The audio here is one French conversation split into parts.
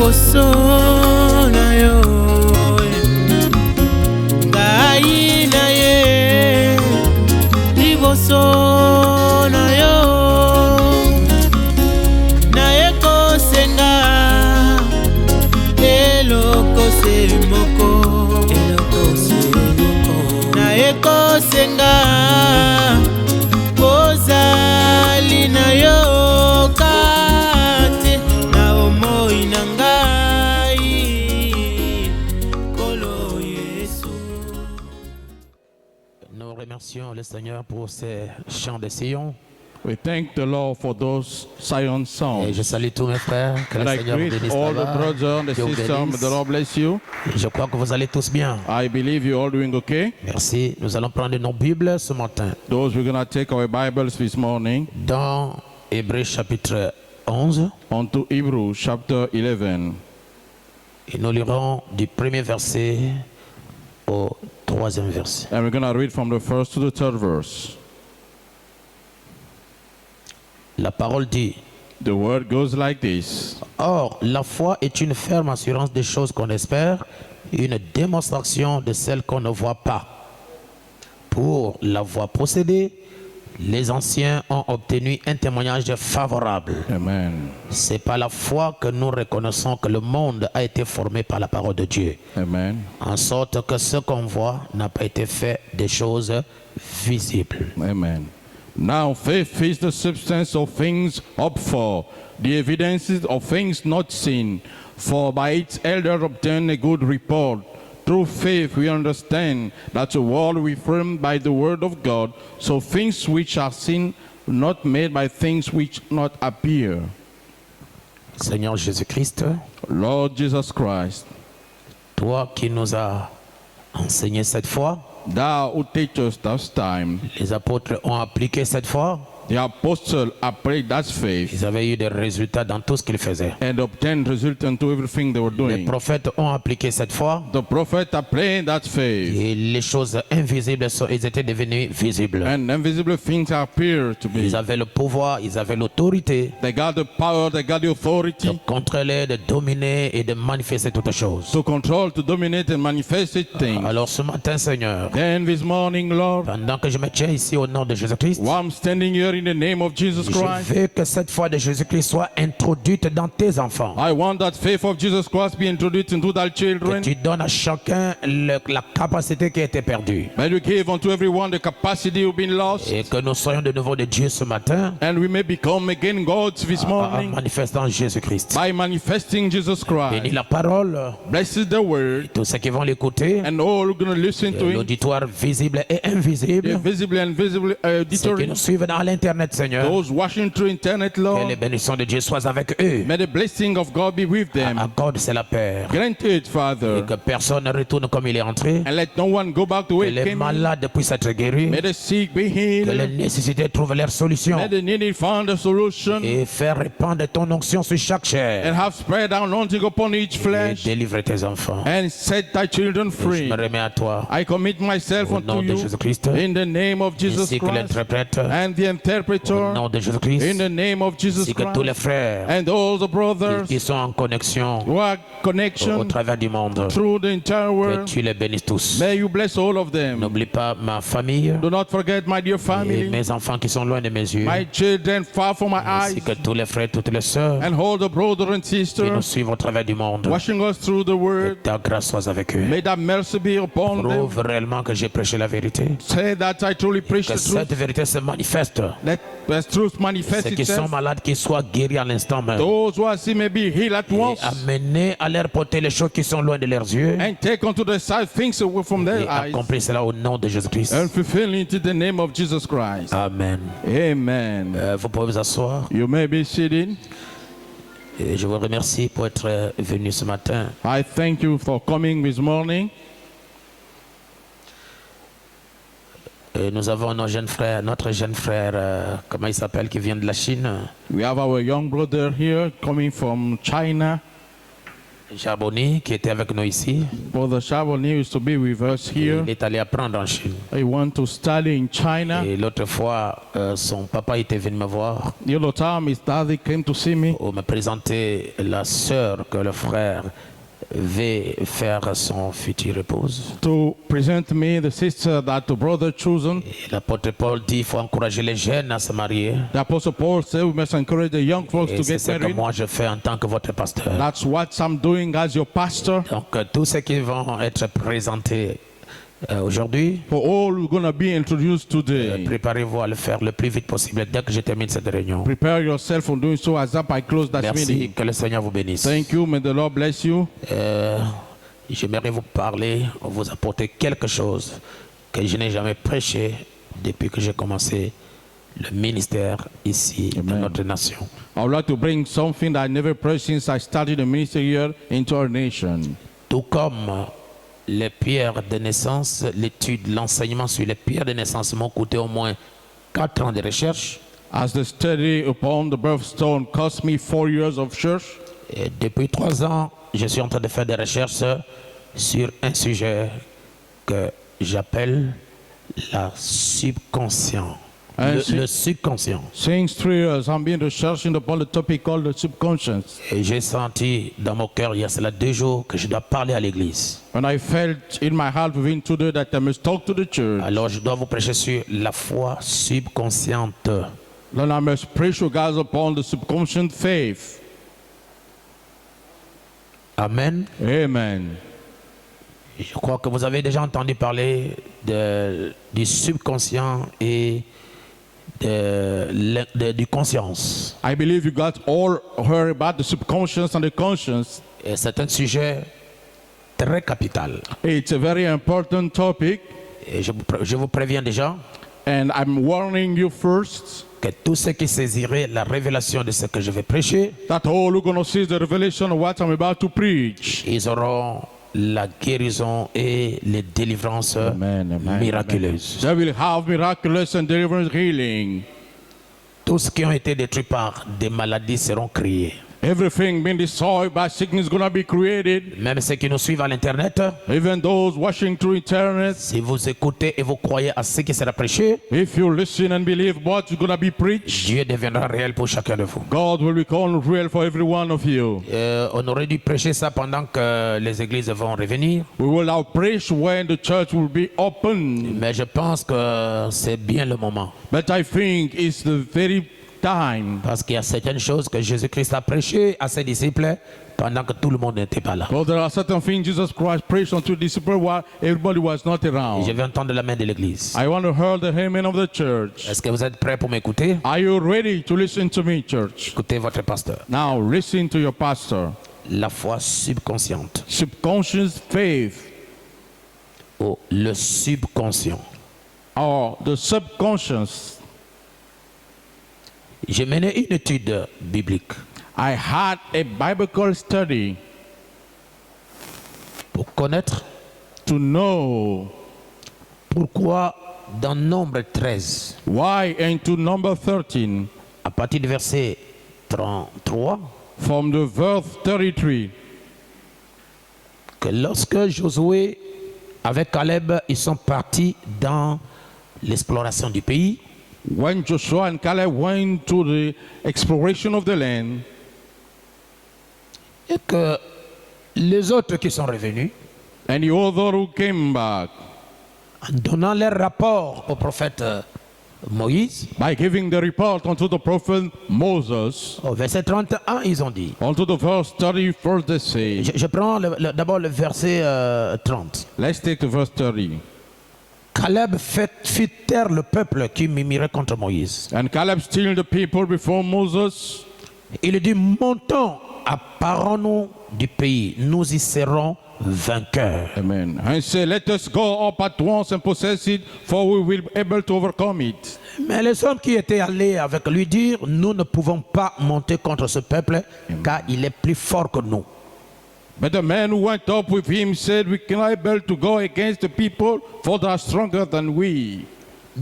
liboso na yo ngai na ye liboso na yo na ekosenga eloko se moko na ekosenga ozali na yo kate na omoi na ngai kolo Yesu. Nous remercions le Seigneur pour ces chants de Sion. We thank the Lord for those Zion songs. Et je salue tous mes frères. Que And le I Seigneur vous greet bénisse all the là-bas. brothers and the Dieu vous sisters. May bénisse. the Lord bless you. Je crois que vous allez tous bien. I believe you're all doing okay. Merci. Nous allons prendre nos Bibles ce matin. Those we're going to take our Bibles this morning Dans Hébreux chapitre 11. onto Hebrews chapter 11. Et nous lirons du premier verset au troisième verset. And we're going to read from the first to the third verse. La parole dit: The word goes like this. Or, la foi est une ferme assurance des choses qu'on espère, une démonstration de celles qu'on ne voit pas. Pour l'avoir procédé, les anciens ont obtenu un témoignage favorable. Amen. C'est par la foi que nous reconnaissons que le monde a été formé par la parole de Dieu, Amen. en sorte que ce qu'on voit n'a pas été fait des choses visibles. Amen. Now faith is the substance of things hoped for, the evidences of things not seen. For by its elder obtained a good report. Through faith we understand that the world was framed by the word of God, so things which are seen not made by things which not appear. Seigneur Jésus-Christ, Lord Jesus Christ, toi qui nous as enseigné cette foi, thou who teachest us time, les apôtres ont appliqué cette foi. the apostle applied that faith Ils avaient eu des résultats dans tout ce qu'ils faisaient. and obtained result into everything they were Les doing. prophètes ont appliqué cette foi The prophet applied that faith, et les choses invisibles, ils étaient devenues visibles. and invisible things appear to be. Ils avaient le pouvoir, ils avaient l'autorité They got the power, they got the de authority contrôler, de dominer et de manifester toutes choses. to control, to dominate and manifest things. Alors ce matin, Seigneur, Then this morning, Lord, pendant que je me tiens ici au nom de Jésus-Christ, while I'm standing here in the name of Jesus Christ, je veux que cette foi de Jésus-Christ soit introduite dans tes enfants. I want that faith of Jesus Christ be introduced into thy Que children. tu donnes à chacun la capacité qui a été perdue. May you give unto everyone the capacity you've been lost, Et que nous soyons de nouveau de Dieu ce matin and we may become again gods this en morning manifestant Jésus-Christ. by manifesting Jesus Bénis Christ. la parole, Bless the word, tous ceux qui vont l'écouter, and all who are going to listen to it, l'auditoire visible et the invisible, visible and visible ceux qui auditory, nous suivent dans l'internet, Seigneur, those watching through internet, que Lord. les bénédictions de Dieu soient avec eux. May the blessing of God be with them. Accorde, c'est la paix. Grant it, Et Father, que personne ne retourne comme il est entré. and let no one go back the Que way he les came in. malades puissent être guéris. May the sick be Que les healed. nécessités trouvent leur solution. May the needy find a solution, Et faire répandre ton onction sur chaque chair. and have spread anointing upon each Et flesh, délivre tes enfants. and set thy children Je free. me remets à toi. I commit myself Au unto nom de you Jésus-Christ. in the name of Jesus Ainsi que Christ, l'interprète. and the Au interpreter nom de Jésus-Christ. in the name of Jesus Ainsi que tous les Christ, frères and all the brothers qui sont en connexion who are au connection travers du monde. through the entire Que world. tu les bénisses tous. May you bless all of them. N'oublie pas ma famille Do not forget my dear et family, mes enfants qui sont loin de mes yeux. my children far from my Ainsi eyes, que tous les frères, toutes les sœurs and all the brothers and qui nous sisters suivent au travers du monde. watching us through the Que word. ta grâce soit avec eux. May that mercy be upon them. Prouve réellement que j'ai prêché la vérité. Say that I truly preach Que the truth. cette vérité se manifeste. Let the truth manifest Ceux qui sont itself. malades, qu'ils soient guéris à l'instant même. Those who are sick may be healed at Et once, amener à leur porter les choses qui sont loin de leurs yeux. and take unto the side things away from Et their eyes, accomplir cela au nom de Jésus-Christ. and fulfill it in the name of Jesus Christ. Amen. Amen. Vous pouvez vous asseoir. You may be seated. Et je vous remercie pour être venu ce matin. I thank you for coming this morning. Et nous avons nos jeunes frères, notre jeune frère, comment il s'appelle, qui vient de la Chine. We have our young brother here coming from China. Charbonnier, qui était avec nous ici, Brother Charbonnier used to be with us here. il est allé apprendre en Chine. He went to study in China. Et l'autre fois, son papa était venu me voir The other time, his daddy came to see me pour me présenter la sœur que le frère veut faire son futur épouse. to present me the sister that the brother chosen. Et l'apôtre Paul dit qu'il faut encourager les jeunes à se marier. The Apostle Paul said we must encourage the young folks Et to c'est get ce que married. moi je fais en tant que votre pasteur. That's what I'm doing as your pastor. Donc tous ceux qui vont être présentés aujourd'hui, For all who are going to be introduced today, préparez-vous à le faire le plus vite possible dès que je termine cette réunion. prepare yourself for doing so as I close that Merci, meeting. que le Seigneur vous bénisse. Thank you. May the Lord bless you. J'aimerais vous parler, vous apporter quelque chose que je n'ai jamais prêché depuis que j'ai commencé le ministère ici dans notre nation. I would like to bring something that I never preached since I started the ministry here into our nation. Tout comme les pierres de naissance, l'étude, l'enseignement sur les pierres de naissance m'ont coûté au moins 4 ans de recherche. As the study upon the birthstone cost me 4 years of church, Et depuis 3 ans, je suis en train de faire des recherches sur un sujet que j'appelle la subconscient. Le subconscient. since 3 years I've been researching upon the topic called the subconscious. Et j'ai senti dans mon cœur, il y a cela 2 jours, que je dois parler à l'église. And I felt in my heart within today that I must talk to the church. Alors je dois vous prêcher sur la foi subconsciente. Then I must preach you guys upon the subconscious faith. Amen. Amen. Je crois que vous avez déjà entendu parler du subconscient et du conscience. I believe you got all heard about the subconscious and the conscious. Et c'est un sujet très capital. It's a very important topic, Et je vous préviens déjà and I'm warning you first que tous ceux qui saisiraient la révélation de ce que je vais prêcher, that all who are going to see the revelation of what I'm about to preach, ils auront la guérison et les délivrances miraculeuses. they will have miraculous and deliverance healing. Tous ceux qui ont été détruits par des maladies seront créés. Everything being destroyed by sickness is going to be created. Même ceux qui nous suivent à l'internet, Even those watching through internet, si vous écoutez et vous croyez à ce qui sera prêché, if you listen and believe what's going to be preached, Dieu deviendra réel pour chacun de vous. God will become real for every one of you. On aurait dû prêcher ça pendant que les églises vont revenir, We will now preach when the church will be open. mais je pense que c'est bien le moment. But I think it's the very time. Parce qu'il y a certaines choses que Jésus-Christ a prêchées à ses disciples pendant que tout le monde n'était pas là. Well, there are certain things Jesus Christ preached unto the disciples while everybody was not Et around. je vais entendre la main de l'église. I want to hear the amen of the church. Est-ce que vous êtes prêts pour m'écouter? Are you ready to listen to me, church? Écoutez votre pasteur. Now listen to your pastor. La foi subconsciente. Subconscious faith, ou le subconscient. or the subconscious. J'ai mené une étude biblique I had a biblical study pour connaître to know pourquoi dans Nombre 13, why into number 13, à partir du verset 33, from the verse 33, que lorsque Josué avec Caleb, ils sont partis dans l'exploration du pays, when Joshua and Caleb went to the exploration of the land, et que les autres qui sont revenus, and the other who came back, en donnant leur rapport au prophète Moïse, by giving the report unto the prophet Moses, au verset 31, ils ont dit, unto the verse 31, they say. je prends d'abord le verset 30. Let's take the verse 30. Caleb fit taire le peuple qui murmurait contre Moïse. And Caleb stilled the people before Moses. Il dit, montons, apparons-nous du pays, nous y serons vainqueurs. Amen. And say, let us go up at once and possess it, for we will be able to overcome it. Mais les hommes qui étaient allés avec lui dirent, nous ne pouvons pas monter contre ce peuple, car il est plus fort que nous. But the man who went up with him said, we cannot able to go against the people, for they are stronger than we.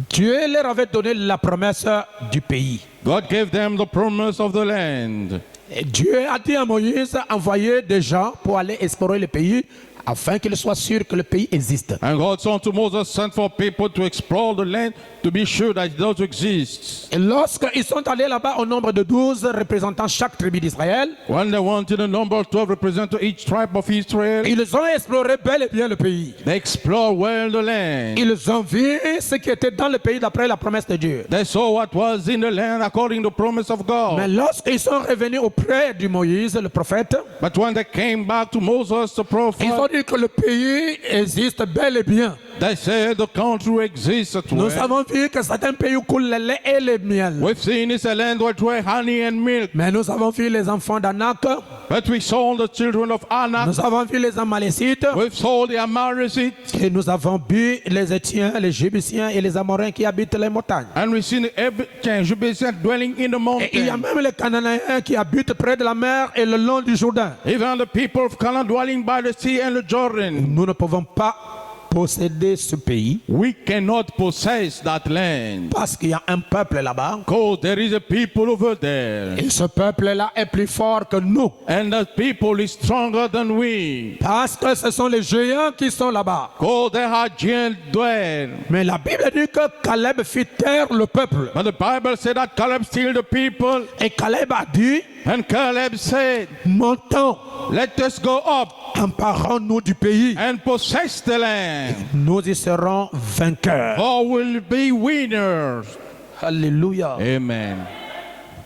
Dieu leur avait donné la promesse du pays. God gave them the promise of the land. Et Dieu a dit à Moïse, envoyer des gens pour aller explorer le pays afin qu'il soit sûr que le pays existe. And God said to Moses, send for people to explore the land to be sure that it does exist. Et lorsqu'ils sont allés là-bas au nombre de 12 représentant chaque tribu d'Israël, When they wanted a number of 12 representing each tribe of Israel, ils ont exploré bel et bien le pays. they explored well the land. Ils ont vu ce qui était dans le pays d'après la promesse de Dieu. They saw what was in the land according to the promise of Mais God. lorsqu'ils sont revenus auprès de Moïse, le prophète, But when they came back to Moses, the ils prophet, ont dit que le pays existe bel et bien. they said the country exists at Nous well. avons vu que certains pays où coule le lait et le miel. We've seen it's a land where honey and milk. Mais nous avons vu les enfants d'Anak, But we saw the children of Anak. nous avons vu les Amalécites, We've saw the Amalekites. et nous avons vu les Étiens, les Jébusiens et les Amoréens qui habitent les montagnes. And we've seen every Jebusites dwelling in the Et il y a mountain. même les Cananéens qui habitent près de la mer et le long du Jourdain. Even the people of Canaan dwelling by the sea and the Jordan. Nous ne pouvons pas posséder ce pays We cannot possess that land. parce qu'il y a un peuple là-bas. Because there is a people over there. Et ce peuple-là est plus fort que nous. And that people is stronger than we. Parce que ce sont les géants qui sont là-bas. Because there are giants there. Mais la Bible dit que Caleb fit taire le peuple. But the Bible said that Caleb stilled the people. Et Caleb a dit, And Caleb said, montons, let us go up emparons-nous du pays. and possess the land. Nous y serons vainqueurs. For we'll be winners. Alléluia. Amen.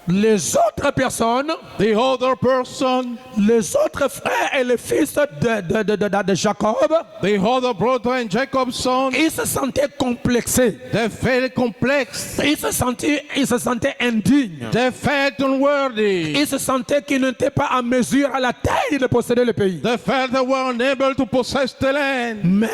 Les autres personnes, The other person, les autres frères et les fils de Jacob, the other brother and Jacob's son, ils se sentaient complexés. they felt complex. Ils se sentaient indignes. They felt unworthy. Ils se sentaient qu'ils n'étaient pas à mesure, à la taille de posséder le pays. They felt they were unable to possess the land. Mais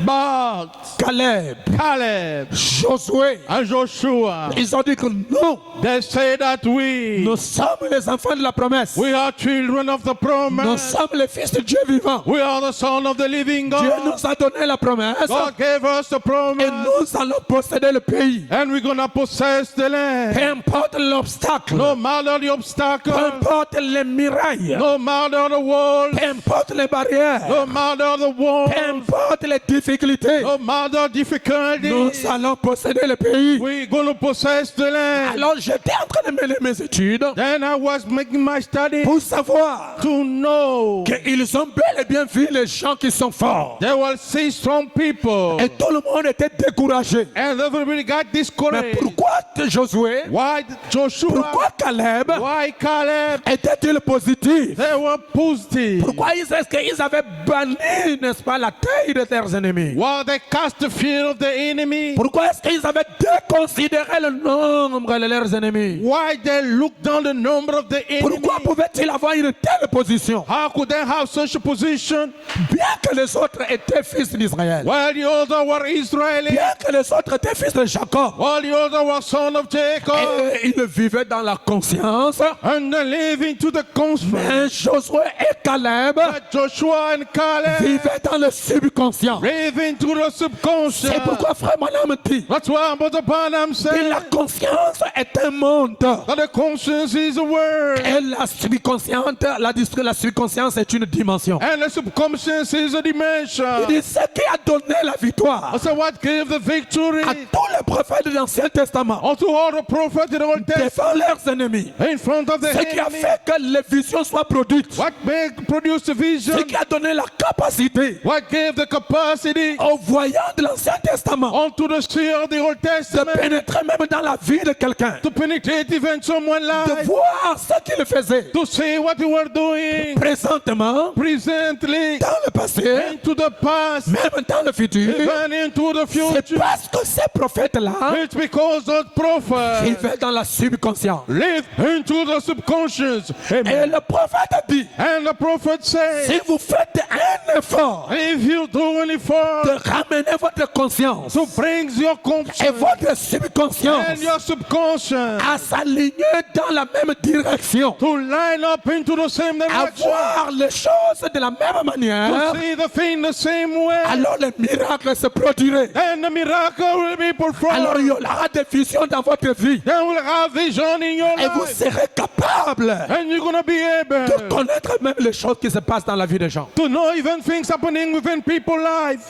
But Caleb, Caleb Josué, and Joshua, ils ont dit que non, they say that nous sommes les enfants de la promesse. we are children of the Nous promise. sommes les fils de Dieu vivant. We are the son of the living Dieu God. nous a donné la promesse God gave us the et promise. nous allons posséder le pays. And we're going to possess the Peu land. importe l'obstacle, No matter the peu obstacle, importe les murailles, no matter the wall, peu importe les barrières, no matter the wall, peu importe les difficultés, no matter nous difficulty, allons posséder le pays. we're going to possess the land. Alors j'étais en train de mener mes études Then I was making my study pour savoir to know qu'ils ont bel et bien vu les gens qui sont forts. there were 6 strong people. Et tout le monde était découragé. And everybody got Mais discouraged. pourquoi Josué, Why Joshua? pourquoi Caleb Why Caleb? était-il positif? They were positive. Pourquoi est-ce qu'ils avaient banni, n'est-ce pas, la taille de leurs ennemis? While they cast the fear of the enemy. Pourquoi est-ce qu'ils avaient déconsidéré le nombre de leurs ennemis? Why they looked down the number of the enemy. Pourquoi pouvaient-ils avoir une telle position? How could they have such a position? Bien que les autres étaient fils d'Israël, While the other were Israeli. bien que les autres étaient fils de Jacob, While the other were son of Jacob. et ils vivaient dans la conscience. And they live into the conscience. Mais Josué et Caleb But Joshua and Caleb vivaient dans le subconscient. live into the subconscious. C'est pourquoi frère Branham dit That's why Brother Branham que said la conscience est un monde. that the conscience is a word. Et la subconscience est une dimension. And the subconscious is a dimension. Il dit ce qui a donné la victoire So what gave the victory à tous les prophètes de l'Ancien Testament unto all the prophets in the Old Testament devant leurs ennemis. in front of the Ce qui a enemy? fait que les visions soient produites. What made produce the vision? Ce qui a donné la capacité What gave the capacity aux voyants de l'Ancien Testament unto the seer of the Old de Testament pénétrer même dans la vie de quelqu'un, to penetrate even someone's de life, voir ce qu'il faisait to see what you were doing présentement, presently dans le passé, into the past, même dans le futur. even into the C'est future. parce que ces prophètes-là It's because those prophets vivaient dans la subconscience. live into the subconscious. Et Amen. le prophète a dit, And the prophet said, si vous faites un effort if you do any effort de ramener votre conscience to bring your et conscience votre subconscience and your subconscious à s'aligner dans la même direction, to line up into the same à direction, voir les choses de la même manière, to see the thing the same way, alors les miracles se produiraient. then the miracle will be Alors il performed. y aura des visions dans votre vie. Then we'll have vision in your Et vous life. serez capable And you're going to be de able connaître même les choses qui se passent dans la vie des gens. to know even things happening within people's lives.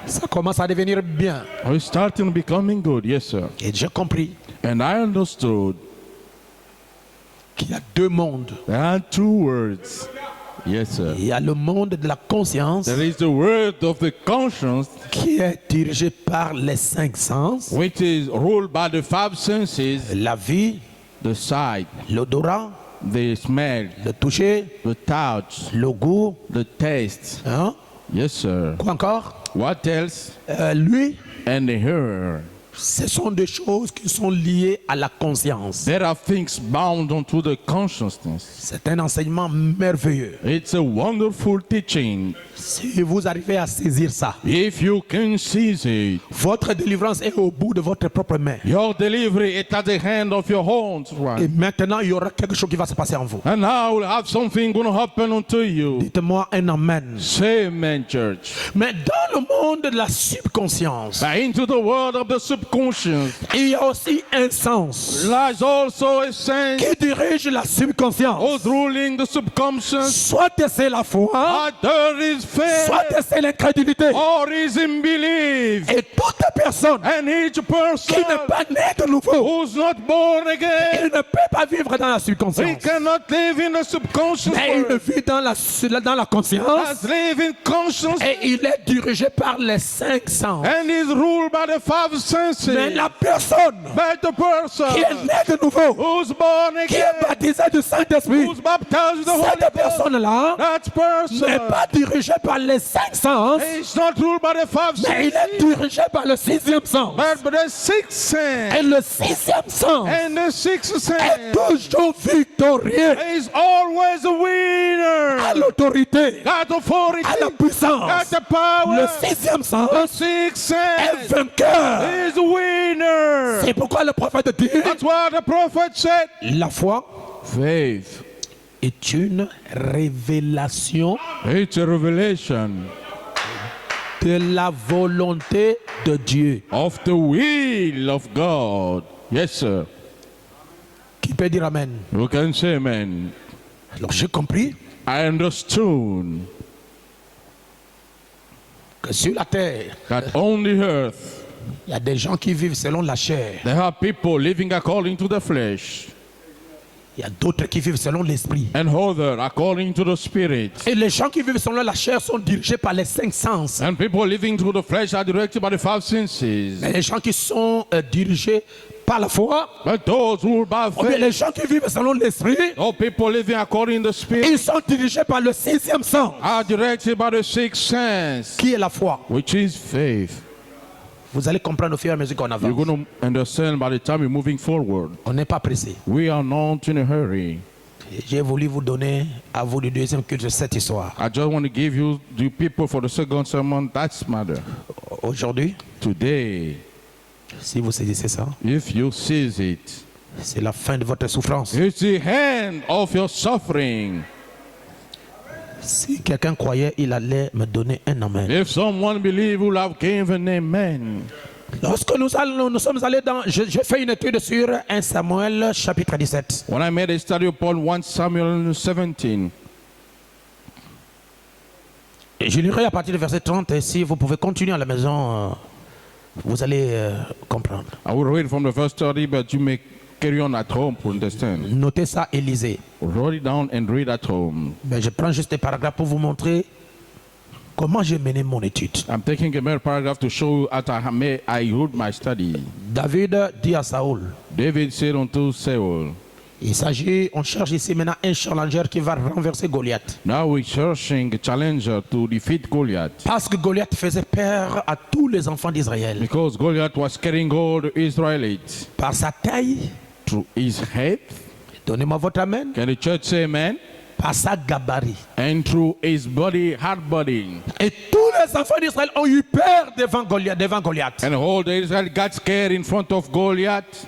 Ça commence à devenir bien. It's starting becoming good, yes, sir. Et j'ai compris And I understood qu'il y a deux mondes. there are two words. Yes, sir. Il y a le monde de la conscience There is the word of the conscience, qui est dirigé par les cinq sens. which is ruled by the five senses: La vue, the sight, l'odorat, the smell, le toucher, the touch, le goût. the taste. Hein? Yes, sir. Quoi encore? What else? Lui, And the hearer. ce sont des choses qui sont liées à la conscience. There are things bound onto the consciousness. C'est un enseignement merveilleux. It's a wonderful teaching. Si vous arrivez à saisir ça, If you can seize it, votre délivrance est au bout de votre propre main. your delivery is at the hand of your own Et right. maintenant, il y aura quelque chose qui va se passer en vous. And now we'll have something going to happen unto you. Dites-moi un amen. Say amen, church. Mais dans le monde de la subconscience, But into the world of the subconscious il y a aussi un sens lies also a sense qui dirige la subconscience. of ruling the subconscious. Soit c'est la foi, Either is faith soit c'est l'incrédulité. or is in belief. Et toute personne And each qui person n'est pas née de nouveau, who's not born again, il ne peut pas vivre dans la he subconscience. cannot live in the subconscious Mais il world. vit dans la conscience Has live in conscience et il est dirigé par les cinq sens. and is ruled by the five senses. Mais la personne But the person qui est née de nouveau, who's born qui again, est baptisé du Saint-Esprit, who's baptized with the Holy cette Ghost, personne-là that person n'est pas dirigé par les cinq sens, is not ruled by the five mais il senses, est dirigé par le sixième sens. but by the sixth sense. Et le sixième sens And the sixth est sense toujours victorieux is always a winner. à l'autorité, Got authority, à la puissance. got the power. Le sixième sens The sixth est sense vainqueur. is a winner. C'est pourquoi le prophète dit, That's what the prophet said. la foi Faith. est une révélation It's a revelation de la volonté de Dieu. of the will of God. Yes, sir. Qui peut dire amen? You can say amen. Alors j'ai compris I understood que sur la terre, that on the earth il y a des gens qui vivent selon la chair. there are people living according to the flesh Il y a d'autres qui vivent selon l'esprit. and others according to the spirit. Et les gens qui vivent selon la chair sont dirigés par les cinq sens. And people living through the flesh are directed by the five senses. Mais les gens qui sont dirigés par la foi, But those who are by ou bien les faith, gens qui vivent selon l'esprit, or people living according to the spirit, ils sont dirigés par le sixième sens, are directed by the sixth sense, qui est la foi. which is faith. Vous allez comprendre au fur et à mesure qu'on avance. You're going to understand by the time you're moving forward. On n'est pas pressé. We are not in a hurry. J'ai voulu vous donner à vous du deuxième culte cette histoire. I just want to give you the people for the second sermon. That's matter. Aujourd'hui, Today, si vous saisissez ça, if you seize it, c'est la fin de votre souffrance. it's the end of your suffering. Si quelqu'un croyait, il allait me donner un amen. If someone believe, will have given amen. Lorsque nous sommes allés dans... J'ai fait une étude sur 1 Samuel chapitre 17. When I made a study upon 1 Samuel 17, Et je lirai à partir du verset 30 et si vous pouvez continuer à la maison, vous allez comprendre. I will read from the first 30, but you may carry on at home to understand. Notez ça et lisez. Write it down and read at home. Mais je prends juste des paragraphes pour vous montrer comment j'ai mené mon étude. I'm taking a mere paragraph to show you as I wrote my study. David dit à Saoul, David said unto Saul, on cherche ici maintenant un challenger qui va renverser Goliath. now we're searching a challenger to defeat Goliath. Parce que Goliath faisait peur à tous les enfants d'Israël. Because Goliath was scaring all the Israelites. Par sa taille, Through his head, donnez-moi votre amen, can the church say amen? par sa gabarit. And through his body, hard body. Et tous les enfants d'Israël ont eu peur devant Goliath. And all the Israel got scared in front of Goliath.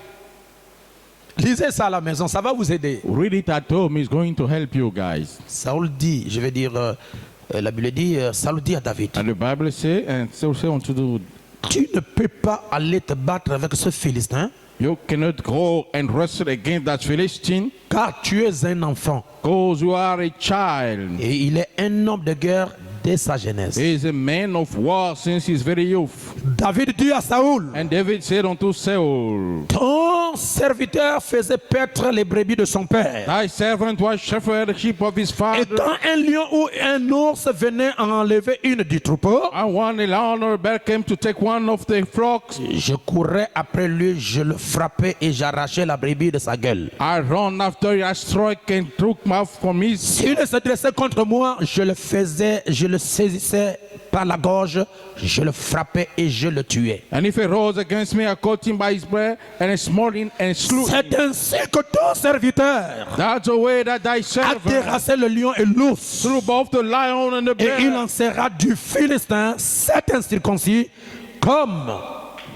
Lisez ça à la maison, ça va vous aider. Read it at home. It's going to help you guys. Saül dit, je vais dire, la Bible dit, Saül dit à David, And the Bible says, and so say unto the, tu ne peux pas aller te battre avec ce Philistin, you cannot go and wrestle against that Philistine, car tu es un enfant. because you are a child. Et il est un homme de guerre dès sa jeunesse. He is a man of war since his very youth. David dit à Saül, And David said unto Saul, ton serviteur faisait paître les brebis de son père. thy servant was shepherd the sheep of his Et father. quand un lion ou un ours venait enlever une du troupeau, And when a lion or a bear came to take one of the flocks, je courais après lui, je le frappais et j'arrachais la brebis de sa gueule. I ran after it, I struck and took mouth from his. S'il se dressait contre moi, je le saisissais par la gorge, je le frappais et je le tuais. And if he rose against me, I caught him by his breast and I smote him and slew him. C'est ainsi que ton serviteur That's the way that thy a servant terrassé le lion et l'ours. slew both the lion and the Et il bear. en sera du Philistin 7 incirconcis comme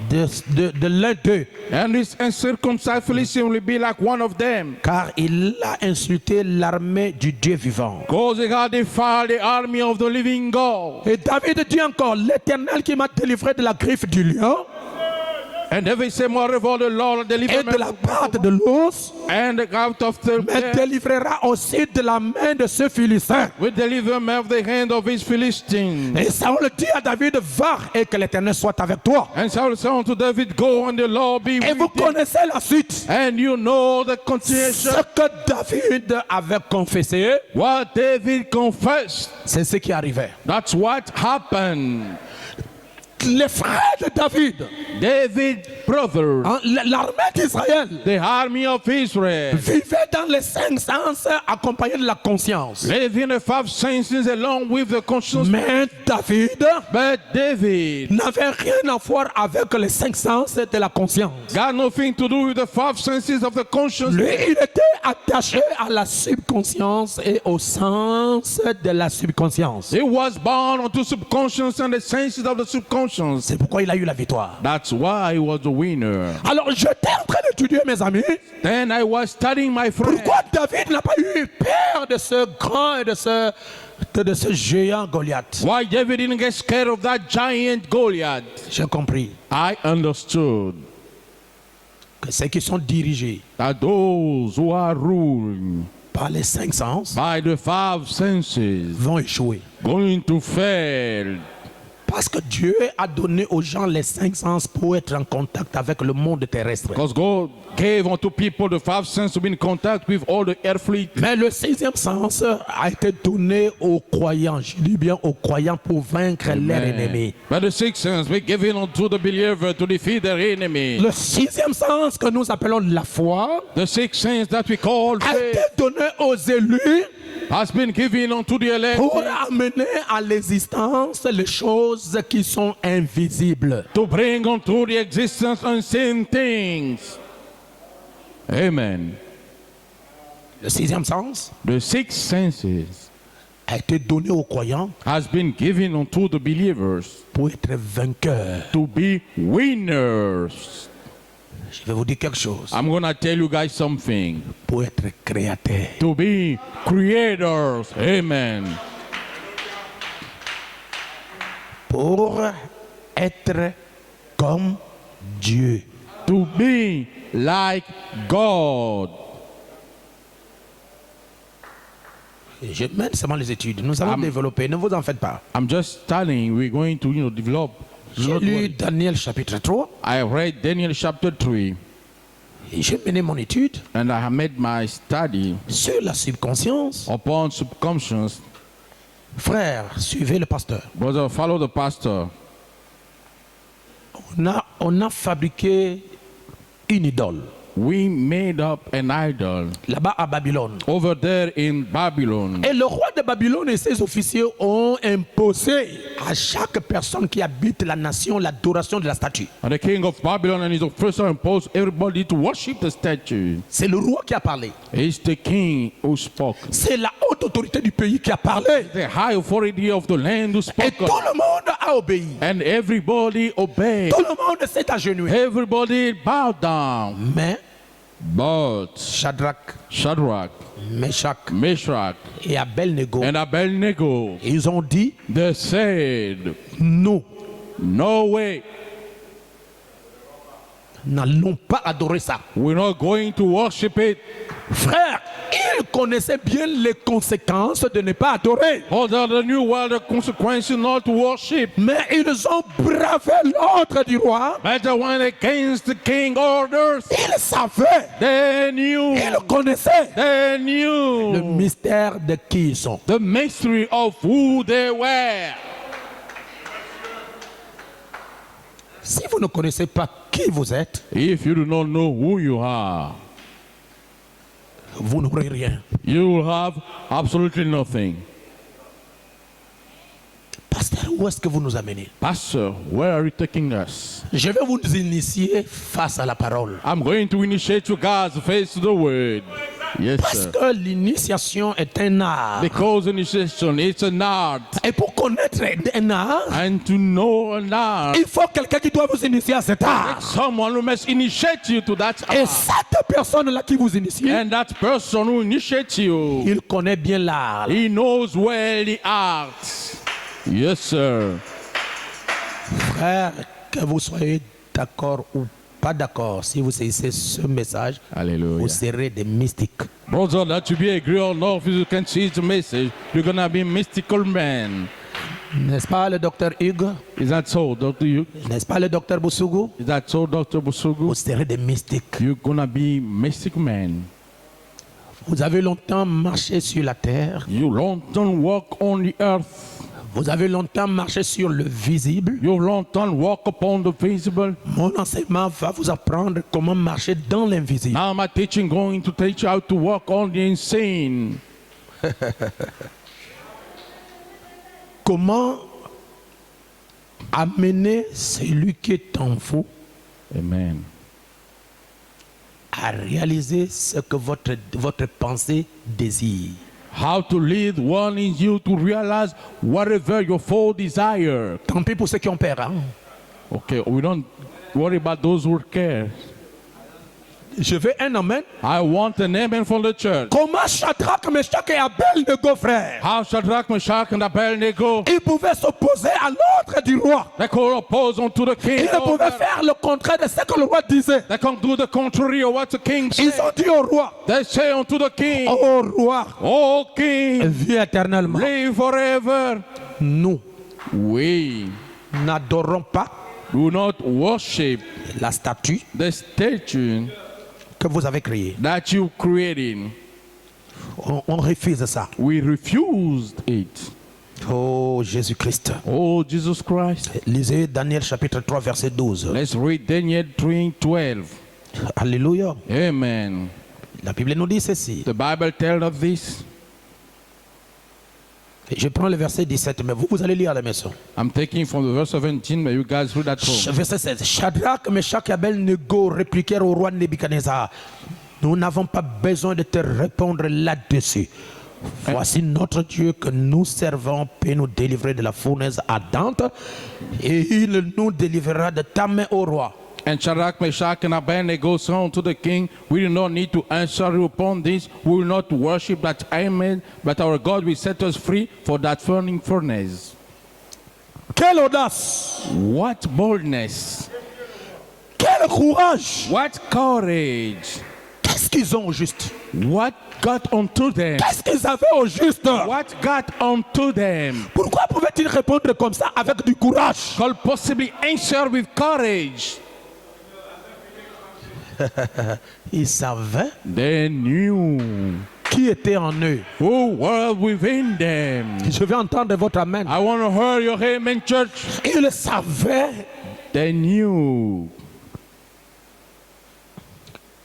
de l'un d'eux, And this uncircumcised Philistine will be like one of them, car il a insulté l'armée du Dieu vivant. because he had defied the army of the living God. Et David dit encore, l'Éternel qui m'a délivré de la griffe du lion And David said, moreover, the Lord et delivered de la patte de l'ours, and out of the me bear, délivrera aussi de la main de ce Philistin. will deliver him of the hand of his Philistine. Et Saül dit à David, va et que l'Éternel soit avec toi. And Saul said unto David, go and the Lord be Et vous with thee. connaissez la suite. And you know the continuation. Ce que David avait confessé, What David confessed, c'est ce qui arrivait. that's what happened. Les frères de David, David, brother, hein, l'armée d'Israël, the army of Israel, vivaient dans les 5 sens accompagnés de la conscience. live in the five senses along with the conscience. Mais David But David n'avait rien à voir avec les 5 sens de la conscience. got nothing to do with the five senses of the conscience. Lui, il était attaché à la subconscience et au sens de la subconscience. He was bound unto subconscious and the senses of the subconscious. C'est pourquoi il a eu la victoire. That's why he was the winner. Alors j'étais en train d'étudier, mes amis, Then I was studying, my friend, pourquoi David n'a pas eu peur de ce grand et de ce géant Goliath. why David didn't get scared of that giant Goliath. J'ai compris I understood que ceux qui sont dirigés that those who are ruled par les 5 sens by the five senses vont échouer. going to fail. Parce que Dieu a donné aux gens les 5 sens pour être en contact avec le monde terrestre. Because God gave unto people the five senses to be in contact with all the earthly. Mais le 6e sens a été donné aux croyants, je dis bien aux croyants, pour vaincre leur ennemi. But the sixth sense be given unto the believer to defeat their enemy. Le 6e sens que nous appelons la foi The sixth sense that we call a été faith donné aux élus has been given unto the elect pour amener à l'existence les choses qui sont invisibles. to bring unto the existence unseen things. Amen. Le 6e sens The six senses a été donné aux croyants has been given unto the believers pour être vainqueurs. to be winners. Je vais vous dire quelque chose. I'm going to tell you guys something. Pour être créateur. To be creators. Amen. Pour être comme Dieu. To be like God. Je mène seulement les études. Nous allons développer. Ne vous en faites pas. I'm just studying. We're going to, develop. J'ai lu Daniel chapitre 3. I read Daniel chapter 3 Et j'ai mené mon étude and I have made my study sur la subconscience. upon subconscious. Frère, suivez le pasteur. Brother, follow the pastor. On a fabriqué une idole. We made up an idol Là-bas à Babylone. over there in Babylon. Et le roi de Babylone et ses officiers ont imposé à chaque personne qui habite la nation l'adoration de la statue. And the king of Babylon and his officer imposed everybody to worship the statue. C'est le roi qui a parlé. It's the king who spoke. C'est la haute autorité du pays qui a parlé. The high authority of the land who Et spoke. tout le monde a obéi. And everybody obeyed. Tout le monde s'est agenouillé. Everybody bowed down. Mais But Shadrach, Meshach et Abednego, and Abednego, ils ont dit, they said, nous no way, n'allons pas adorer ça. we're not going to worship it. Frère, ils connaissaient bien les conséquences de ne pas adorer. Although they knew well the consequences not to worship. Mais ils ont bravé l'ordre du roi. But they went against the king orders. Ils savaient, They knew. ils connaissaient They le knew mystère de qui ils sont. the mystery of who they were. Si vous ne connaissez pas qui vous êtes, If you do not know who you are, vous n'aurez rien. you will have absolutely nothing. Pasteur, où est-ce que vous nous amenez? Pastor, where are you taking us? Je vais vous initier face à la parole. I'm going to initiate you guys face to the word. Yes, Parce sir. que l'initiation est un art. Because initiation is an art. Et pour connaître un art, And to know an art, il faut quelqu'un qui doit vous initier à cet art. someone who must initiate you to that Et art. cette personne-là qui vous initie, And that person who initiates you, il connaît bien l'art. he knows well the art. Yes, sir. Frère, que vous soyez d'accord ou pas d'accord, si vous saisissez ce message, Hallelujah. vous serez des mystiques. Brother, that you be agree or not, if you can see the message, you're going to be a mystical man. N'est-ce pas le docteur Hugues? Is that so, Dr. You? N'est-ce pas le docteur Boussougou? Is that so, Dr. Busugu? Vous serez des mystiques. You're going to be mystic man. Vous avez longtemps marché sur la terre. You long-term walk on the earth. Vous avez longtemps marché sur le visible. You long-term walk upon the visible. Mon enseignement va vous apprendre comment marcher dans l'invisible. Now my teaching going to teach you how to walk on the insane. Comment amener celui qui est en vous Amen. à réaliser ce que votre pensée désire. How to lead one in you to realize whatever your full desire. Tant pis pour ceux qui ont peur. Hein? Okay, we don't worry about those who care. Je veux un amen. I want an amen from the church. Comment Shadrach, Meshach et Abednego, frère, How Shadrach, Meshach, and Abednego, ils pouvaient s'opposer à l'ordre du roi. they could oppose unto the king. Ils ne pouvaient faire le contraire de ce que le roi disait. They can do the contrary of what the king Ils said. ont dit au roi, They say unto the king, oh roi, O king, vis éternellement. live forever. Nous We n'adorons pas do not worship la statue the statue que vous avez créée. that you created. On refuse ça. We refused it. Oh Jésus-Christ. Oh, Jesus Christ. Lisez Daniel chapitre 3 verset 12. Let's read Daniel 3:12. Alléluia. Amen. La Bible nous dit ceci. The Bible tells us this. Je prends le verset 17, mais vous allez lire à la maison. I'm taking from the verse 17, but you guys read that home. Verset 16. Shadrach, Meshach et Abednego répliquèrent au roi Nebuchadnezzar. Nous n'avons pas besoin de te répondre là-dessus. Voici notre Dieu que nous servons peut nous délivrer de la fournaise ardente et il nous délivrera de ta main au roi. And Shadrach, Meshach, and Abednego said unto the king, we do not need to answer you upon this. We will not worship that amen, but our God will set us free for that burning furnace. Quelle audace! What boldness! Quel courage! What courage! Qu'est-ce qu'ils ont au juste? What got unto them? Qu'est-ce qu'ils avaient au juste? What got unto them? Pourquoi pouvaient-ils répondre comme ça avec du courage? Could possibly answer with courage. Ils savaient They knew qui était en eux. who were within them. Je vais entendre votre amen. I want to hear your amen, church. Ils savaient They knew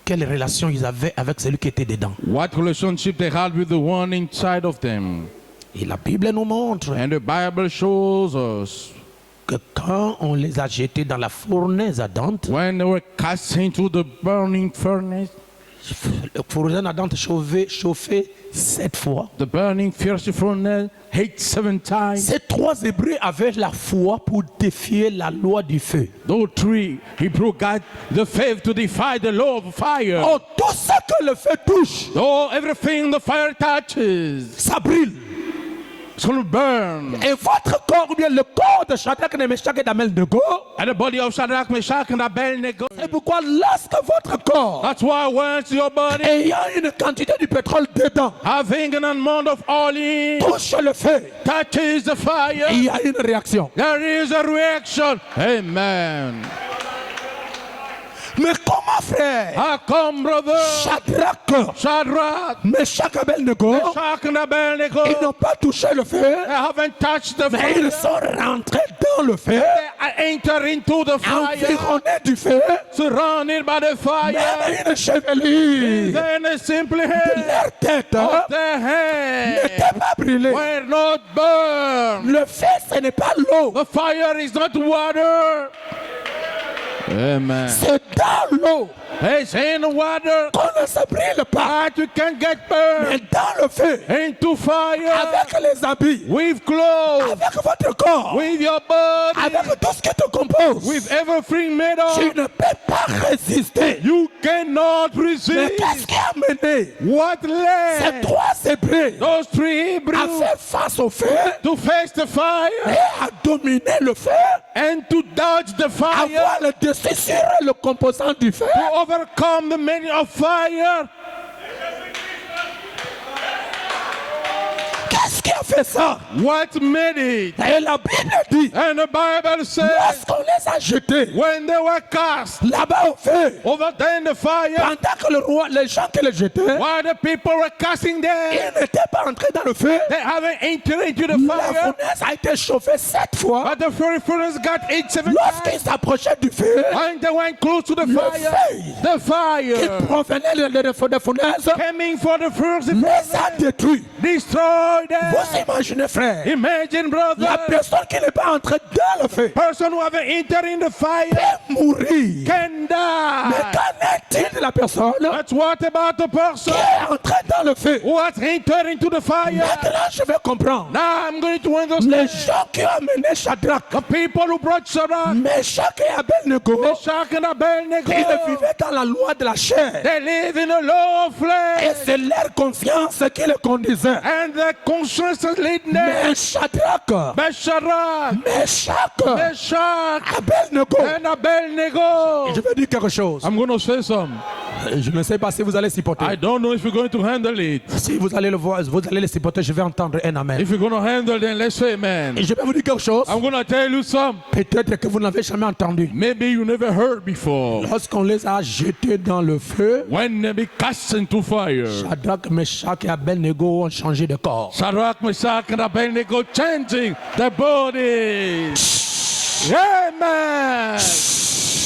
quelle relation ils avaient avec celui qui était dedans. what relationship they had with the one inside of them. Et la Bible nous montre And the Bible shows us que quand on les a jetés dans la fournaise ardente, when they were cast into the burning furnace, Le fourneau ardent chauffé 7 fois. The burning fierce furnace hit 7 times. Ces 3 Hébreux avaient la foi pour défier la loi du feu. Those 3 Hebrews got the faith to defy the law of fire. Oh, tout ce que le feu touche, Oh, everything the fire touches, ça brûle. it's going to burn. Et votre corps, ou bien le corps de Shadrach, Meshach et d'Abednego, And the body of Shadrach, Meshach, and Abednego. c'est pourquoi lorsque votre corps, That's why once your body, ayant une quantité de pétrole dedans, having an amount of oil in, touche le feu, touches the fire, il y a une réaction. there is a reaction. Amen. Mais comment, frère, How come, brother? Shadrach, Shadrach, Meshach et Abednego, Meshach, and Abednego, ils n'ont pas touché le feu, they haven't touched the mais fire. ils sont rentrés dans le feu, They enter into the fire, environnés du feu, surrounded by the fire. même une chevelure Then they simply de had leur tête of their head n'était pas brûlée. were not burned. Le feu, ce n'est pas l'eau, The fire is not water. Amen. c'est dans l'eau It's in the water qu'on ne se brûle pas, that you can get burned. mais dans le feu, Into fire avec les habits, with clothes, avec votre corps, with your body, avec tout ce qui te compose, with everything made tu up. ne peux pas résister. You cannot Mais resist. qu'est-ce qui a mené What ces led 3 Hébreux those 3 à Hebrews faire face au feu to face the et fire à dominer le feu, and to dodge the fire, avoir le dessus sur le composant du feu? to overcome the many of fire? Qu'est-ce qui a fait ça? What made it? Et la Bible dit, And the Bible says, lorsqu'on les a jetés when they were cast là-bas au feu, over there in the fire, pendant que le roi, les gens qui les jetaient, while the people were casting them, ils n'étaient pas entrés dans le feu. they haven't entered into the La fire. fournaise a été chauffée 7 fois. But the very furnace got 8, 7 times. Lorsqu'ils s'approchaient du feu, And they went close to the le fire. feu The qui fire provenait de la fournaise coming for the first les a détruits. destroy them. Vous imaginez, frère, Imagine, la brother, personne qui n'est pas entrée dans le feu person who haven't entered in the fire peut mourir. can Mais die. qu'en est-il de la personne But what about the person qui est entrée dans le feu? who has entered into the fire? Maintenant, je vais comprendre. Now I'm going to understand. Les gens qui ont amené Shadrach, The people who brought Shadrach, Meshach et Abednego, Meshach, and Abednego, ils vivaient dans la loi de la chair. they live in a law of Et flesh, c'est leur conscience qui les conduisait. and their conscience is leading them. Mais Shadrach, But Shadrach, Meshach, Meshach, Abednego. and Abednego. Je vais dire quelque chose. I'm going to say something. Je ne sais pas si vous allez supporter. I don't know if you're going to handle it. Si vous allez le voir, vous allez le supporter, je vais entendre un amen. If you're going to handle, then let's say amen. Et je vais vous dire quelque chose. I'm going to tell you something. Peut-être que vous n'avez jamais entendu. Maybe you never heard before. Lorsqu'on les a jetés dans le feu, When they be cast into fire, Shadrach, Meshach et Abednego ont changé de corps. Shadrach, Meshach, and Abednego changing their bodies. Amen.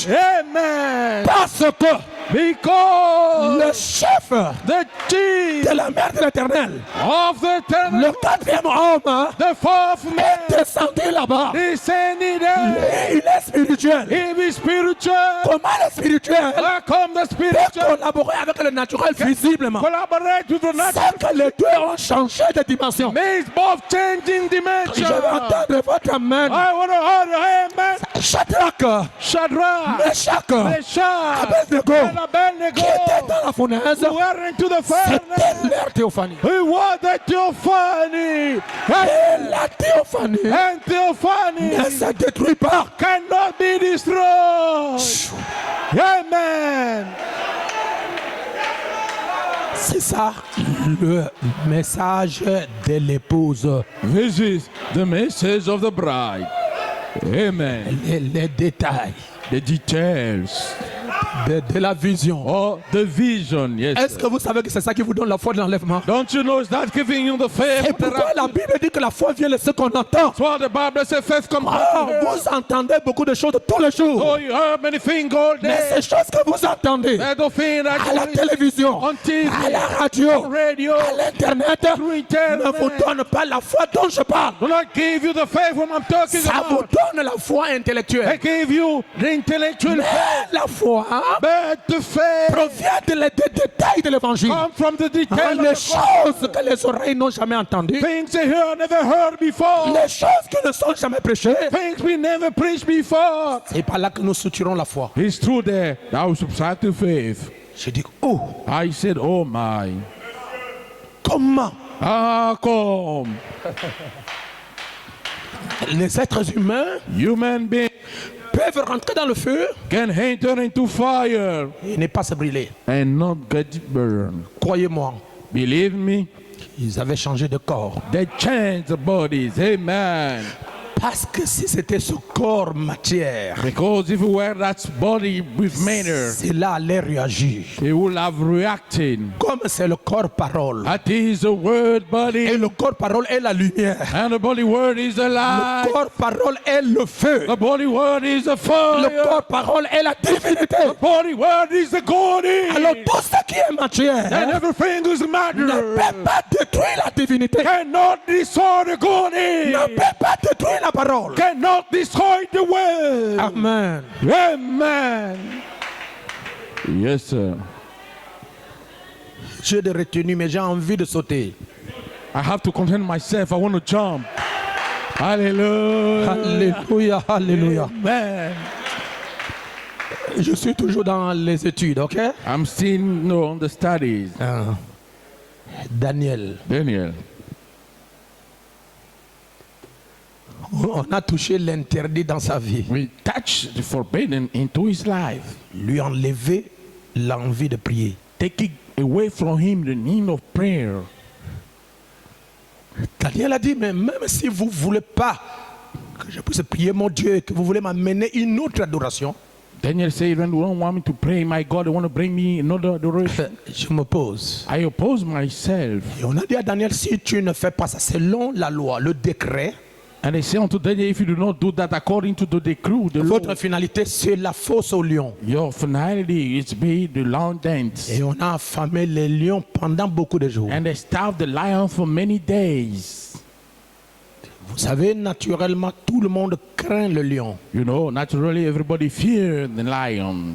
Amen. Parce que Because le chef the chief de la mère de l'Éternel, of the temple, le 4e homme, the fourth est man, descendu là-bas. descended there. Et il est spirituel. He is spiritual. Comment le spirituel How come the peut spiritual collaborer avec le naturel visiblement? collaborate with the natural? C'est que les deux ont changé de dimension. Means both changing Je dimension. vais entendre votre amen. I want to hear amen. Shadrach, Shadrach, Meshach, Meshach, Abednego, and qui était Abednego, dans la fournaise, who were into the fire. c'était leur théophanie. He was the Theophany. Et la théophanie And ne Theophany se détruit pas. cannot be destroyed. Amen. C'est ça le message de l'épouse. This is the message of the bride. Amen. Les détails The details. de la vision. Oh, the vision. Yes. Est-ce que vous savez que c'est ça qui vous donne la foi de l'enlèvement? Don't you know it's that giving you the faith? Et pourquoi la Bible dit que la foi vient de ce qu'on entend? That's why the Bible says faith comes Oh, from hearing. vous entendez beaucoup de choses tous les jours. Oh, you heard many things all Mais day. ces choses que vous entendez There's the thing that à la you télévision, on TV, à la radio, on radio, à l'internet, through internet. ne vous donne pas la foi dont je parle. do not give you the faith when I'm talking Ça vous about. donne la foi I intellectuelle. gave you the intellectual Mais faith. la foi But the faith provient des détails de l'évangile. comes from the details Les of the gospel. choses que les oreilles n'ont jamais entendues. Things they heard, never heard before. Les choses qui ne sont jamais prêchées. Things we never preached before. C'est par là que nous structurons la foi. It's through there that we subtract the faith. Je dis, oh, I said, oh my. comment How come les êtres humains human beings peuvent rentrer dans le feu can enter into fire et ne pas se brûler? and not get burned? Croyez-moi, Believe me, ils avaient changé de corps. they change the bodies. Amen. Parce que si c'était ce corps matière, Because if we were that body with matter, cela allait réagir. it would have reacted. Comme c'est le corps parole. That is the word Et body, le corps parole est la lumière. and the body word is the Le light. corps parole est le feu. The body word is the Le fire. corps parole est la divinité. The body word is the God. Alors tout ce qui est And matière everything is ne matter. peut pas détruire la divinité. Cannot destroy the God. Ne peut pas détruire la parole. Cannot destroy the word. Amen. Amen. Yes, sir. J'ai de retenue, mais j'ai envie de sauter. I have to contain myself. I want to jump. Hallelujah. Alléluia, alléluia. Amen. Je suis toujours dans les études, ok? I'm still on the studies. Daniel, Daniel. on a touché l'interdit dans sa vie. We touch the forbidden into his life, Lui enlever l'envie de prier. taking away from him the need of prayer. Daniel a dit, mais même si vous ne voulez pas que je puisse prier mon Dieu, que vous voulez m'amener une autre adoration, Daniel said, when you don't want me to pray, my God, you want to bring me another adoration. je m'oppose. I oppose myself. Et on a dit à Daniel, si tu ne fais pas ça selon la loi, le décret, And they say unto Daniel, if you do not do that according to the decree, the law, votre finalité, c'est la fosse au lion. your finality is be the lion dance. Et on a affamé les lions pendant beaucoup de jours. And they starved the lion for many days. Vous savez, naturellement, tout le monde craint le lion. You know, naturally everybody fear the lion.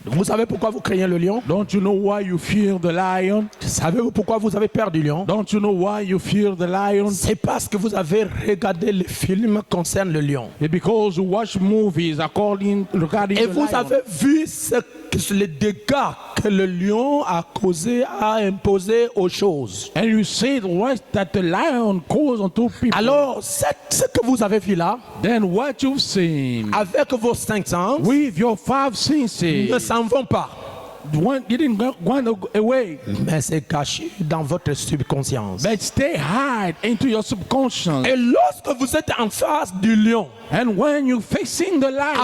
Vous savez pourquoi vous craignez le lion? Don't you know why you fear the lion? Savez-vous pourquoi vous avez peur du lion? Don't you know why you fear the lion? C'est parce que vous avez regardé les films concernant le lion. It's because you watch movies regarding Et the vous lion. avez vu les dégâts que le lion a causé, a imposé aux choses. And you see the worst that the lion caused unto people. Alors, ce que vous avez vu là, Then what you've seen avec vos 5 sens, with your five ne senses, s'en vont pas. one didn't go away, Mais c'est caché dans votre subconscience. but stay hide into your subconscious. Et lorsque vous êtes en face du lion, And when you facing the lion,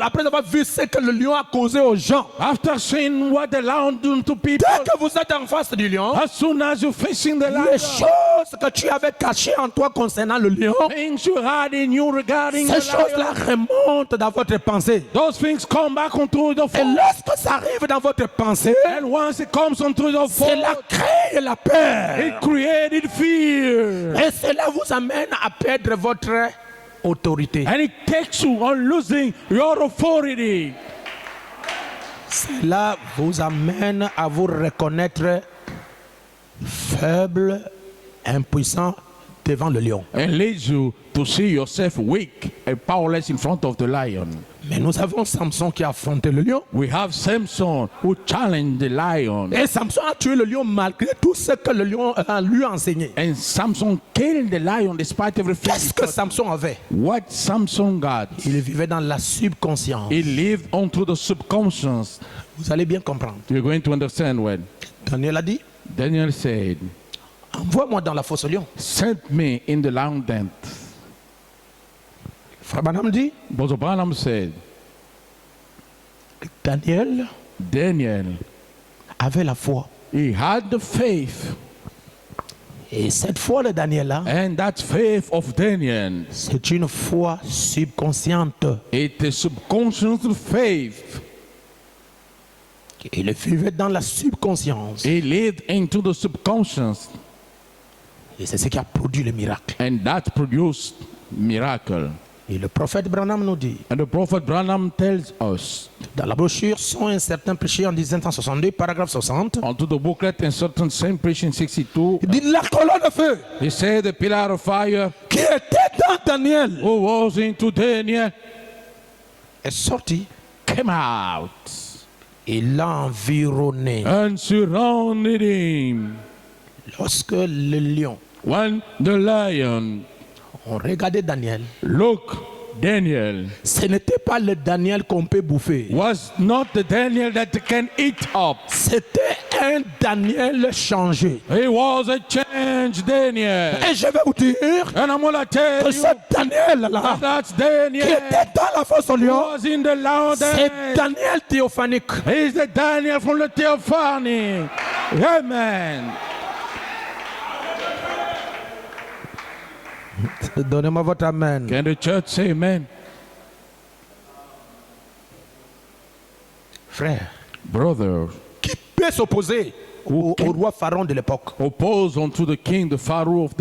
après avoir vu ce que le lion a causé aux gens, after seeing what the lion do to people, dès que vous êtes en face du lion, as soon as you facing the les lion, choses que tu avais cachées en toi concernant le lion, things you had in you regarding ces the choses-là lion, remontent dans votre pensée. those things come back onto the Et phone. lorsque ça arrive dans votre pensée, And once it comes onto the c'est la phone, crainte et la peur. it created fear. Et cela vous amène à perdre votre autorité. And it takes you on losing your authority. Cela vous amène à vous reconnaître faible, impuissant devant le lion. And leads you to see yourself weak and powerless in front of the lion. Mais nous avons Samson qui a affronté le lion. We have Samson who challenged the lion. Et Samson a tué le lion malgré tout ce que le lion lui a enseigné. And Samson killed the lion despite everything. Qu'est-ce que Samson avait? What Samson got, Il vivait dans la subconscience. he lived onto the subconscious. Vous allez bien comprendre. You're going to understand when Daniel a dit, Daniel said, envoie-moi dans la fosse au lion. send me in the lion den. Frère Branham dit, Brother Branham said, Daniel Daniel, avait la foi. he had the faith. Et cette foi de Daniel-là, And that faith of Daniel, c'est une foi subconsciente. it is subconscious faith. Il vivait dans la subconscience. He lived into the subconscious. Et c'est ce qui a produit le miracle. And that produced miracle. Et le prophète Branham nous dit, And the prophet Branham tells us, Dans la brochure sont un certain prêché en 1762, paragraphe 60. Onto the booklet in certain same preaching 62. Il dit la colonne de feu He said the pillar of fire qui était dans Daniel who was into Daniel est sortie came out et l'a environné. and surrounded him. Lorsque le lion When the lion ont regardé Daniel, looked, Daniel ce n'était pas le Daniel qu'on peut bouffer. was not the Daniel that can eat up. C'était un Daniel changé. He was a changed Daniel. Et je vais vous dire And I'm gonna tell que you ce Daniel-là, that's qui Daniel était dans la fosse au lion, was in the lion c'est den. Daniel théophanique. He's the Daniel from the Theophany. Amen. Donnez-moi votre amen. Can the church say amen? Frère, Brother, qui peut s'opposer au roi Pharaon de l'époque? oppose unto the king, the Pharaoh of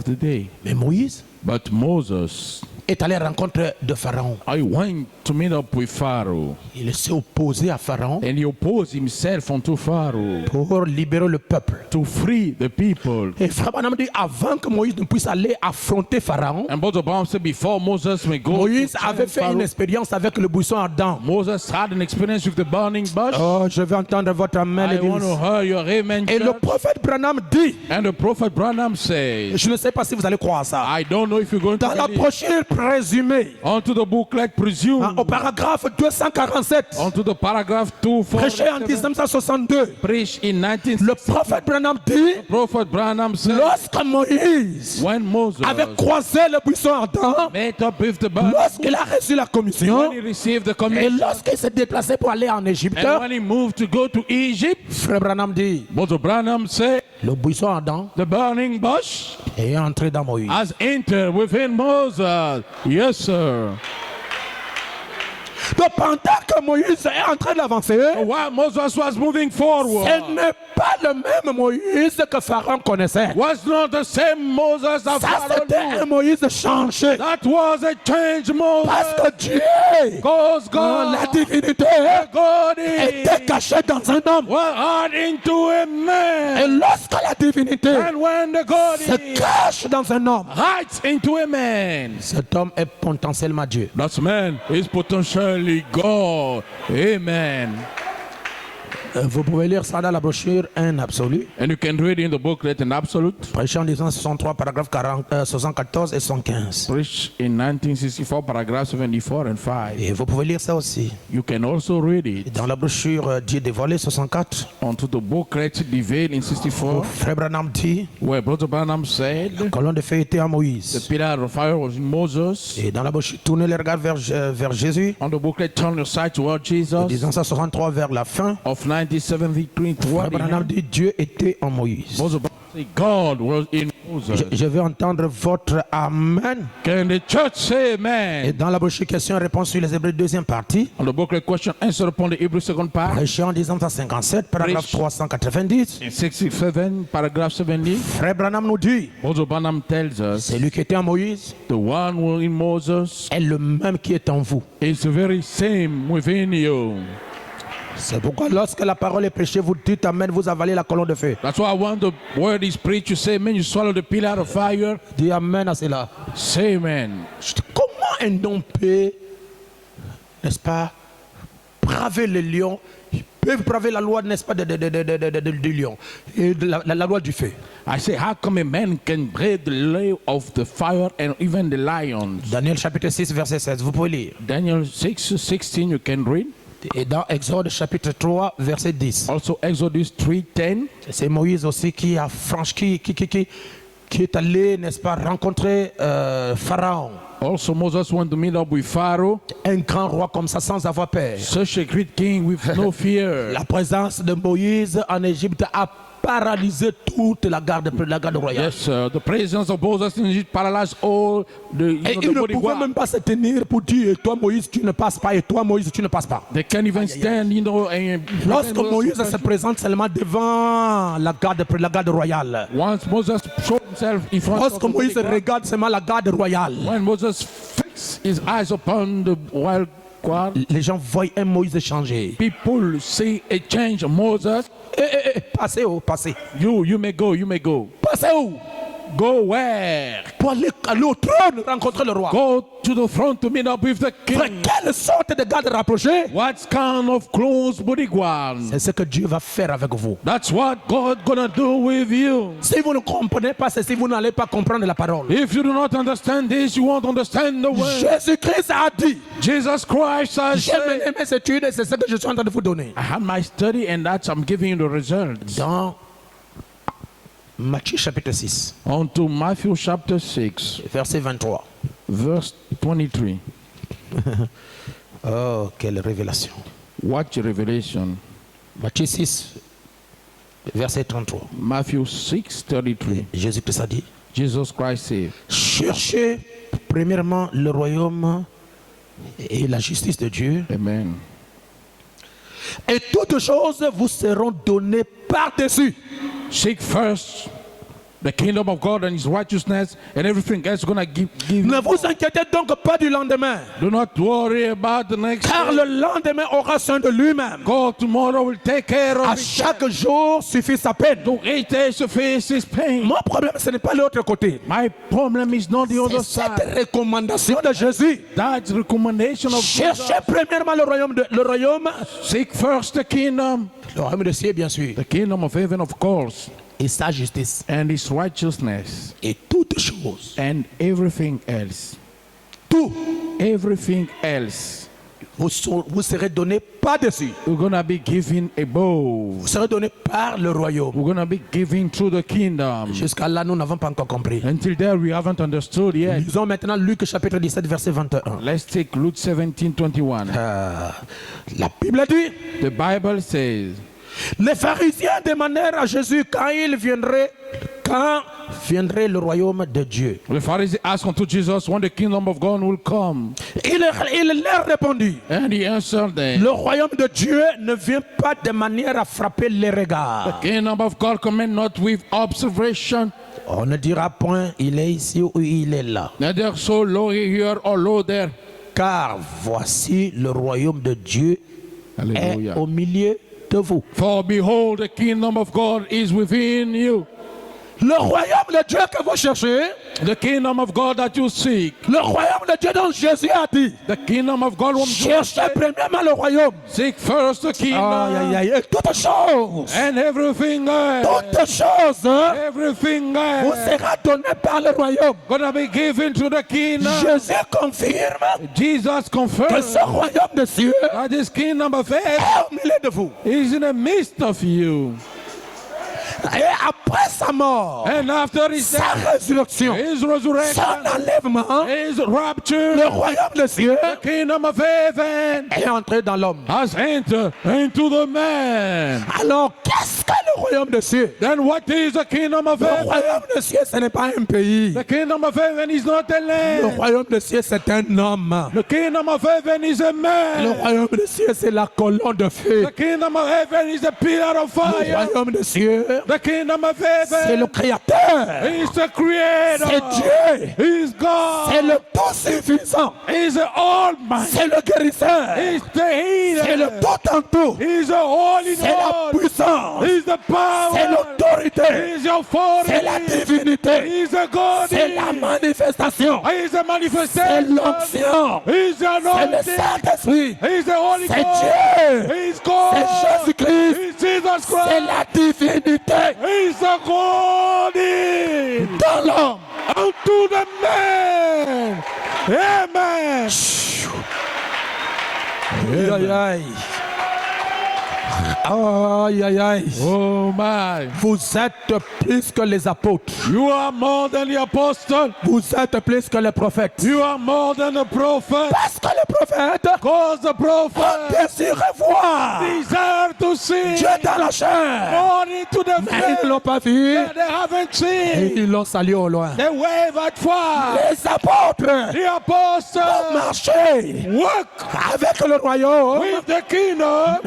the day. Mais Moïse But Moses, est allé à la rencontre de Pharaon. I went to meet up with Pharaoh, Il s'est opposé à Pharaon and he opposed himself unto Pharaoh pour libérer le peuple. to free the people. Et Frère Branham dit, avant que Moïse ne puisse aller affronter Pharaon, And Brother Brown said, before Moses may go, Moïse to avait fait une Pharaoh, expérience avec le buisson ardent. Moses had an experience with the burning bush. Oh, je vais entendre votre amen, I want to l'église. hear your amen, Et le church. prophète Branham dit, And the prophet Branham says, je ne sais pas si vous allez croire ça, I don't know if you're going to dans la believe. brochure présumée, Onto the booklet presumed, au paragraphe 247, onto the paragraph prêché en 247, 1962, preached in le 1960. prophète Branham dit, Prophet Branham said, lorsque Moïse when Moses avait croisé le buisson ardent, met up with the burning, lorsqu'il a reçu la commission, when he received the et commission, lorsqu'il s'est déplacé pour aller en Égypte, and when he moved to go to Egypt, Frère Branham dit, Brother Branham said, le buisson ardent the burning bush est entré dans Moïse. has entered within Moses. Yes, sir. Donc pendant que Moïse est en train d'avancer, While Moses was moving forward, ce n'est pas le même Moïse que Pharaon connaissait. was not the same Moses that Ça, Pharaoh c'était un knew. Moïse changé. That was a changed Parce Moses. que Dieu, Because la God, divinité, God était is cachée dans un homme. well hard into a Et man. lorsque la divinité And when the God se is cache dans un homme, hides into a man, cet homme est potentiellement Dieu. that man is potentially God. Amen. Vous pouvez lire ça dans la brochure Un absolu, And you can read in the booklet in absolute, prêché en 1963, paragraphe 74 et 115. preached in 1964, paragraph 74 and 5. Et vous pouvez lire ça aussi You can also read it dans la brochure Dieu dévoilé 64. onto the booklet Divine in 64, Frère Branham dit, where Brother Branham said, colonne de feu était en the Moïse. pillar of fire was in Moses. Et dans la brochure, tournez les regards vers Jésus. On the booklet, turn your sight toward Jesus. 1963 vers la fin. Of 1973 toward Frère the Branham end, dit, Dieu était en Moïse. Brother Branham said God was in Moses. Je vais entendre votre amen. Can the church say Et amen? dans la brochure question-réponse sur les Hébreux deuxième partie, On the booklet question answer upon the Hebrew second part, prêché en 1957, paragraphe Preach. 390. in 67, paragraph 70, Frère Branham nous dit, Brother Branham tells us celui qui était en Moïse the one who in Moses est le même qui est en vous. is the very same within you. C'est pourquoi lorsque la parole est prêchée, vous dites amen, vous avalez la colonne de feu. That's why I want the word is preached. You say amen, you swallow the pillar of fire. Dis amen à cela. Say amen. Comment un homme peut, n'est-ce pas, braver le lion? Ils peuvent braver la loi, n'est-ce pas, du lion et de la loi du feu. I say, how come a man can break the law of the fire and even the lions? Daniel chapitre 6, verset 16, vous pouvez lire. Daniel 6:16, you can read. Et dans Exode chapitre 3, verset 10. Also Exodus 3:10. C'est Moïse aussi qui a franchi, qui est allé, n'est-ce pas, rencontrer Pharaon. Also Moses went to meet up with Pharaoh, Un grand roi comme ça sans avoir peur. such a great king with no fear. La présence de Moïse en Égypte a paralysé toute la garde royale. Yes, sir. The presence of Moses in Egypt paralyzed all the, Et the il ne body pouvait guard. même pas se tenir pour dire, et toi Moïse tu ne passes pas, et toi Moïse tu ne passes pas. They can't even stand, and Lorsque Moïse se présente seulement devant la garde royale. once Moses showed himself in front Lorsque of Moïse the body guard, regarde seulement la garde royale. when Moses fixed his eyes upon the wild quoi? Les gens voient un Moïse changer. People see a change of Moses. Passez où? Passez. You may go, you may go. Passez où? Go where? Pour aller au trône rencontrer le roi. Go to the front to meet up with the Frère, king. quelle sorte de garde rapprochée? What kind of close bodyguard? C'est ce que Dieu va faire avec vous. That's what God gonna do with you. Si vous ne comprenez pas ceci, vous n'allez pas comprendre la parole. If you do not understand this, you won't understand the word. Jésus-Christ a dit, Jesus Christ has j'ai said, mené mes études et c'est ce que je suis en train de vous donner. I had my study and that's I'm giving you the results. Dans Matthieu chapitre 6, On to Matthew chapter 6, verset 23. verse 23. Oh, quelle révélation. Watch revelation. Matthieu 6, verset 33. Matthew 6, 33. Jésus-Christ a dit, Jesus Christ said, cherchez premièrement le royaume et la justice de Dieu, Amen. et toutes choses vous seront données par-dessus. Seek first the kingdom of God and his righteousness, and everything else is going to give Ne vous inquiétez donc pas du lendemain, Do not worry about the next car day. le lendemain aura soin de lui-même. God tomorrow will take care À of it. chaque jour suffit sa peine. To each day suffice his pain. Mon problème, ce n'est pas l'autre côté. My problem is not the other C'est cette side. recommandation de Jésus. That's the recommendation of Jesus. Cherchez premièrement le royaume, Seek first the kingdom, le royaume de cieux, bien sûr, the kingdom of heaven, of course, et sa justice, and his righteousness, et toutes choses, and everything else. tout Everything else. vous serez donné par-dessus. We're going to be given above. Vous serez donné par le royaume. We're going to be given through the kingdom. Jusqu'à là, nous n'avons pas encore compris. Until there, we haven't understood yet. Lisons maintenant Luc chapitre 17, verset 21. Let's take Luke 17:21. La Bible dit, The Bible says, les pharisiens demandèrent à Jésus quand viendrait le royaume de Dieu. the Pharisees asked unto Jesus when the kingdom of God will come. Il leur répondit, And he answered them, le royaume de Dieu ne vient pas de manière à frapper les regards. the kingdom of God cometh not with observation, On ne dira point, il est ici ou il est là. neither so low here or low there. Car voici le royaume de Dieu est Hallelujah. au milieu de vous. For behold, the kingdom of God is within you. Le royaume de Dieu que vous cherchez, The kingdom of God that you seek. le royaume de Dieu dont Jésus a dit, The kingdom of God whom cherchez premièrement le royaume. seek first the kingdom. Aïe, aïe, aïe, et toutes choses, And everything else. toutes choses Everything vous else. sera donné par le royaume. Gonna be given to the kingdom. Jésus confirme Jesus que confirmed ce royaume de cieux that this kingdom of heaven est au milieu de vous. is in the midst of you. Et après sa mort, And after his sa death, résurrection, his son resurrection, enlèvement, his rapture, le royaume de cieux the kingdom of heaven est entré dans l'homme. has entered into the man. Alors, qu'est-ce que le royaume de cieux? Then what is the kingdom of Le heaven? royaume de cieux, ce n'est pas un pays. The kingdom of heaven is not a Le land. royaume de cieux, c'est un homme. The kingdom of heaven is a Le man. royaume de cieux, c'est la colonne de feu. The kingdom of heaven is a pillar of Le fire. royaume de cieux, The kingdom of c'est le heaven créateur. is the C'est creator. Dieu. He's C'est God. le tout suffisant. He's the Almighty. C'est le guérisseur. He's the C'est le healer. tout en tout. He's the all in C'est la all. puissance. He's the C'est power. l'autorité. He's your C'est la authority. divinité. He's the God. C'est la manifestation. He's the C'est manifestation. l'onction. He's the C'est le anointing. Saint-Esprit. He's the Holy C'est Ghost. Dieu. He's God. C'est Jésus-Christ. He's Jesus C'est Christ. la divinité He's the God in dans l'homme. unto the man. Amen. Aïe, aïe, aïe. Aïe, aïe, aïe. Oh my. Vous êtes plus que les apôtres. You are more than the apostle. Vous êtes plus que les prophètes. You are more than a prophet. Parce que les prophètes Cause the prophet désirent voir desire to see Dieu dans la chair. more into the Mais ils flesh. ne l'ont pas vu. They haven't Et seen. ils l'ont salué au loin. They wave at far. Les apôtres The apostle ont marché work avec le royaume. with the kingdom,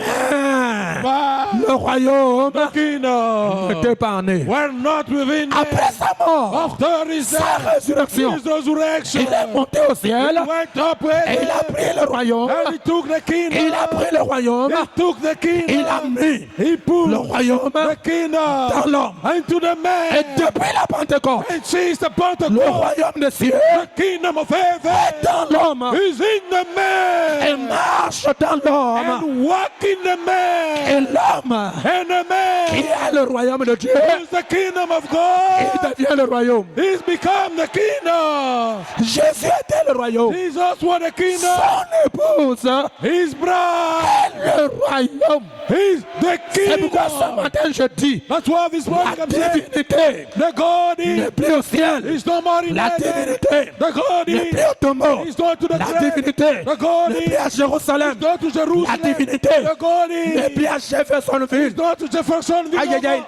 Mais survive. Le royaume The kingdom n'était pas né. were not within them. Après sa mort, After his sa death, résurrection, his resurrection, il est monté au ciel he went up with et il a them, pris le royaume. and he took the kingdom. Il a pris le royaume. He took the Il a kingdom. mis He put le royaume the kingdom dans l'homme. into the Et man. depuis la Pentecôte, And since the le Pentecost, royaume des cieux the kingdom of heaven dans l'homme is in the et man. marche dans l'homme. And walk in the man. Et l'homme And the qui man est le royaume de Dieu, is the kingdom of il God. devient le royaume. He's become the kingdom. Jésus était le royaume. Jesus was the kingdom. Son épouse His bride. est le royaume. He's the C'est pourquoi ce kingdom. matin je dis, That's why this morning la I'm saying divinité the God n'est is plus au ciel. no more in La heaven. divinité The God n'est is plus au tombeau. is going to the La grave. divinité The God n'est is plus à Jérusalem. going to La Jerusalem. divinité The God n'est is plus à Jeffersonville. going to Jeffersonville. Aïe, aïe, aïe.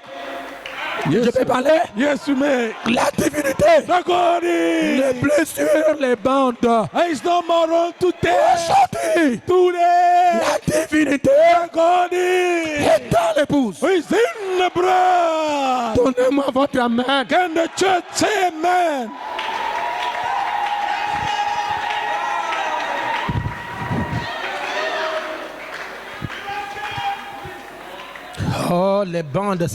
Je Yes, peux parler? yes, you may. La divinité The God n'est is plus sur les bandes. He's no more on today. Aujourd'hui, Today, la divinité the God is est dans l'épouse. in the bride. Donnez-moi votre amen. Can the church say amen? Oh, les bandes,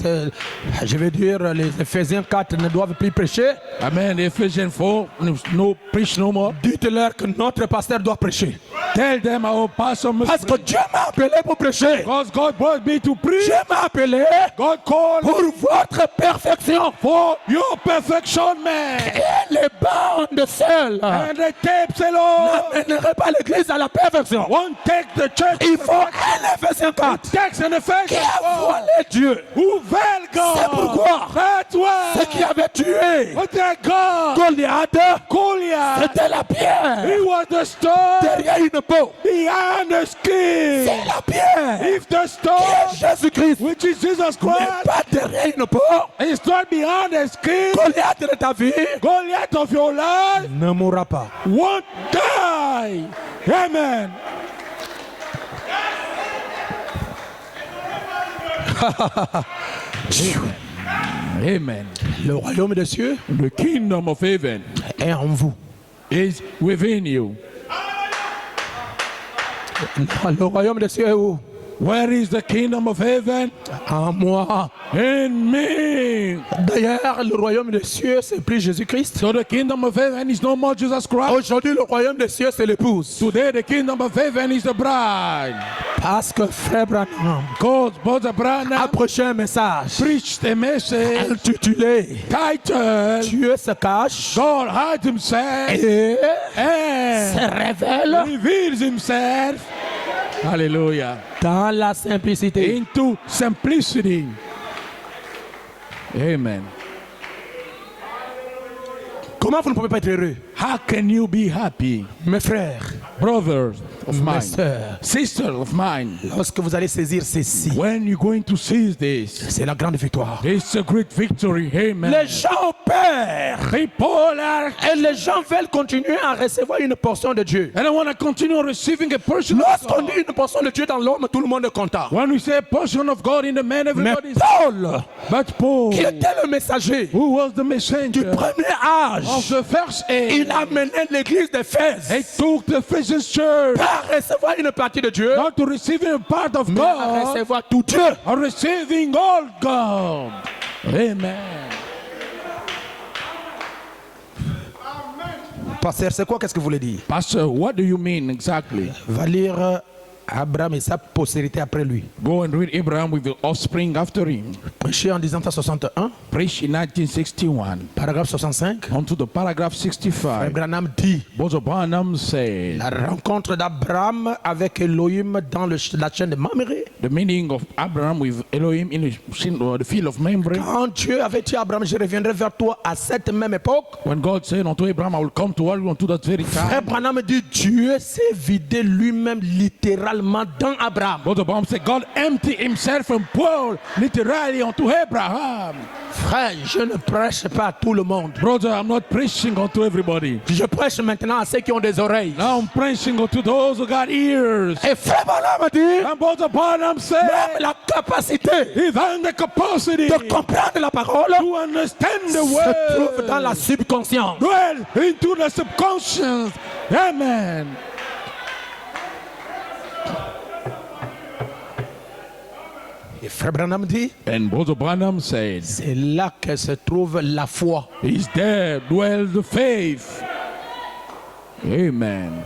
je veux dire, les Éphésiens 4 ne doivent plus prêcher. Amen. Ephesians 4, no preach no more. Dites-leur que notre pasteur doit prêcher. Tell them our pastor must Parce que Dieu m'a appelé pour prêcher. because God brought me to preach. Dieu m'a appelé God called pour votre perfection. for your perfection, man. Et les bandes seules And the tapes alone n'amèneraient pas l'église à la perfection. won't take the church. Il faut un Éphésiens 4 Text and qui Ephesians a volé Dieu. who veil God. C'est pourquoi That's why. ce qui avait tué But their God, Goliath, Goliath, c'était la he pierre was the stone derrière une peau. behind the skin. C'est la pierre If the qui stone, est Jésus-Christ, which is Jesus mais Christ, pas derrière une peau. is not behind the skin, Goliath de ta vie Goliath of your life ne mourra pas. won't die. Amen. Amen. Le royaume des cieux The kingdom of heaven est en vous. is within you. Le royaume des cieux est où? Where is the kingdom of heaven? En moi. In me. D'ailleurs, le royaume des cieux, c'est plus Jésus-Christ. So the kingdom of heaven is no more Jesus Christ. Aujourd'hui, le royaume des cieux, c'est l'épouse. Today the kingdom of heaven is the bride. Parce que Frère Branham Because Brother a Branham prêché un message preached a message intitulé titled Dieu se cache God hides himself et and se révèle reveals himself. Hallelujah. dans la simplicité. Into simplicity. Amen. Comment vous ne pouvez pas être heureux? How can you be happy, Mes frères, brothers of mes mine, sœurs, sisters of mine, lorsque vous allez saisir ceci, when you're going to seize this? c'est la grande victoire. It's a great victory. Amen. Les gens opèrent People are, et les gens veulent continuer à recevoir une portion de Dieu. and I want to continue receiving a portion of Lorsqu'on God. dit une portion de Dieu dans l'homme, tout le monde est content. When we say a portion of God in the man, Mais everybody is. Paul, But Paul, qui était le messager who was the du messenger premier of âge, the first age, il a mené l'église d'Éphèse he took the Ephesian church pas à recevoir une partie de Dieu, not to receiving a part of mais à God, recevoir tout Dieu. or receiving all God. Amen. Pasteur, c'est quoi qu'est-ce que vous voulez dire? Pastor, what do you mean exactly? Va lire Abraham et sa postérité après lui. Go and read Abraham with the offspring after him. Prêché en 1961, Preached in 1961 paragraphe 65. onto the paragraph 65. Branham dit Brother Branham said, la rencontre d'Abraham avec Elohim dans la chaîne de Mamré. the meaning of Abraham with Elohim in the field of Mamre. Quand Dieu avait dit à Abraham, je reviendrai vers toi à cette même époque, When God said unto Abraham, I will come to you unto that very Frère time. Branham dit Dieu s'est vidé lui-même littéralement dans Abraham. Brother Branham said, God emptied himself from Paul literally unto Abraham. Frère, je ne prêche pas à tout le monde. Brother, I'm not preaching unto everybody. Je prêche maintenant à ceux qui ont des oreilles. Now I'm preaching unto those who got ears. Et frère Branham a dit, And Brother Branham said, même la capacité even the capacity de comprendre la parole to understand the se trouve dans word la subconscience. dwell into the subconscious. Amen. Et frère Branham dit, And Brother Branham said, c'est là que se trouve la foi. is there dwells the faith. Amen.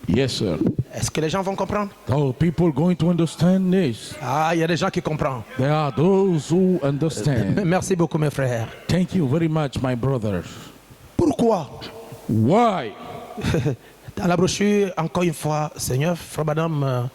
Yes, sir. Est-ce que les gens vont comprendre? Oh, people going to understand this. Ah, il y a des gens qui comprennent. There are those who understand. Merci beaucoup mes frères. Thank you very much, my brothers. Pourquoi? Why? Dans la brochure, encore une fois, Seigneur, frère Branham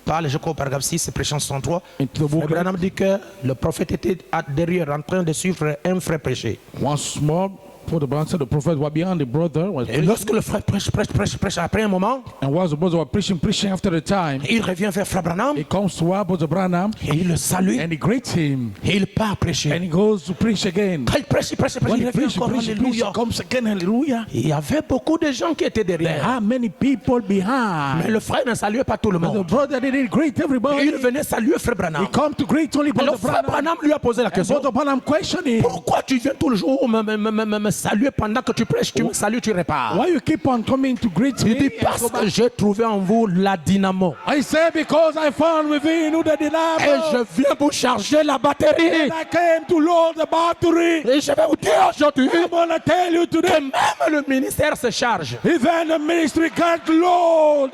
parle, je crois, au paragraphe 6, prêchant 63. Into the Frère book. Branham dit que le prophète était derrière en train de suivre un frère prêcher. Once more, for the brother, the prophet was behind the brother. Was Et preaching. lorsque le frère prêche, après un moment, And while the brother was preaching after the time, il revient vers frère Branham he comes to our brother Branham et il le salue and he greets him et il part and prêcher. he goes to preach again. Quand il prêche, When il he revient preaches, encore, he alléluia. comes again, hallelujah. Il y avait beaucoup de gens qui étaient There derrière. are many people Mais behind. le frère ne saluait pas tout le But the monde. brother didn't greet everybody. Il venait saluer frère Branham. He come to greet only brother Alors frère Branham. Branham lui a posé la And question. brother Branham questioning, Pourquoi tu viens tout le jour me saluer pendant que tu prêches, tu me salues, tu repars? why you keep on coming to greet Il dit me? parce que j'ai trouvé en vous la dynamo. I say because I found within you the Et dynamo. je viens pour charger la batterie. And I came to load the battery. Et je vais vous dire aujourd'hui I'm gonna tell you que today, même le ministère se charge. even the ministry can't load.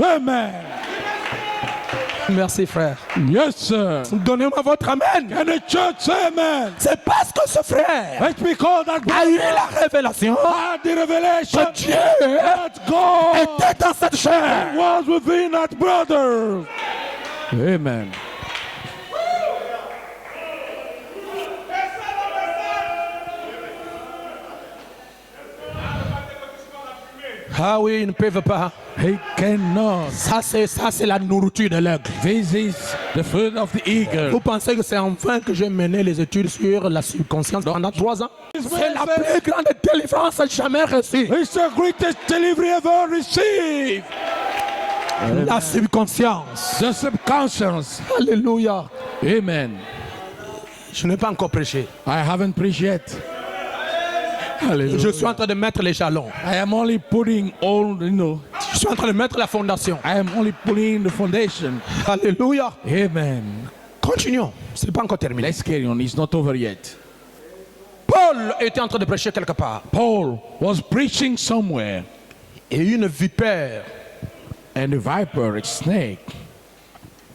Amen. Merci frère. Yes, sir. Donnez-moi votre amen. And the church say amen. C'est parce que ce frère It's because that a eu brother la révélation had the revelation que Dieu that God était dans cette chair. was within that brother. Amen. Ah oui, ils ne peuvent pas. He cannot. Ça c'est la nourriture de l'aigle. This is the food of the eagle. Vous pensez que c'est enfin que j'ai mené les études sur la subconscience pendant 3 ans? C'est la plus grande délivrance jamais reçue. It's the greatest delivery ever received. La subconscience. The subconscious. Alléluia. Amen. Je n'ai pas encore prêché. I haven't preached yet. Hallelujah. Je suis en train de mettre les jalons. I am only putting all, Je suis en train de mettre la fondation. I am only putting the foundation. Alléluia. Amen. Continuons. Ce n'est pas encore terminé. Let's carry on. It's not over yet. Paul était en train de prêcher quelque part. Paul was preaching somewhere, Et une vipère, and the viper, a snake,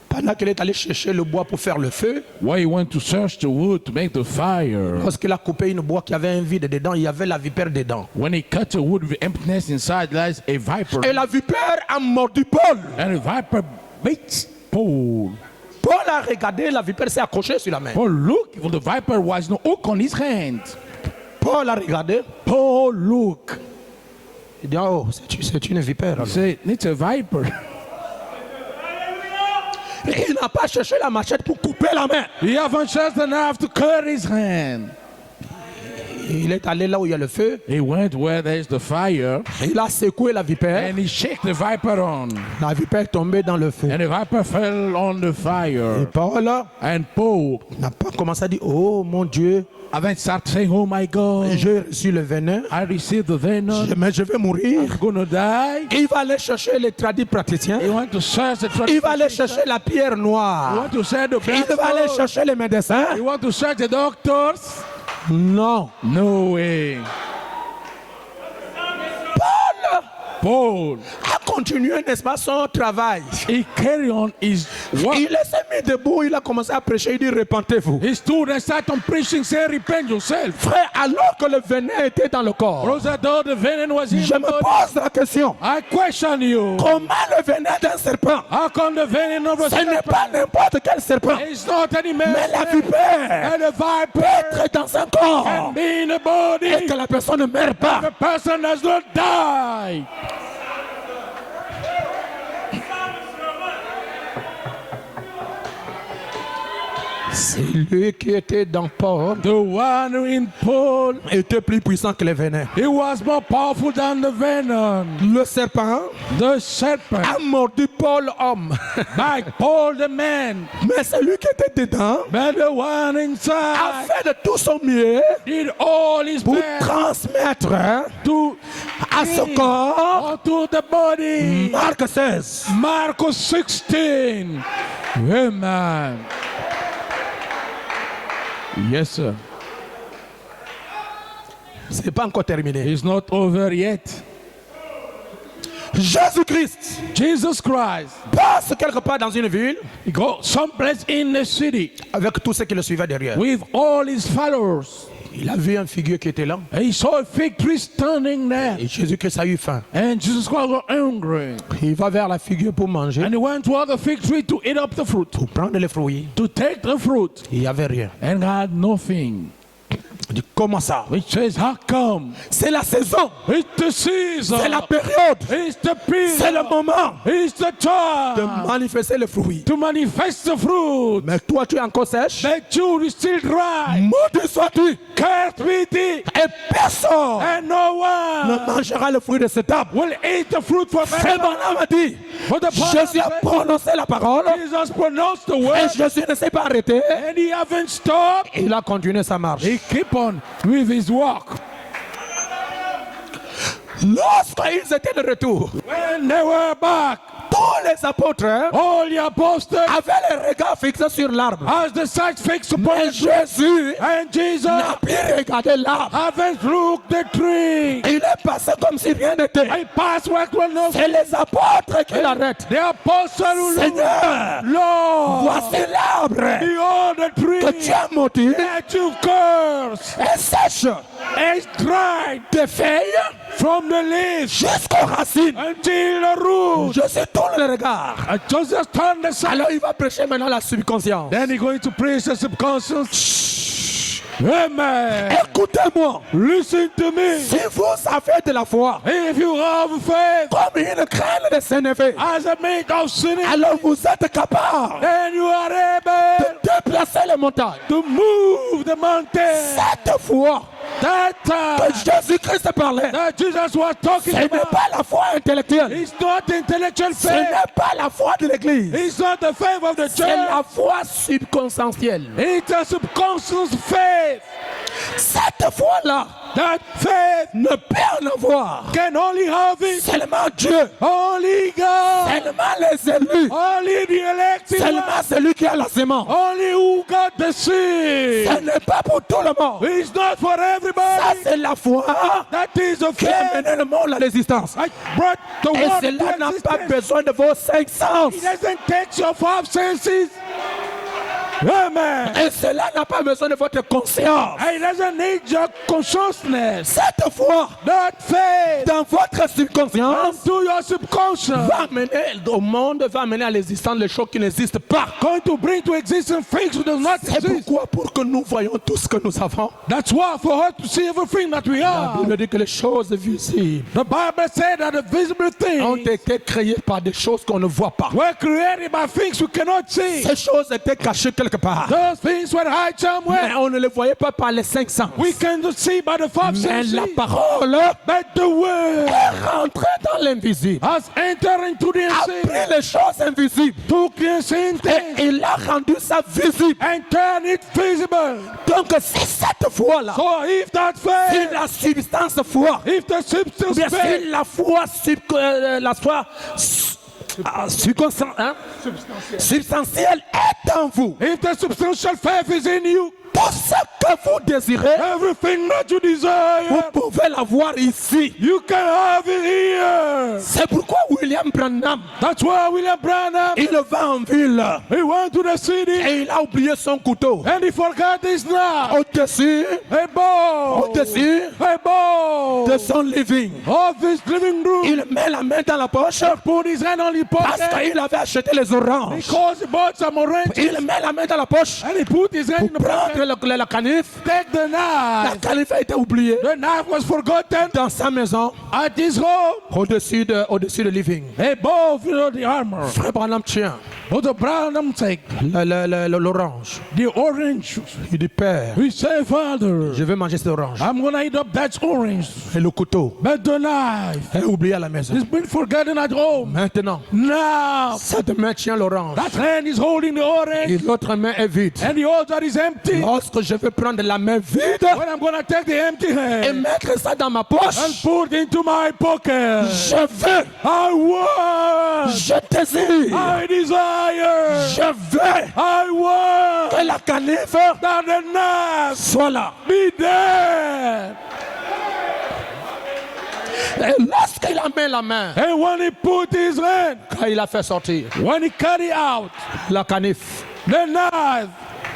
pendant qu'il est allé chercher le bois pour faire le feu, where he went to search the wood to make the fire. lorsqu'il a coupé une bois qui avait un vide dedans, il y avait la vipère dedans. When he cut the wood with emptiness inside, lies a viper. Et la vipère a mordu Paul. And the viper bites Paul. Paul a regardé, la vipère s'est accrochée sur la main. Paul looked, for the viper was no hook on his hand. Paul a regardé. Paul looked. Il dit, oh, c'est une vipère. He said, it's a viper. Et il n'a pas cherché la machette pour couper la main. He haven't just enough to cut his hand. Il est allé là où il y a le feu. He went where there's the fire, Il a secoué la vipère. and he shook the viper on. La vipère est tombée dans le feu. And the viper fell on the Et fire. Paul And Paul n'a pas commencé à dire, oh mon Dieu, haven't started saying, oh my God, j'ai reçu le venin, I received the venom. mais je vais mourir. I'm gonna die. Il va aller chercher les tradis praticiens. He went to search the Il va aller chercher la pierre He noire. want to search the Il va aller black. chercher les médecins. He want to search the doctors. Non. No way. Paul, A continué, n'est-ce pas, son travail. he carry on his work. Il s'est mis debout, il a commencé à prêcher, il dit repentez-vous. He stood and started on preaching, say, repent yourself. Frère, alors que le venin était dans le corps, Brother, though the venom was in je the me body, pose la question. I question you. Comment le venin d'un serpent? How come the venom of a Ce n'est pas serpent? n'importe quel serpent. It's not any man. Mais la vipère And the peut viper être dans un corps can be in the et body. que la personne ne meurt pas. The person does not die. Celui qui était dans Paul The one in Paul, était plus puissant que les venin. he was more powerful than the venom. Le serpent The serpent, a mordu Paul homme. like Paul the man, Mais celui qui était dedans but the one a inside fait de tout son mieux did all his pour best transmettre to à ce corps to the body. Marc 16. Marcus 16. Amen. Yes, sir. C'est pas encore terminé. It's not over yet. Jésus-Christ Jesus Christ, passe quelque part dans une ville he go someplace in the city avec tous ceux qui le suivaient derrière. with all his followers. Il a vu un figuier qui était là. And he saw a fig tree standing there. Et Jésus-Christ a eu faim. And Jesus Christ was hungry. Il va vers la figuier pour manger, And he went toward the fig tree to eat up the fruit, pour prendre les fruits. to take the fruit, Il n'y avait rien. and had nothing. Il dit, comment ça? Which says, how come? C'est la saison. It's the season. C'est la période. It's the C'est le period. moment It's the de time manifester les fruits. to manifest the fruit. Mais toi, tu es encore sèche. But you is still dry. Maudit sois-tu. Cursed be thee, Et personne and no ne one mangera le fruit de cet arbre. will eat the fruit from Frère it. Branham a dit, For the Jésus a prononcé la parole Jesus pronounced the et word, Jésus ne s'est pas arrêté. and he haven't stopped. Il a continué sa marche. He keep on with his walk. Lorsqu'ils étaient de retour, When they were back, tous les apôtres all the apostles, avaient les regards fixés sur l'arbre. as the sight fixed upon Mais the tree, Jésus and Jesus n'a plus regardé l'arbre. haven't looked the tree. Il est passé comme si rien n'était. He passed what was not. C'est les apôtres qui l'arrêtent. The apostle who looked, Seigneur, Lord, voici l'arbre behold the que tree tu as maudit that you've cursed, et sèche is dried des feuilles from the leaves jusqu'aux racines. until the root. Jésus tourne le regard. And Jesus turned aside. Alors il va prêcher maintenant la subconscience. Then he's going to preach the subconscious. Amen. Écoutez-moi. Listen to me. Si vous avez de la foi, If you have faith comme une graine de sénévé, as a made of sin, alors vous êtes capable then you are able de déplacer les montagnes. to move the mountain. Cette foi That que Jésus-Christ parlait, that Jesus was talking ce n'est about, pas la foi intellectuelle. it's not intellectual Ce faith. n'est pas la foi de l'Église. It's not the faith of the C'est la church. foi subconscientielle. It's a subconscious faith. Cette foi-là That faith ne peut en avoir can only have it. seulement Dieu, Only God. seulement les élus, Only the elected seulement one. celui qui a la sémence. Only who got the seed. Ce n'est pas pour tout le monde. It's not for Ça, everybody. c'est la foi That is a qui a faith. mené le monde à l'existence. I brought the Et world cela to n'a pas existence. besoin de vos cinq sens. It doesn't take your five senses. Amen. Et cela n'a pas besoin de votre conscience. It doesn't need your consciousness. Cette foi That faith dans votre subconscience to your subconscious va mener au monde, va mener à l'existence les choses qui n'existent pas. going to bring to existence things that do not C'est exist. pourquoi, pour que nous voyons tout ce que nous avons, That's why for us to see everything that we la are. Bible dit que les choses visibles The Bible said that the visible ont things été créées par des choses qu'on ne voit pas. were created by things we cannot see. Ces choses étaient cachées quelque part. Those things were hide Mais somewhere. on ne les voyait pas par les cinq sens. We can see by the five Mais senses. la parole But the word est rentrée dans l'invisible, has entered into the a unseen, pris les choses invisibles took the unseen et things, il a rendu ça visible. and turned it visible. Donc si cette foi-là, So if that si faith, la substance foi, if the substance bien faith, si la foi, la foi substantielle est en vous, if the substantial faith is in you, tout ce que vous désirez, everything that you desire, vous pouvez l'avoir ici. you can have it here. C'est pourquoi William Branham, That's why William Branham, il va en ville he went to the city et il a oublié son couteau. and he forgot his knife. Au-dessus, A bowl, au-dessus a bowl de son living. of his living room. Il met la main dans la poche Put his hand on his parce pocket qu'il avait acheté les oranges. because he bought some orange Il met la main dans la poche and he put his hand in pour the prendre pocket. la canif. Take the La knife. canif a été oubliée The knife was forgotten dans sa maison at his home au-dessus de living. above the armor. Frère Branham, tiens. Brother Branham said, l'orange. the orange. Il dit, Père, He said, Father, je vais manger cette orange. I'm going to eat up that orange. Et le couteau But the knife est oublié à la maison. has been forgotten at home. Maintenant, Now, cette main tient l'orange. that hand is holding the orange Et l'autre main est vide. and the other is empty. Lorsque je vais prendre la main vide When I'm going to take the empty et hand mettre ça dans ma and poche, put it into my pocket, je veux, I want, je désire, I desire, je veux I want que la canif that the knife soit là. be there. Et lorsqu'il a mis la main, And when he put his hand, quand il a fait sortir when he cut it out, la canif, the knife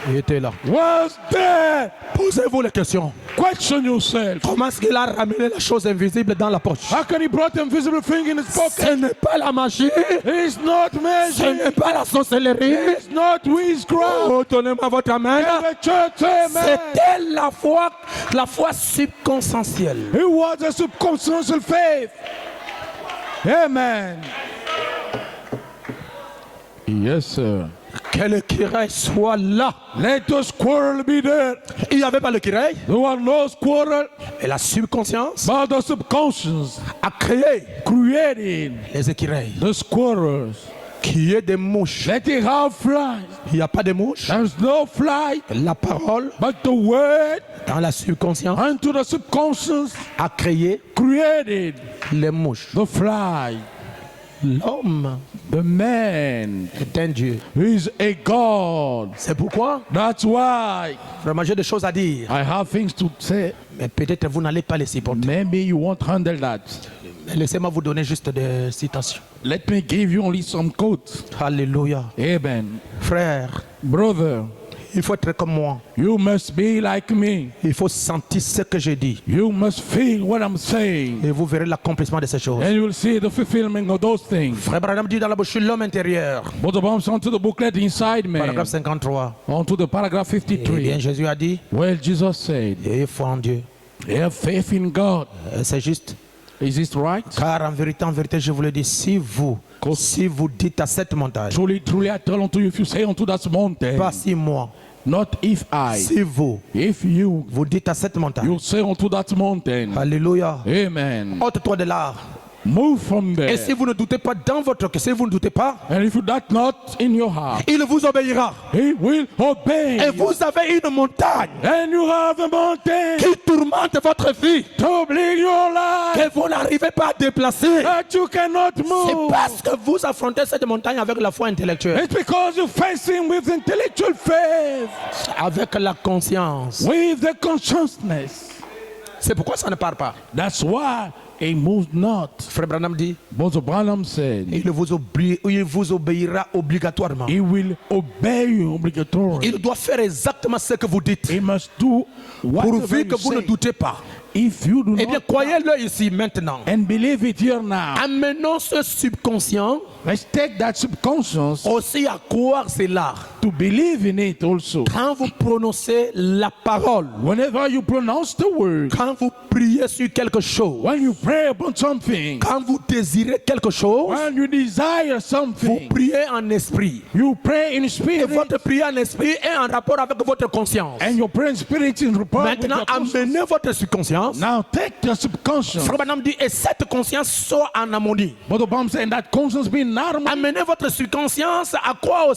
il était là. was there. Posez-vous les questions. Question yourself. Comment est-ce qu'il a ramené la chose invisible dans la poche? How can he brought the invisible thing in his pocket? Ce n'est pas la magie, It's not ce magic. n'est pas la sorcellerie. It's not witchcraft. Oh, donnez-moi votre main. And the church, amen. C'était la foi subconscientielle. It was a subconscious faith. Amen. Yes, sir. Que le écureuil soit là. Let the squirrel be there. Il n'y avait pas l'écureuil. There was no squirrel, Et la subconscience but the subconscious a créé created les écureuils. the squirrels. Qui est des mouches. Let it have flies. Il n'y a pas de mouches. There's no fly, La parole but the word dans la subconscience unto the subconscious a créé created les mouches. the fly. L'homme The man est un Dieu. is a God. C'est pourquoi, That's why vraiment, j'ai des choses à dire. I have things to say. Mais peut-être vous n'allez pas les supporter. Maybe you won't handle that. Mais laissez-moi vous donner juste des citations. Let me give you only some quotes. Alléluia. Amen. Frère, Brother, il faut être comme moi. you must be like me. Il faut sentir ce que je dis. You must feel what I'm saying. Et vous verrez l'accomplissement de ces choses. And you will see the fulfillment of those things. Frère Branham dit dans la bouche, l'homme intérieur. But the bombs onto the booklet inside me. Paragraphe 53. Onto the paragraph Eh bien, 53. Jésus a dit, Well, Jesus said, ayez foi en Dieu. have faith in God. C'est juste. Is this right? Car en vérité, je vous le dis, si vous dites à cette montagne, Truly, truly, I tell unto you, if you say unto that mountain, pas si moi, not if I, si vous if you, dites à cette montagne, you say unto that mountain, Alléluia, amen, ôte-toi de là. move from Et there. si vous ne doutez pas dans votre cœur, si vous ne doutez pas, And if you doubt not in your heart, il vous obéira. he will obey. Et vous avez une montagne And you have a mountain qui tourmente votre vie, to bring your life que vous n'arrivez pas à déplacer. that you cannot C'est move. parce que vous affrontez cette montagne avec la foi intellectuelle, It's because you're facing with intellectual faith, avec la conscience. with the consciousness. C'est pourquoi ça ne part pas. That's why it moves not. Frère Branham dit, Brother Branham said, il vous obéira obligatoirement. he will obey you obligatory. Il doit faire exactement ce que vous dites, He must do whatever pourvu que you vous ne say. doutez pas. If you do Eh bien, not croyez-le ici maintenant. and believe it here now, Amenons ce subconscient let's take that subconscious aussi à croire cela. to believe in it also. Quand vous prononcez la parole, Whenever you pronounce the word, quand vous priez sur quelque chose, when you pray about something, quand vous désirez quelque chose, when you desire vous something, priez en esprit. you pray in Et spirit, votre prière en esprit est en rapport avec votre conscience. and your prayer in spirit in rapport with Maintenant, your conscience. amenez votre subconscience. Now take your subconscious. Frère Branham dit, et cette conscience soit en harmonie. But the Bible saying that conscience being normal. Amenez votre subconscience à croire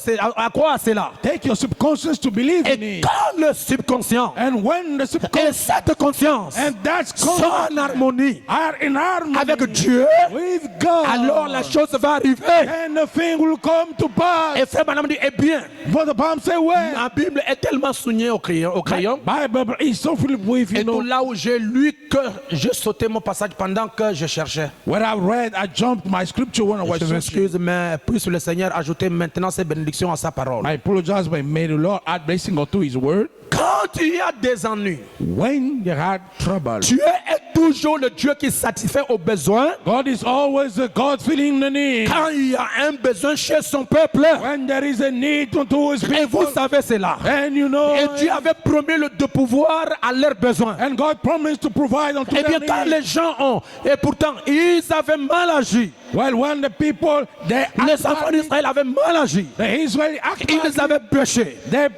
à cela. Take your subconscious to believe in Et it. quand le subconscient And when the et subconscious cette conscience and that sont en conscience harmonie are in harmony avec Dieu, with God, alors la chose va arriver. and the thing will come to pass. Et Frère Branham dit, eh bien, But the Bible say, well, la Bible est tellement soulignée au crayon. Bible is so full with, Et you tout know, là où j'ai lu que j'ai sauté mon passage pendant que je cherchais. when I read, I jumped my scripture when I was Je searching. m'excuse, mais puisse le Seigneur ajouter maintenant ses bénédictions à sa parole. I apologize, but may the Lord add blessing unto His word. Quand tu as des ennuis, When you had trouble, tu es toujours le Dieu qui satisfait aux besoins. God is always the God filling the need. Quand il y a un besoin chez son peuple, When there is a need unto his et vous people, savez cela. and you know, Et Dieu avait promis de pouvoir à leurs besoins. and God promised to provide unto Eh bien, them quand needs. les gens ont, et pourtant, ils avaient mal agi. Well, when the people, Les enfants d'Israël avaient mal agi. the Israeli Ils avaient péché. they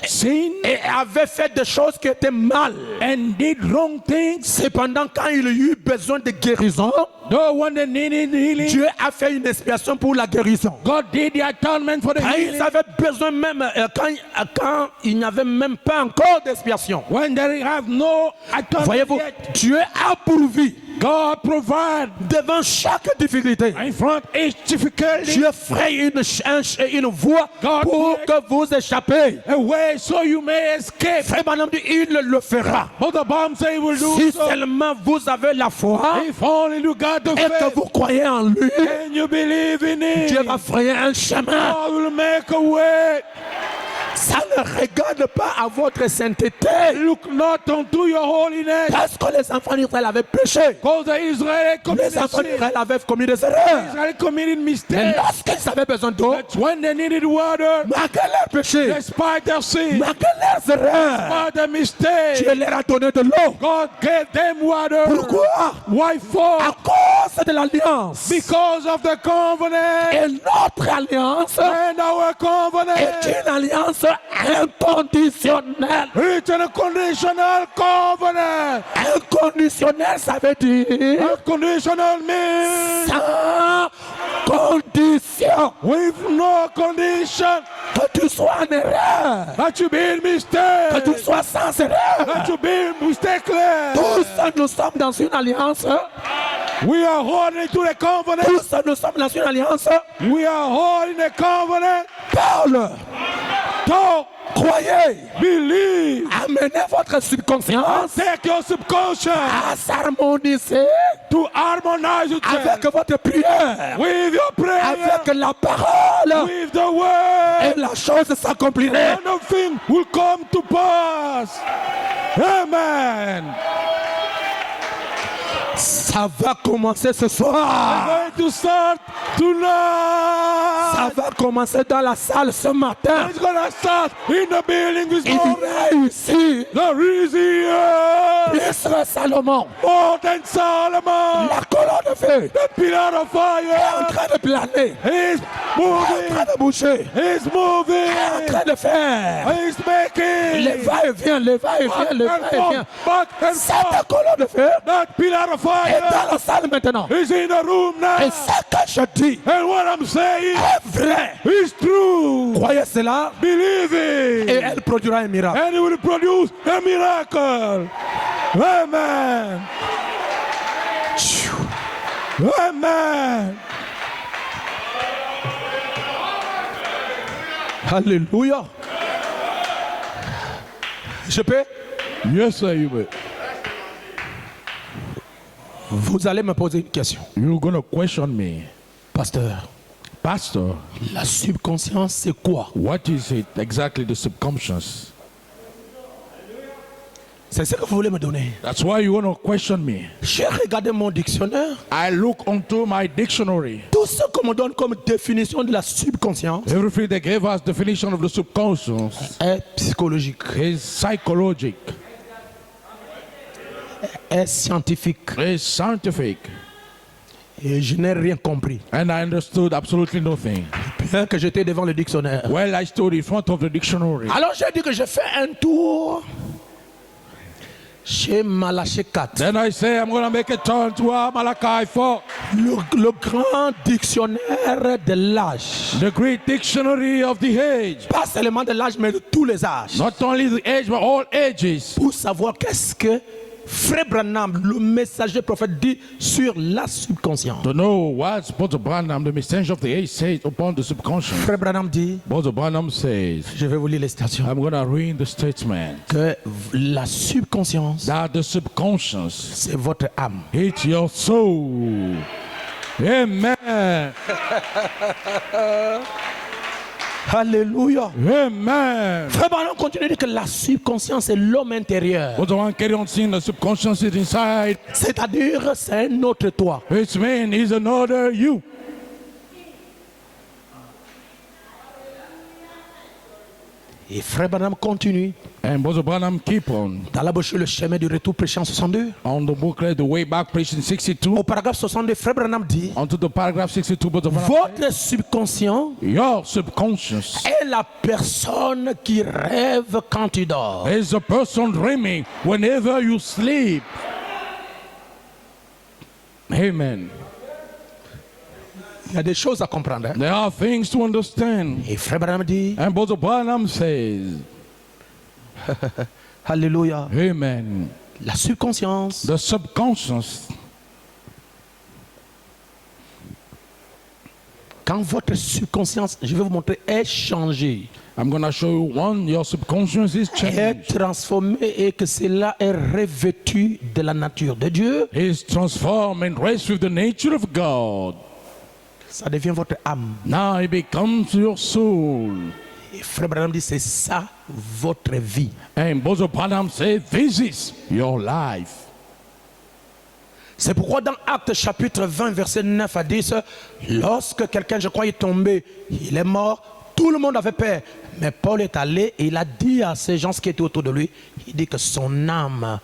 sinned Et avaient fait des choses qui étaient mal. and did wrong things. Cependant, quand il y a eu besoin de guérison, Though when they needed healing, Dieu a fait une expiation pour la guérison. God did the atonement for the Quand ils healing. avaient besoin même, quand il n'y avait même pas encore d'expiation. When they have no atonement Voyez-vous, yet, Dieu a pourvu God provide devant chaque difficulté. in front each difficulty Dieu ferait une voie God pour will- que vous échappez. a way so you may escape. Frère Branham dit, il le fera. But the bomb say he will do Si so. seulement vous avez la foi If only you got the et que faith vous croyez en lui, and you believe in Dieu him, va frayer un chemin. God will make a way. Ça ne regarde pas à votre sainteté. Look not unto your holiness, Parce que les enfants d'Israël avaient péché. because the Israeli committed Les enfants sin. d'Israël avaient commis des erreurs. Israel committed Mais mistakes. lorsqu'ils avaient besoin d'eau, But when they needed water, malgré leurs péchés, despite their sin, malgré leurs erreurs, despite their mistakes, Dieu leur a donné de l'eau. God gave them water. Pourquoi? Why for? À cause de l'alliance. Because of the covenant. Et notre alliance And our covenant est une alliance inconditionnelle. it's a conditional covenant. Inconditionnelle, ça veut dire A conditional means sans condition. with no condition. Que tu sois en erreur, That you be in que mistake. tu sois sans erreur. That you be mistaken. Tous nous sommes dans une alliance. We are holding to the covenant. Tous nous sommes dans une alliance. We are holding the covenant. Parle, Talk, croyez, believe, amenez votre subconscience take your subconscious à s'harmoniser to harmonize avec itself votre prière, with your prayer, avec la parole, with the word, et la chose s'accomplirait. and the thing will come to pass. Amen. Ça va commencer ce soir. Going to start tonight. Ça va commencer dans la salle ce matin. It's gonna start in the building this Il morning. y a ici There is here plus que Salomon. more than Solomon. La colonne de feu The pillar of est en fire train de planer, is en moving. train de bouger, He's en moving. train de faire. He's making. Les va-et-vient, les va-et-vient, les va-et-vient. Back and Cette forth. colonne de feu That pillar of est fire dans la salle maintenant. is in the room Et now. ce que je dis And what I'm saying est vrai. is true. Croyez cela Believe et it. elle produira un miracle. And it will produce a miracle. Amen. Amen. Alléluia. Je peux? Yes, sir, you will. Vous allez me poser une question. You're going to question me. Pasteur, Pastor, la subconscience c'est quoi? what is it exactly, the subconscious? C'est ce que vous voulez me donner. That's why you want to question me. J'ai regardé mon dictionnaire. I look onto my dictionary. Tout ce qu'on me donne comme définition de la subconscience Everything they gave us definition of the subconscious est psychologique, is psychologic, est scientifique. is scientific, Et je n'ai rien compris. and I understood absolutely nothing. Bien que j'étais devant le dictionnaire. Well, I stood in front of the dictionary. Alors j'ai dit que je fais un tour chez Malachi 4. Then I say I'm going to make a turn to Malachi 4, Le grand dictionnaire de l'âge. the great dictionary of the age. Pas seulement de l'âge, mais de tous les âges. Not only the age, but all ages. Pour savoir qu'est-ce que Frère Branham, le messager prophète, dit sur la subconscience. To know what Brother Branham, the messenger of the age, says upon the subconscious. Frère Branham dit, Brother Branham says, je vais vous lire les citations, I'm going to read the statement, que la subconscience, that the subconscious, c'est votre âme. it's your soul. Amen. Alléluia. Amen. Frère Branham continue de dire que la subconscience est l'homme intérieur. But the one carry on seeing the subconscious is inside. C'est-à-dire, c'est un autre toi. Which means is another you. Et Frère Branham continue. And Brother Branham keep on. Dans la bouche, le chemin du retour, prêché en 62. On the booklet, the way back, preaching 62. Au paragraphe 62, Frère Branham dit, Onto the paragraph 62, Brother Branham. votre subconscient Your subconscious est la personne qui rêve quand tu dors. is a person dreaming whenever you sleep. Amen. Il y a des choses à comprendre. Hein? There are things to understand. Et Frère Branham dit, And Brother Branham says, Alléluia, Amen. la subconscience, The subconscious, quand votre subconscience, je vais vous montrer, est changée, I'm going to show you one, your subconscious is est changed. transformée et que cela est revêtu de la nature de Dieu, Is transformed and raised with the nature of God. ça devient votre âme. Now it becomes your soul. Et Frère Branham dit, c'est ça votre vie. And Brother Branham says, this is your life. C'est pourquoi dans Actes chapitre 20, verset 9 à 10, lorsque quelqu'un, je crois, est tombé, il est mort, tout le monde avait peur. Mais Paul est allé et il a dit à ces gens qui étaient autour de lui, il dit que son âme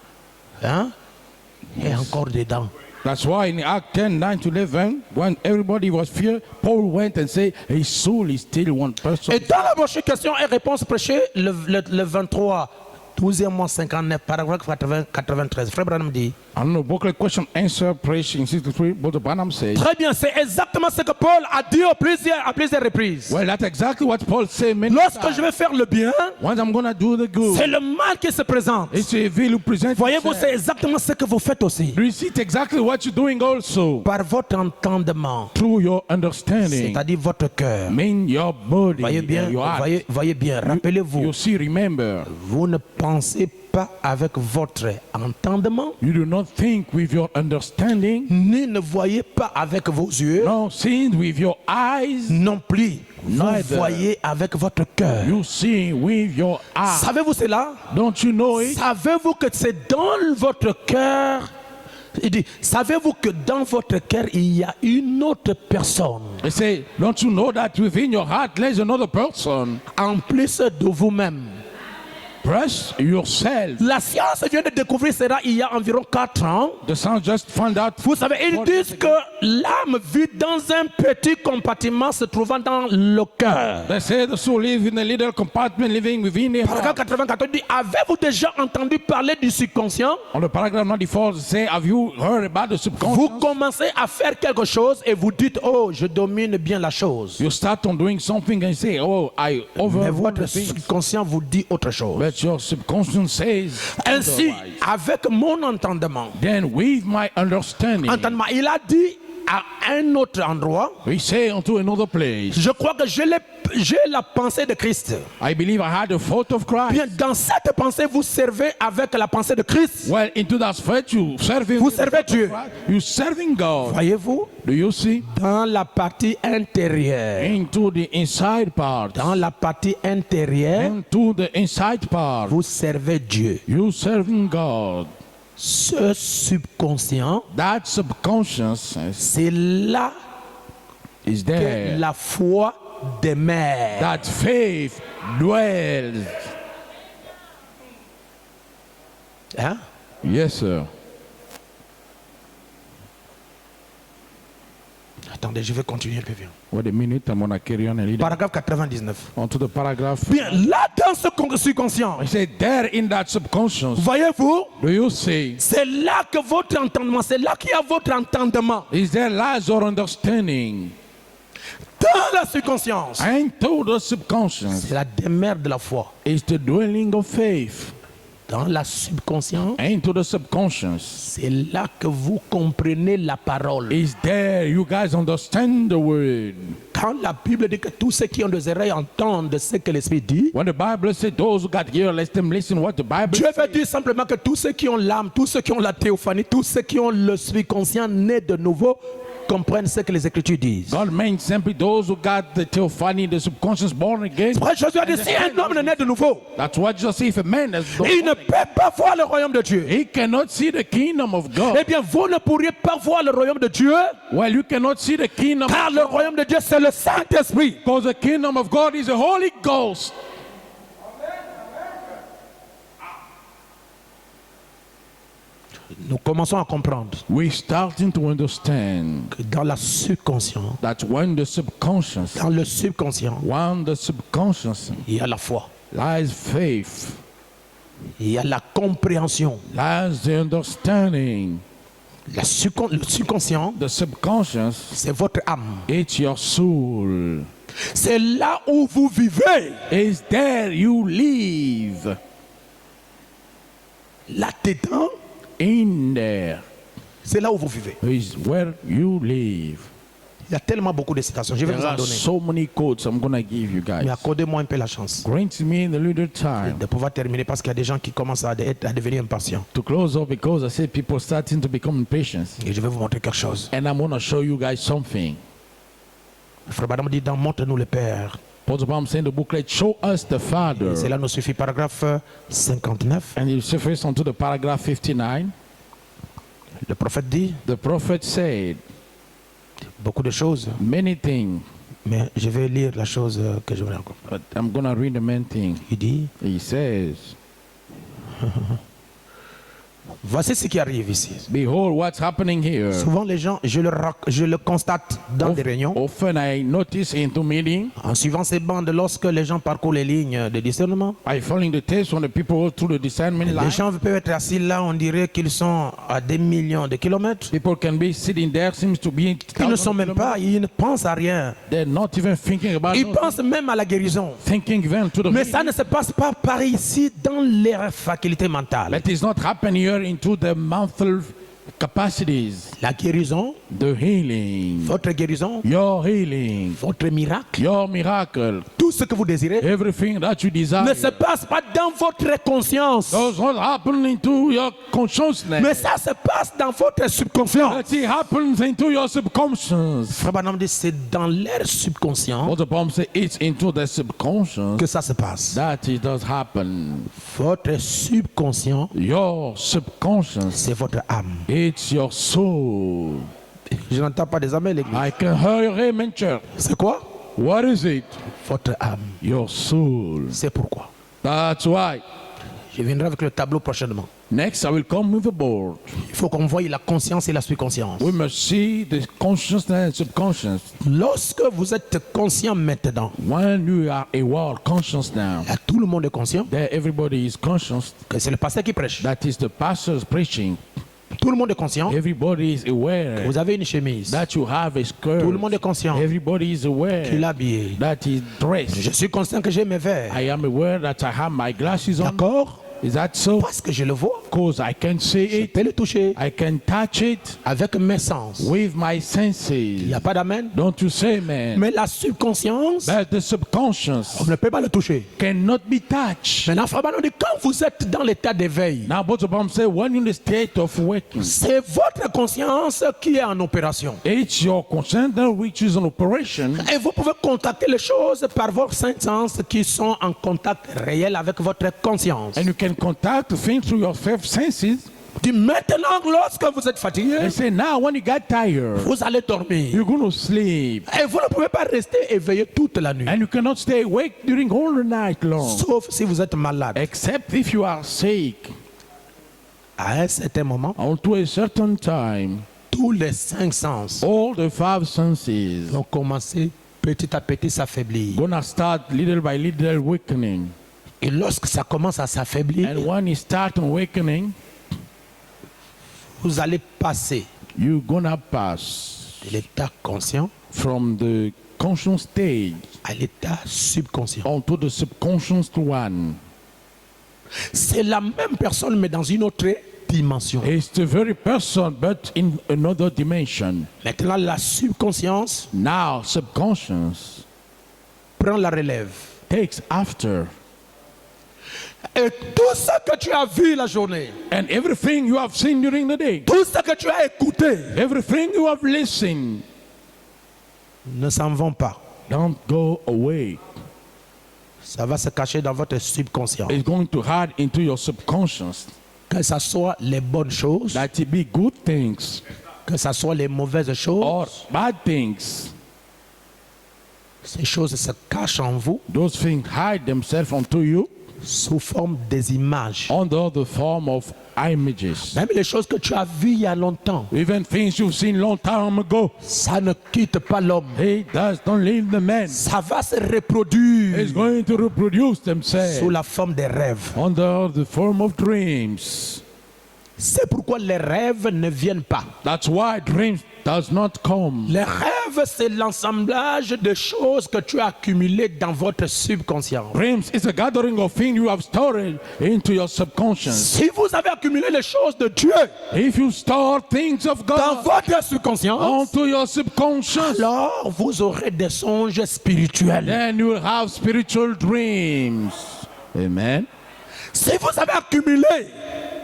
est encore dedans. That's why in Acts 10, 9 to 11, when everybody was feared, Paul went and said, his soul is still one person. Et dans la brochure question et réponse prêchée, le 23, 12e mois 59, paragraphe 93, Frère Branham dit, I don't know, booklet question answer preach in 63, Brother Branham says. très bien, c'est exactement ce que Paul a dit à plusieurs reprises. Well, that's exactly what Paul said many Lorsque times. je vais faire le bien, Once I'm going to do the good, c'est le mal qui se présente. it's evil who presents Voyez-vous, itself. c'est exactement ce que vous faites aussi. Do you see exactly what you're doing also? Par votre entendement, Through your understanding. c'est-à-dire votre cœur. Mean your body, Voyez bien, your heart. voyez bien, rappelez-vous, You see, remember, vous ne pensez pas avec votre entendement, you do not think with your understanding, ni ne voyez pas avec vos yeux, no, seeing with your eyes, non plus. Vous Neither. voyez avec votre cœur. you see with your eyes. Savez-vous cela? Don't you know it? Savez-vous que c'est dans votre cœur? Il dit, savez-vous que dans votre cœur, il y a une autre personne They say, don't you know that within your heart there's another person? en plus de vous-même? Press yourself. La science vient de découvrir cela il y a environ 4 ans. The sound just found out. Vous savez, ils disent que l'âme vit dans un petit compartiment se trouvant dans le cœur. They say the soul lives in a little compartment living within the Paragraphe heart. 94 dit, avez-vous déjà entendu parler du subconscient? On the paragraph 94 say, have you heard about the Vous subconscious? commencez à faire quelque chose et vous dites, oh, je domine bien la chose. You start on doing something and say, oh, I Mais overrule votre the thing. subconscient vous dit autre chose. But your subconscious says Ainsi, otherwise. avec mon entendement, Then with my understanding, il a dit à un autre endroit, we say unto another place, je crois que j'ai la pensée de Christ. I believe I had the thought of Christ. Bien, dans cette pensée, vous servez avec la pensée de Christ. Well, into that faith you serving. Vous servez Dieu. You serving God. Voyez-vous, Do you see? dans la partie intérieure, Into the inside part. dans la partie intérieure, Into the inside part. vous servez Dieu. You serving God. Ce subconscient, That subconscious c'est là is que there. la foi demeure. That faith dwells. Hein? Yes, sir. Attendez, je vais continuer un peu bien. Wait a minute, I'm going to carry on a little. Paragraphe 99. On to the paragraph. Bien, là dans ce subconscient, I say there in that subconscious. voyez-vous, Do you see? c'est là que votre entendement, c'est là qu'il y a votre entendement. Is there lies or understanding? Dans la subconscience, Into the subconscious c'est la demeure de la foi. is the dwelling of faith. Dans la subconscience, Into the subconscious c'est là que vous comprenez la parole. is there you guys understand the word. Quand la Bible dit que tous ceux qui ont des oreilles entendent ce que l'Esprit dit, When the Bible says those who got ear, let them listen what the Bible Dieu says. veut dire simplement que tous ceux qui ont l'âme, tous ceux qui ont la théophanie, tous ceux qui ont le subconscient né de nouveau, comprennent ce que les Écritures disent. God meant simply those who got the theophany, the subconscious born again. Après, Jésus a dit, si un homme est né de nouveau, That's what Jesus said. If a man is born il ne again, peut pas voir le royaume de Dieu. he cannot see the kingdom of God. Eh bien, vous ne pourriez pas voir le royaume de Dieu, Well, you cannot see the kingdom car le royaume de Dieu, c'est le Saint-Esprit. because the kingdom of God is the Holy Ghost. Nous commençons à comprendre We're starting to understand que dans la subconscient, that when the subconscious, dans le subconscient, il y a la foi, lies faith, il y a la compréhension. lies the understanding. Le subconscient, The subconscious, c'est votre âme. it's your soul. C'est là où vous vivez. It's there you live. Là-dedans, In there c'est là où vous vivez. is where you live. Il y a tellement beaucoup de citations. Je vais There vous en are donner. so many quotes I'm going to give you Mais guys. accordez-moi un peu la chance Grant me the little time de pouvoir terminer parce qu'il y a des gens qui commencent à devenir impatients. to close up because I see people starting to become impatient. Et je vais vous montrer quelque chose. And I'm going to show you guys something. Frère Badam dit dans Montre-nous le Père. Apostle Paul saying the booklet, show us the Et Father. cela nous suffit. Paragraphe 59. And you first onto the paragraph 59. Le prophète dit The prophet said beaucoup de choses. many things, Mais je vais lire la chose que je voulais encore. but I'm going to read the main thing. Il dit, He says, voici ce qui arrive ici. behold what's happening here. Souvent les gens, je le constate dans des réunions. Often I notice into meeting, En suivant ces bandes, lorsque les gens parcourent les lignes de discernement, I following the test when the people go through the discernment les line. gens peuvent être assis là, on dirait qu'ils sont à des millions de kilomètres. People can be sitting there, seems to be Ils ne sont même pas, ils ne pensent à rien. they're not even thinking about Ils nothing, pensent même à la guérison. thinking even to the Mais ça ne se passe pas par ici dans les facultés mentales. That is not happening here into the mental capacities. La guérison, The healing, votre guérison, your healing, votre miracle, your miracle, tout ce que vous désirez, everything that you desire ne se passe pas dans votre conscience. does not happen into your consciousness. Mais ça se passe dans votre subconscient. That it happens into your subconscious. Frère Branham dit c'est dans l'air subconscient What the Bible says, it's into the subconscious que ça se passe. that it does happen. Votre subconscient, Your subconscious, c'est votre âme. it's your soul. Je n'entends pas des amens l'église. I can hear your amen, church. C'est quoi? What is it? Votre âme. Your soul. C'est pourquoi. That's why. Je viendrai avec le tableau prochainement. Next, I will come with the board. Il faut qu'on voie la conscience et la subconscience. We must see the consciousness and subconscious. Lorsque vous êtes conscient maintenant, When you are aware, conscious now, là, tout le monde est conscient that everybody is conscious, que c'est le pasteur qui prêche. that is the pastor's preaching. Tout le monde est conscient Everybody is que aware vous avez une chemise. that you have a skirt. Tout le monde est conscient Everybody is qu'il est aware habillé. that is dressed. Je suis conscient que j'ai mes verres. I am aware that I have my glasses on. D'accord? Is that so? Parce que je le vois. Because I can see Je it, peux le toucher I can touch it avec mes sens. with my Il senses. n'y a pas d'amen. Don't you say, man? Mais la subconscience, But the subconscious on ne peut pas le toucher. cannot be touched. Maintenant, Frère Branham dit, quand vous êtes dans l'état d'éveil, Now, both of them say, when in the state of waking, c'est votre conscience qui est en opération. it's your conscience which is in operation, Et vous pouvez contacter les choses par vos cinq sens qui sont en contact réel avec votre conscience. and you can contact things through your five senses. Dit maintenant, lorsque vous êtes fatigué, And say, now when you get tired, vous allez dormir. you're going to sleep. Et vous ne pouvez pas rester éveillé toute la nuit. And you cannot stay awake during all the night long, Sauf si vous êtes malade. except if you are sick. À un certain moment, Unto a certain time, tous les cinq sens all the five senses vont commencer petit à petit s'affaiblir. gonna start little by little awakening. Et lorsque ça commence à s'affaiblir, And when it starts awakening, vous allez passer you're gonna pass de l'état conscient from the conscious stage à l'état subconscient. onto the subconscious one. C'est la même personne mais dans une autre dimension. It's the very person, but in another dimension. Maintenant, la subconscience Now, subconscious prend la relève. takes after. Et tout ce que tu as vu la journée, And everything you have seen during the day, tout ce que tu as écouté, everything you have listened, ne s'en vont pas. don't go away. Ça va se cacher dans votre subconscient. It's going to hide into your subconscious. Que ce soit les bonnes choses, That it be good things que ce soit les mauvaises or choses, bad things. ces choses se cachent en vous Those things hide themselves onto you sous forme des images. under the form of images. Même les choses que tu as vues il y a longtemps, Even things you've seen long time ago. ça ne quitte pas l'homme. It does not leave the man. Ça va se reproduire It's going to reproduce sous themselves la forme des rêves. under the form of dreams. C'est pourquoi les rêves ne viennent pas. That's why dreams does not come. Les rêves, c'est l'assemblage de choses que tu as accumulées dans votre subconscient. Dreams is a gathering of things you have stored into your subconscious. Si vous avez accumulé les choses de Dieu If you store things of dans God votre subconscient, onto your subconscious, alors vous aurez des songes spirituels. then you will have spiritual dreams. Amen. Si vous avez accumulé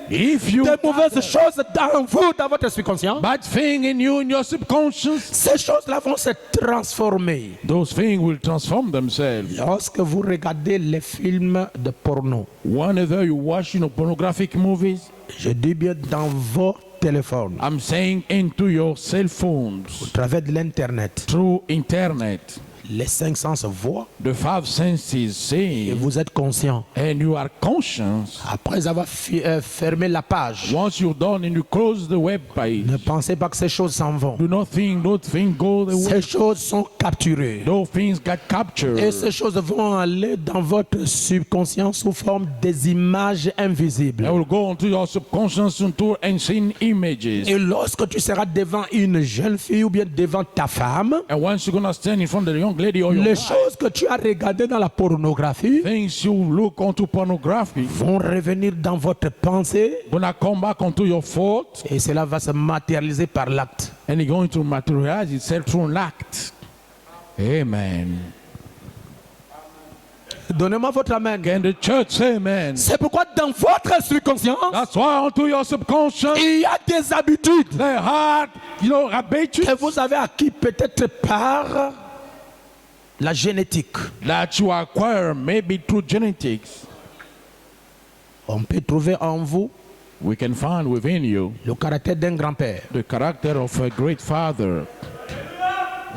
If you des mauvaises choses dans vous, dans votre subconscient, bad thing in you in your subconscious, ces choses-là vont se transformer. those things will transform themselves. Lorsque vous regardez les films de porno, Whenever you watch pornographic movies, je dis bien dans vos téléphones, I'm saying into your cell phones, au travers de l'internet, through internet, les 5 sens voient the five senses et see, vous êtes conscient. and you are conscious. Après avoir fermé la page, Once you're done and you close the web page, ne pensez pas que ces choses s'en vont. do not think those things go the way. Ces choses sont capturées. Those things got captured. Et ces choses vont aller dans votre subconscient sous forme des images invisibles. They will go into your subconscious into unseen images. Et lorsque tu seras devant une jeune fille ou bien devant ta femme, And once you're going to stand in front of the young lady or your les wife, choses que tu as regardées dans la pornographie things you look onto pornography vont revenir dans votre pensée gonna come back onto your thought, et cela va se matérialiser par l'acte. and it's going to materialize itself through an act. Amen. Donnez-moi votre amen. Can the church say amen? C'est pourquoi dans votre subconscient, That's why onto your subconscious, il y a des habitudes the heart, habitudes que vous avez acquis peut-être par la génétique. that you acquire maybe through genetics. On peut trouver en vous We can find within you le caractère d'un grand-père. the character of a great father.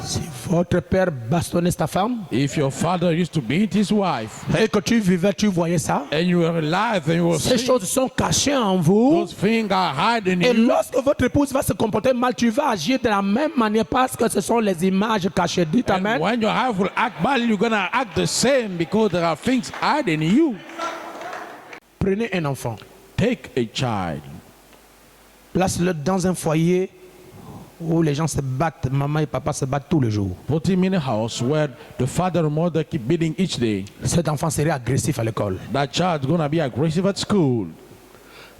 Si votre père bastonnait sa femme If your father used to beat his wife, et que tu vivais, tu voyais ça, and you were alive and you were ces sick, choses sont cachées en vous. those things are hiding Et in you. lorsque votre épouse va se comporter mal, tu vas agir de la même manière parce que ce sont les images cachées. Dites And amen. when your wife will act bad, you're going to act the same because there are things hiding in you. Prenez un enfant, Take a child, place-le dans un foyer où les gens se battent, maman et papa se battent tous les jours. put him in a house where the father and mother keep beating each day. Cet enfant serait agressif à l'école. That child's going to be aggressive at school.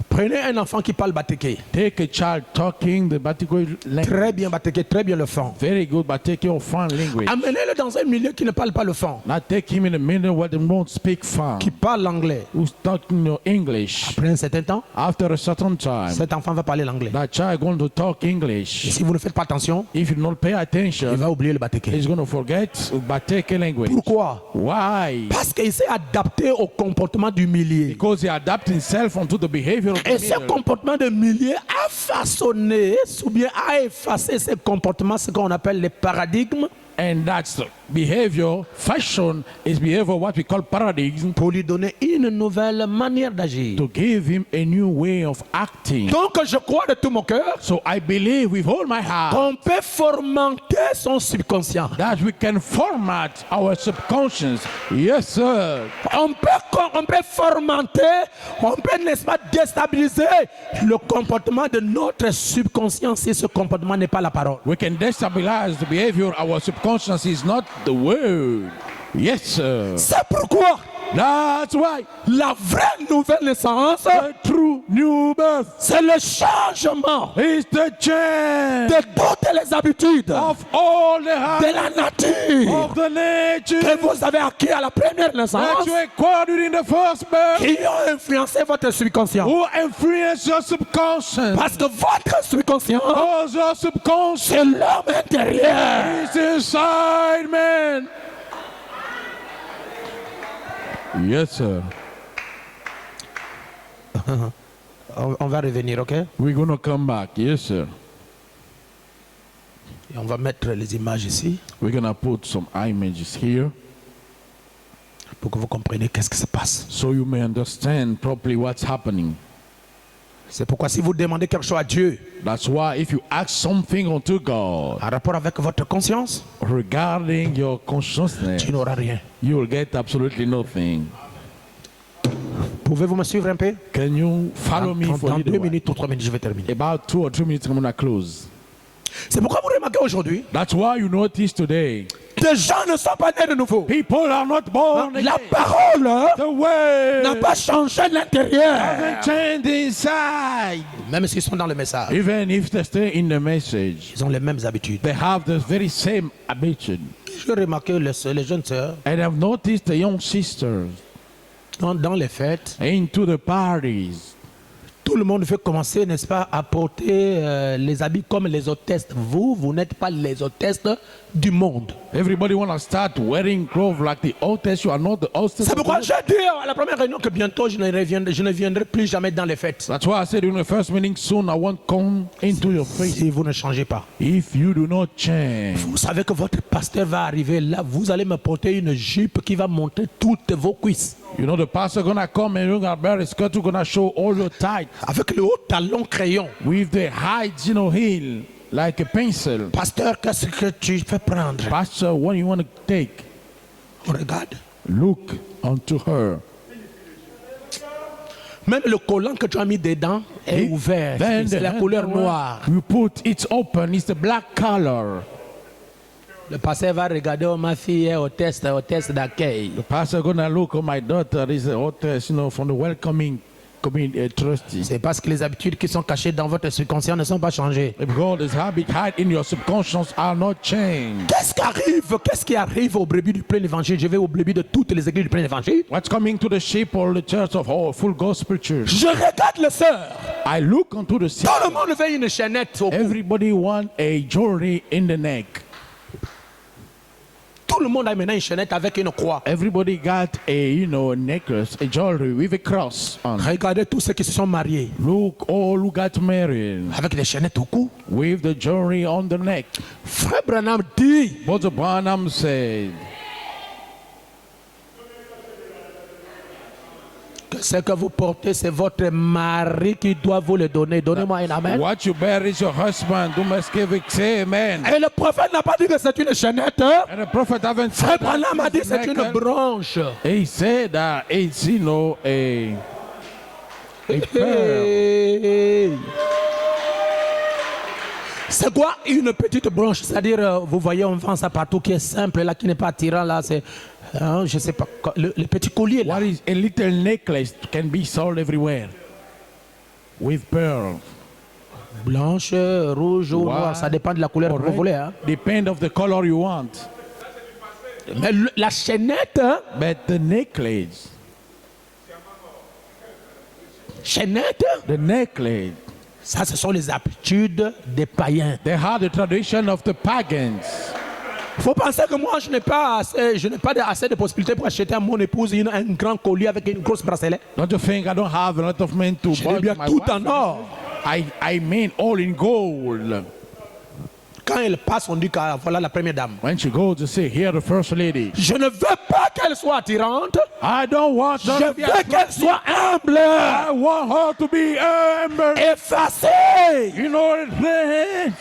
Prenez un enfant qui parle Batéké. Take a child talking the Batiko language. Très bien Batéké, très bien le fond. Very good, but take your foreign language. Amenez-le dans un milieu qui ne parle pas le fond, Not take him in a minute where they don't speak fun. qui parle l'anglais. Who's talking your English. Après un certain temps, After a certain time, cet enfant va parler l'anglais. that child going to talk Et English. si vous ne faites pas attention, If you don't pay il attention, va oublier le Batéké. he's going to forget Bateke language. Pourquoi? Why? Parce qu'il s'est adapté au comportement du milieu. Because he adapt himself onto the behavior of Et the ce middle. comportement de milieu a façonné, ou bien a effacé ces comportements, ce qu'on appelle les paradigmes, And that's the behavior, fashion is behavior, what we call paradigm, pour lui donner une nouvelle manière d'agir. to give him a new way of acting. Donc je crois de tout mon cœur So I believe with all my heart qu'on peut formenter son subconscient. that we can format our subconscious. Yes, sir. On peut formenter, on peut, n'est-ce pas, déstabiliser le comportement de notre subconscient si ce comportement n'est pas la parole. We can destabilize the behavior. Our subconscious is not the word. Yes, sir. C'est pourquoi That's why La vraie nouvelle naissance, the true new birth c'est le changement is the change de toutes les habitudes of all the de habits la nature of the nature que vous avez acquis à la première that naissance you acquired during the first birth, qui ont influencé votre subconscient. who influence your subconscious. Parce que votre subconscient, Because your subconscious c'est l'homme intérieur. is inside man. Yes, sir. On va revenir, ok? We're going to come back. Yes, sir. Et on va mettre les images ici We're going to put some images here pour que vous compreniez qu'est-ce qui se passe. so you may understand properly what's happening. C'est pourquoi si vous demandez quelque chose à Dieu That's why if you ask something unto God en rapport avec votre conscience, regarding your consciousness, tu n'auras rien. you will get absolutely nothing. Pouvez-vous me suivre un peu? Can you follow me for Dans a little 2 while? minutes ou 3 minutes, je vais terminer. About 2 or 3 minutes, I'm going to close. C'est pourquoi vous remarquez aujourd'hui, That's why you notice today, des gens ne sont pas nés de nouveau. people are not born La again. parole The way n'a pas changé l'intérieur. hasn't changed inside. Même s'ils sont dans le message, Even if they stay in the message, ils ont les mêmes habitudes. they have the very same habitude. J'ai remarqué les jeunes sœurs, And I've noticed the young sisters dans les fêtes, into the parties. tout le monde veut commencer, n'est-ce pas, à porter les habits comme les hôtesses. Vous n'êtes pas les hôtesses du monde. Everybody want to start wearing clothes like the hostess. You are not the hostess. C'est of the pourquoi world. j'ai dit à la première réunion que bientôt je ne viendrai plus jamais dans les fêtes. That's why I said in the first meeting soon I won't come into your face Si vous ne changez pas. if you do not change. Vous savez que votre pasteur va arriver là, vous allez me porter une jupe qui va montrer toutes vos cuisses. You know the pastor gonna come and you're gonna bear a skirt. You're gonna show all your tight Avec le haut talon crayon. with the height, heel like a pencil. Pasteur, qu'est-ce que tu fais prendre? Pastor, what do you want to take? Regarde. Look unto her. Même le collant que tu as mis dedans est ouvert. Then C'est la couleur noire. you put it's open. It's the black color. Le pasteur va regarder, oh, ma fille est hôtesse d'accueil. The pastor gonna look. Oh, my daughter is a hostess. From the welcoming trustee. C'est parce que les habitudes qui sont cachées dans votre subconscient ne sont pas changées. God, his habit hide in your subconscious are not changed. Qu'est-ce qui arrive au brebis du plein évangile? Je vais au brebis de toutes les églises du plein évangile. What's coming to the sheep or the church of all full gospel church? Je regarde les sœurs. I look unto the sheep. Tout le monde veut une chaînette au cou. Everybody want a jewelry in the neck. Tout le monde a maintenant une chaînette avec une croix. Everybody got a necklace, a jewelry with a cross on. Regardez tous ceux qui se sont mariés Look, all who got married avec des chaînettes au cou. with the jewelry on the neck. Frère Branham dit, Brother Branham said, que ce que vous portez, c'est votre mari qui doit vous le donner. Donnez-moi un amen. what you bear is your husband. You must give it. Say amen. Et le prophète n'a pas dit que c'est une chaînette. Hein? And the prophet haven't Frère said that Branham a it's dit que c'est une necklace. branche. He said that it's a pearl. Hey. C'est quoi une petite branche? C'est-à-dire, vous voyez, on vend ça partout, qui est simple, là, qui n'est pas attirant, là, c'est, hein, je sais pas, le petit collier, là. What is a little necklace can be sold everywhere with pearl. Blanche, rouge ou noire, ça dépend de la couleur que vous voulez. Hein. Depend of the color you want. Mais la chaînette, hein, But the necklace, the necklace, ça, ce sont les habitudes des païens. they have the tradition of the pagans. Il faut penser que moi, je n'ai pas assez de possibilités pour acheter à mon épouse un grand collier avec une grosse bracelet. Don't you think I don't have a lot of men to Je buy l'ai bien my tout wife? en or. I mean all in gold. Quand elle passe, on dit que voilà la première dame. When she goes to say, here the first lady. Je ne veux pas qu'elle soit attirante. I don't want her Je to be veux qu'elle soit humble. I want her to be humble. Effacée. You know what I'm saying?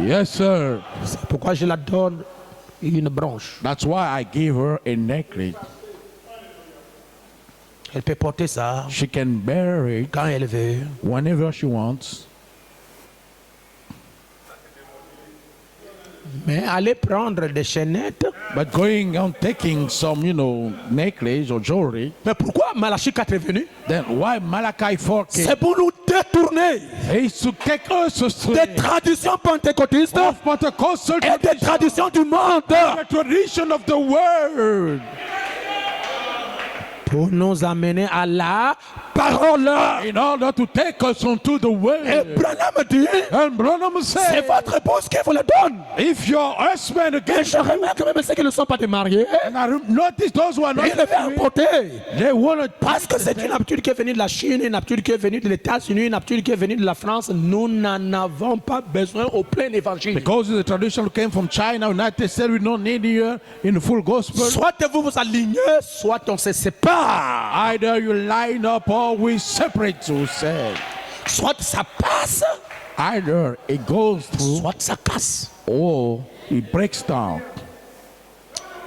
Yes, sir. C'est pourquoi je la donne une branche. That's why I gave her a necklace. Elle peut porter ça She can bear it quand elle veut. whenever she wants. Mais aller prendre des chaînettes But going on taking some, necklace or jewelry, Mais pourquoi Malachie 4 est venu? then why Malachi 4 came? C'est pour nous détourner It's to take us astray des traditions pentecôtistes of Pentecostal et des traditions du monde the tradition of the world, pour nous amener à la parole. in order to take us onto the Et world. Branham dit, And Branham c'est said, votre épouse qui vous le donne. if your husband Et again, je remarque même ceux qui ne sont pas des mariés, and I notice those who are ils not le veulent married, emporter. they want to Parce que c'est une habitude qui est venue de la Chine, une habitude qui est venue de l'États-Unis, une habitude qui est venue de la France. Nous n'en avons pas besoin au plein évangile. because the tradition came from China, United States, we don't need here in the full gospel. Soit vous vous alignez, soit on se sépare. Either you line up or we separate yourselves. Soit ça passe, Either it goes through soit ça casse. or it breaks down.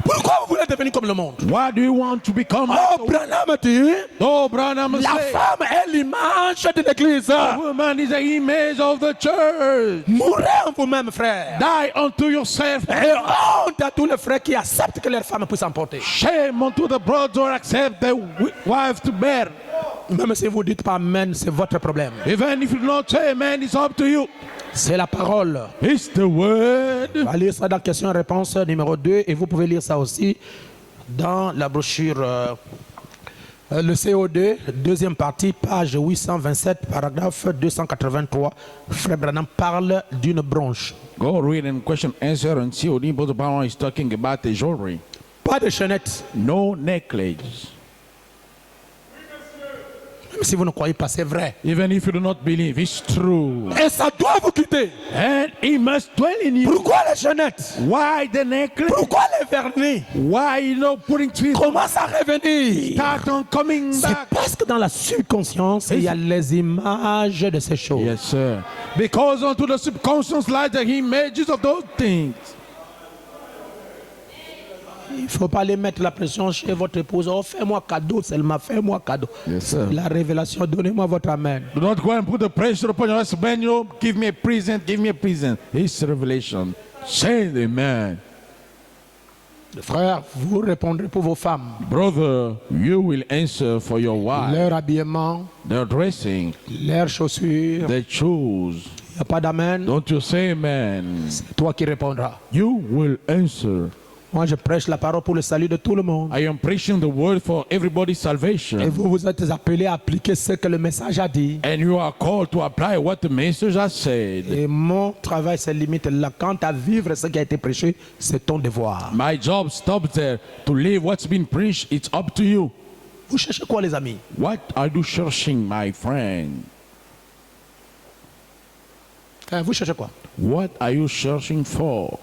Pourquoi vous voulez devenir comme le monde? Why do you want to become Oh, Branham dit, Oh, Branham la said, femme est l'image de l'Église. the woman is the image of the church. Mourez en vous-même, frère. Die unto yourself. Et honte à tous les frères qui acceptent que leur femme puisse emporter. Shame unto the brother who accept the wife to bear. Même si vous dites pas amen, c'est votre problème. Even if you don't say amen, it's up to you. C'est la parole. It's the word. On va lire ça dans question-réponse numéro 2 et vous pouvez lire ça aussi dans la brochure le CO2, deuxième partie, page 827, paragraphe 283. Frère Branham parle d'une branche. Go read and question answer and see what Brother Brown is talking about the jewelry. Pas de chaînette. No necklace. Même si vous ne croyez pas, c'est vrai. Even if you do not believe, it's true. Et ça doit vous quitter. And it must dwell in you. Pourquoi les chaînettes? Why the necklace? Pourquoi les vernis Why putting trees commencent à revenir? start on coming C'est back? parce que dans la subconscience, il y a les images de ces choses. Yes, sir. Because unto the subconscious lies the images of those things. Il ne faut pas aller mettre la pression chez votre épouse. Oh, fais-moi cadeau seulement, fais-moi cadeau. Yes, sir. La révélation, donnez-moi votre amen. Do not go and put the pressure upon your husband. Give me a present, give me a present. It's revelation. Say amen. Frère, vous répondrez pour vos femmes. Brother, you will answer for your wife. Leur habillement, Their dressing, leurs chaussures. their shoes. Il n'y a pas d'amen. Don't you say amen. C'est toi qui répondras. You will answer. Moi, je prêche la parole pour le salut de tout le monde. I am preaching the word for everybody's Et salvation. vous vous êtes appelés à appliquer ce que le message a dit. And you are called to apply what the message has said. Et mon travail se limite là. Quant à vivre ce qui a été prêché, c'est ton devoir. My job stops there. To live what's been preached, it's up to you. Vous cherchez quoi, les amis? What are you searching, my friend? Vous cherchez quoi? What are you searching for?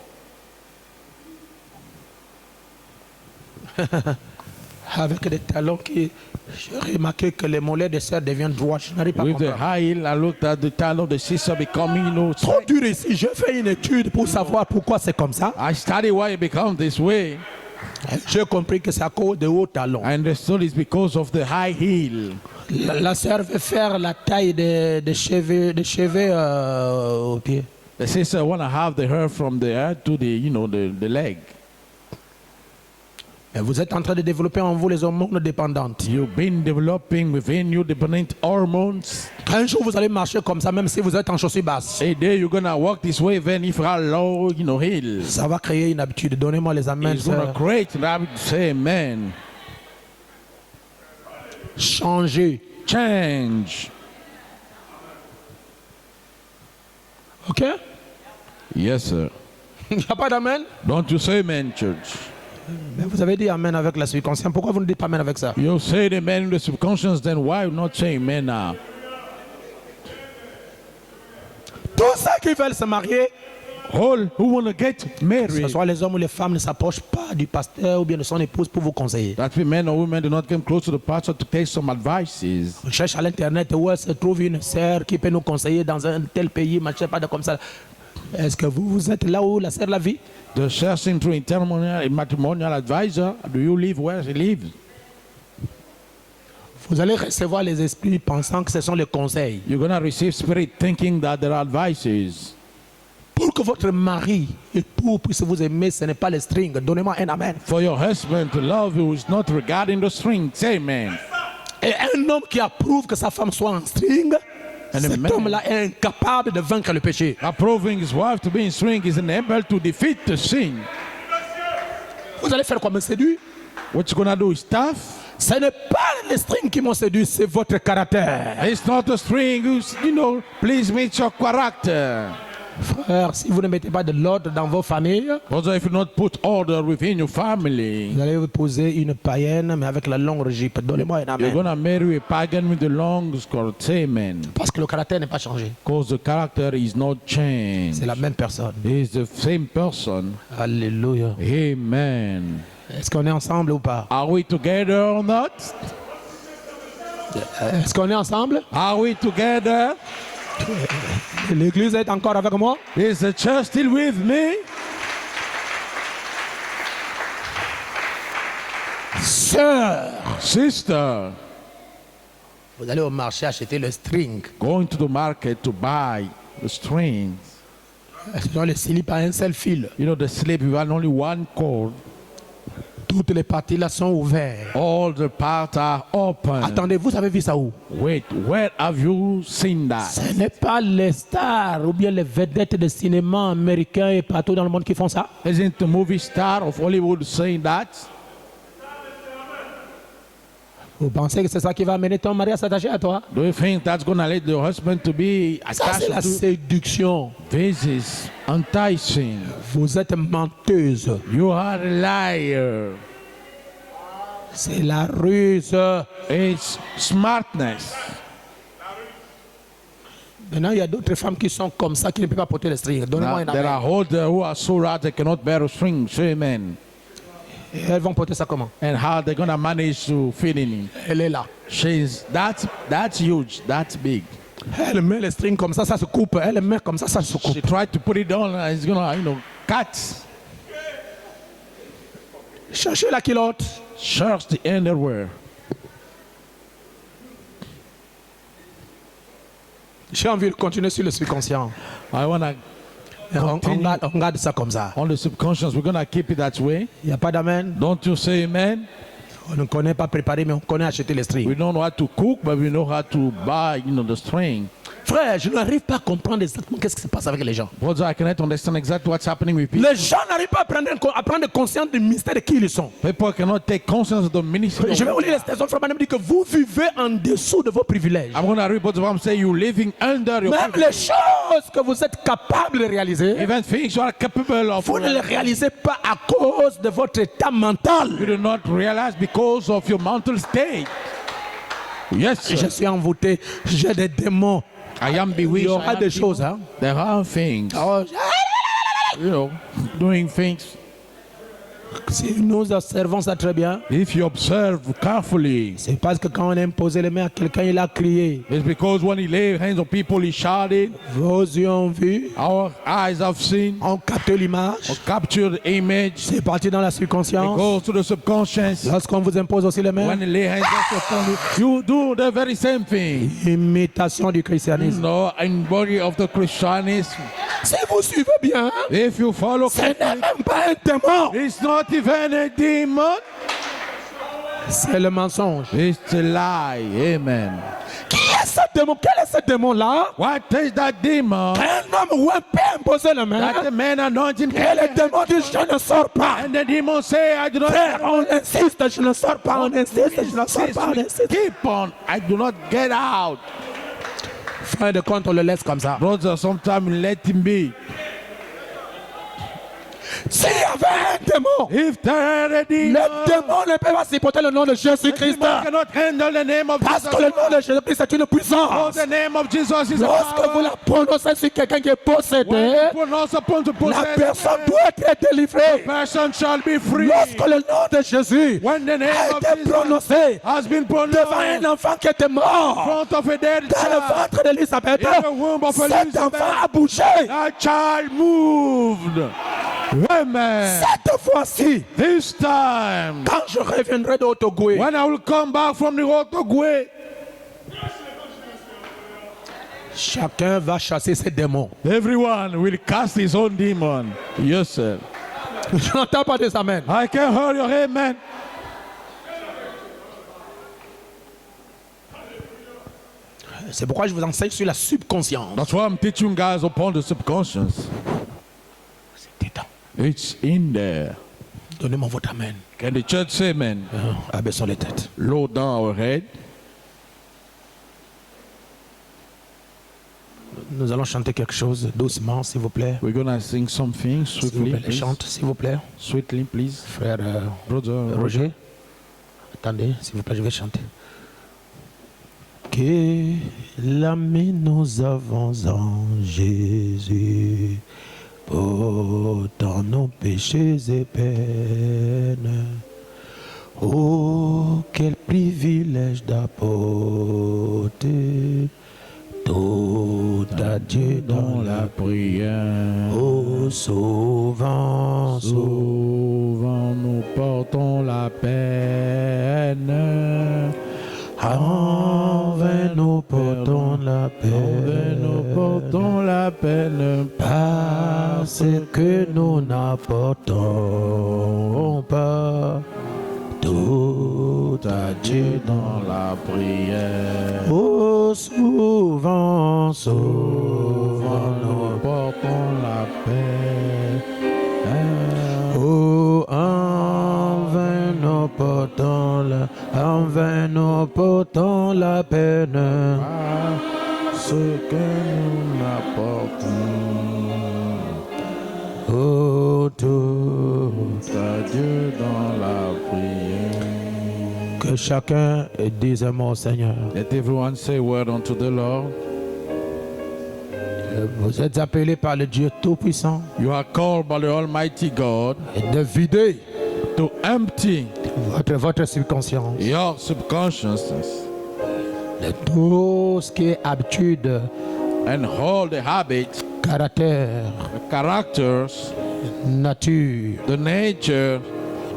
Avec des talons qui... J'ai remarqué que les mollets des sœurs deviennent droits. Je n'arrive pas à With the comprendre. high heel, I looked at the talent of the sister becoming, Trop dur ici. Je fais une étude pour savoir pourquoi c'est comme ça. I studied why it become this way. J'ai compris que c'est à cause de hauts talons. I understood it's because of the high heel. La sœur veut faire la taille des cheveux au pied. The sister want to have the hair from the head to the leg. Et vous êtes en train de développer en vous les hormones dépendantes. You've been developing within you dependent hormones. Un jour, vous allez marcher comme ça, même si vous êtes en chaussures basses. A day you're gonna walk this way, even if you are low, heel. Ça va créer une habitude. Donnez-moi les amens. It's gonna sœur. create an habit to say amen. Changer. Change. OK? Yes, sir. Il n'y a pas d'amen? Don't you say amen, church? Mais vous avez dit amen avec la subconscience. Pourquoi vous ne dites pas amen avec ça? You say amen in the subconscious, then why not say amen now? Tous ceux qui veulent se marier, All who want to get que ce married, soit les hommes ou les femmes, ne s'approchent pas du pasteur ou bien de son épouse pour vous conseiller. that we men or women do not come close to the pastor to take some advices. On cherche à l'internet où se trouve une sœur qui peut nous conseiller dans un tel pays, machin, pas de comme ça. Est-ce que vous êtes là où la sœur la vit? The searching through matrimonial advisor, do you live where she lives? Vous allez recevoir les esprits pensant que ce sont les conseils. You're going to receive spirit thinking that there are advices. Pourquoi que votre mari, époux, puisse vous aimer, ce n'est pas les strings. Donnez-moi un amen. For your husband to love you is not regarding the strings. Amen. Et un homme qui approuve que sa femme soit en string, And cet amen. homme-là est incapable de vaincre le péché. Approving his wife to be in string is unable to defeat the sin. Vous allez faire quoi, me séduire? What you're gonna do is tough. Ce n'est pas les strings qui m'ont séduit, c'est votre caractère. It's not a string, please meet your character. Frère, si vous ne mettez pas de l'ordre dans vos familles, Also, if you not put order within your family, vous allez vous poser une païenne, mais avec la longue jupe. Donnez-moi un you're amen. gonna marry a pagan with the long skirt. Amen. Parce que le caractère n'est pas changé. Because the character is not changed. C'est la même personne. It's the same person. Alléluia. Amen. Est-ce qu'on est ensemble ou pas? Are we together or not? Est-ce qu'on est ensemble? Are we together? L'église est encore avec moi? Is the church still with me? Sœur, Sister, vous allez au marché acheter le string. going to the market to buy the strings. Ce sont les slips à un seul fil. You know, the slip, you have only one cord. Toutes les parties là sont ouvertes. All the parts are open. Attendez, vous avez vu ça où? Wait, where have you seen that? Ce n'est pas les stars ou bien les vedettes de cinéma américains et partout dans le monde qui font ça. Isn't the movie star of Hollywood saying that? Vous pensez que c'est ça qui va amener ton mari à s'attacher à toi? Do you think that's going to lead the husband to be Ça, c'est attached la to? séduction. This is enticing. Vous êtes menteuse. You are a liar. C'est la ruse. It's smartness. Maintenant, il y a d'autres femmes qui sont comme ça, qui ne peuvent pas porter les strings. Donnez-moi Now, un there amen. are others who are so right they cannot bear a string. Say amen. Et elles vont porter ça comment? And how they're going to manage to fit in. Elle est là. That's huge. That's big. Elle met les strings comme ça se coupe. Elle met comme ça se coupe. She tried to put it on and it's going to, cut. Cherchez la culotte. Search the underwear. J'ai envie de continuer sur le subconscient. I want to, On garde ça comme ça. on the subconscious, we're going to keep it that way. Il n'y a pas d'amen. Don't you say amen? On ne connaît pas préparer, mais on connaît acheter les strings. We don't know how to cook, but we know how to buy, the string. Frère, je n'arrive pas à comprendre exactement qu'est-ce qui se passe avec les gens. Brother, I cannot understand exactly what's happening with people. Les gens n'arrivent pas à prendre conscience du mystère de qui ils sont. People cannot take conscience of the ministry. Je vais vous lire les citations. Frère Branham dit que vous vivez en dessous de vos privilèges. I'm going to read both of them say you're living under your Même les choses que vous êtes capables de réaliser, even things you are capable of. vous ne les réalisez pas à cause de votre état mental. You do not realize because of your mental state. Yes, sir. Je suis envoûté, j'ai des démons. I am Il bewitched. y aura des choses, hein. There are things, Oh, doing things. si nous observons ça très bien, If you observe carefully, c'est parce que quand on a imposé les mains à quelqu'un, il a crié. it's because when he laid hands on people, he shouted. Vos yeux ont vu, Our eyes have seen, ont capté l'image. or captured the image. C'est parti dans la It subconscience. goes to the subconscious. Lorsqu'on vous impose aussi les mains, When he lay hands upon you, you do the very same thing. imitation du christianisme. No, in body of the Christianism. Si vous suivez bien, If you follow, ce n'est même pas un démon, it's not even a demon. c'est le mensonge. It's a lie. Amen. Qui est ce démon? Quel est ce démon-là? What is that demon? Un homme ou un père imposé les mains. That the man anointing. Et le démon dit, je ne sors pas. And the demon say, I do not. Frère, on insiste, je ne sors pas, on insiste, je ne sors pas, on insiste. Keep on. I do not get out. Fin de compte, on le laisse comme ça. Brother, sometimes let him be. S'il y avait un démon, If there are a demon, le démon ne peut pas supporter le nom de Jésus-Christ. demon cannot handle the name of Parce Jesus. que le nom de Jésus-Christ est une Oh, puissance. the name of Jesus is a Lorsque vous power. la prononcez sur quelqu'un qui est possédé, When you pronounce upon the la possessed personne man, doit être délivrée. person shall be free. Lorsque le nom de Jésus When the name a of été Jesus prononcé has been devant pronounced un enfant qui était in mort front of a dead dans le child, ventre d'Élisabeth, in the womb of cet Elizabeth, enfant a bougé. that child moved. Amen. Cette fois-ci, This time, quand je reviendrai de Otogoué, when I will come back from the Otogwe, Chacun va chasser ses démons. Everyone will cast his own demon. Yes, sir. Je n'entends pas des amen. I can hear your amen. C'est pourquoi je vous enseigne sur la subconscience. That's why I'm teaching guys upon the subconscious. C'est dedans. It's in there. Donnez-moi votre amen. Can the church say amen? Abaissons les têtes. Low down our head. Nous allons chanter quelque chose doucement, s'il vous plaît. We're gonna sing something S'il vous swiftly, plaît, please. chante, s'il vous plaît. Sweetly, please. Frère Brother Roger. Attendez, s'il vous plaît, je vais chanter. Quelle amie nous avons en Jésus, pour dans nos péchés et peines. Oh, quel privilège d'apporter tout à Dieu dans la prière. Oh, souvent, Souvent nous portons la peine. en vain nous portons la peine. Nous portons la peine. Parce que nous n'apportons pas tout à Dieu Dans la prière. Oh, souvent, souvent Nous portons la paix. Oh, en vain nous portons la peine. Ce que nous n'apportons Oh, tout à Dieu dans la prière. que chacun dise un mot au Seigneur. Let everyone say a word unto the Lord. Vous êtes appelés par le Dieu Tout-Puissant You are called by the Almighty God de vider to empty votre subconscience your subconsciousness de tout ce qui est habitude, and hold the habits, caractère, the characters, nature the nature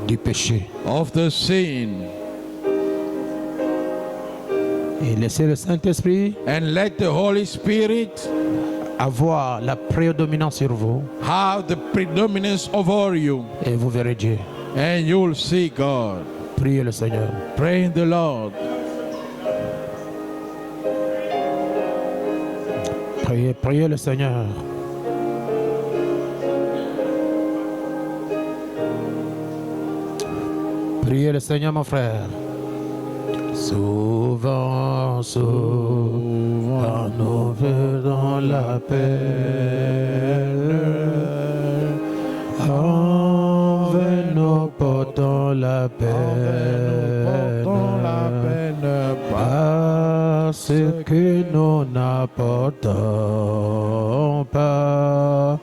du péché. of the sin, Et laissez le Saint-Esprit and let the Holy Spirit avoir la prédominance sur vous have the predominance over you, et vous verrez Dieu. and you will see God. Priez le Seigneur. Pray in the Lord. Priez le Seigneur. Priez le Seigneur, mon frère. Souvent, souvent, nous faisons la peine. En vain, nous portons la peine. Parce que nous n'apportons pas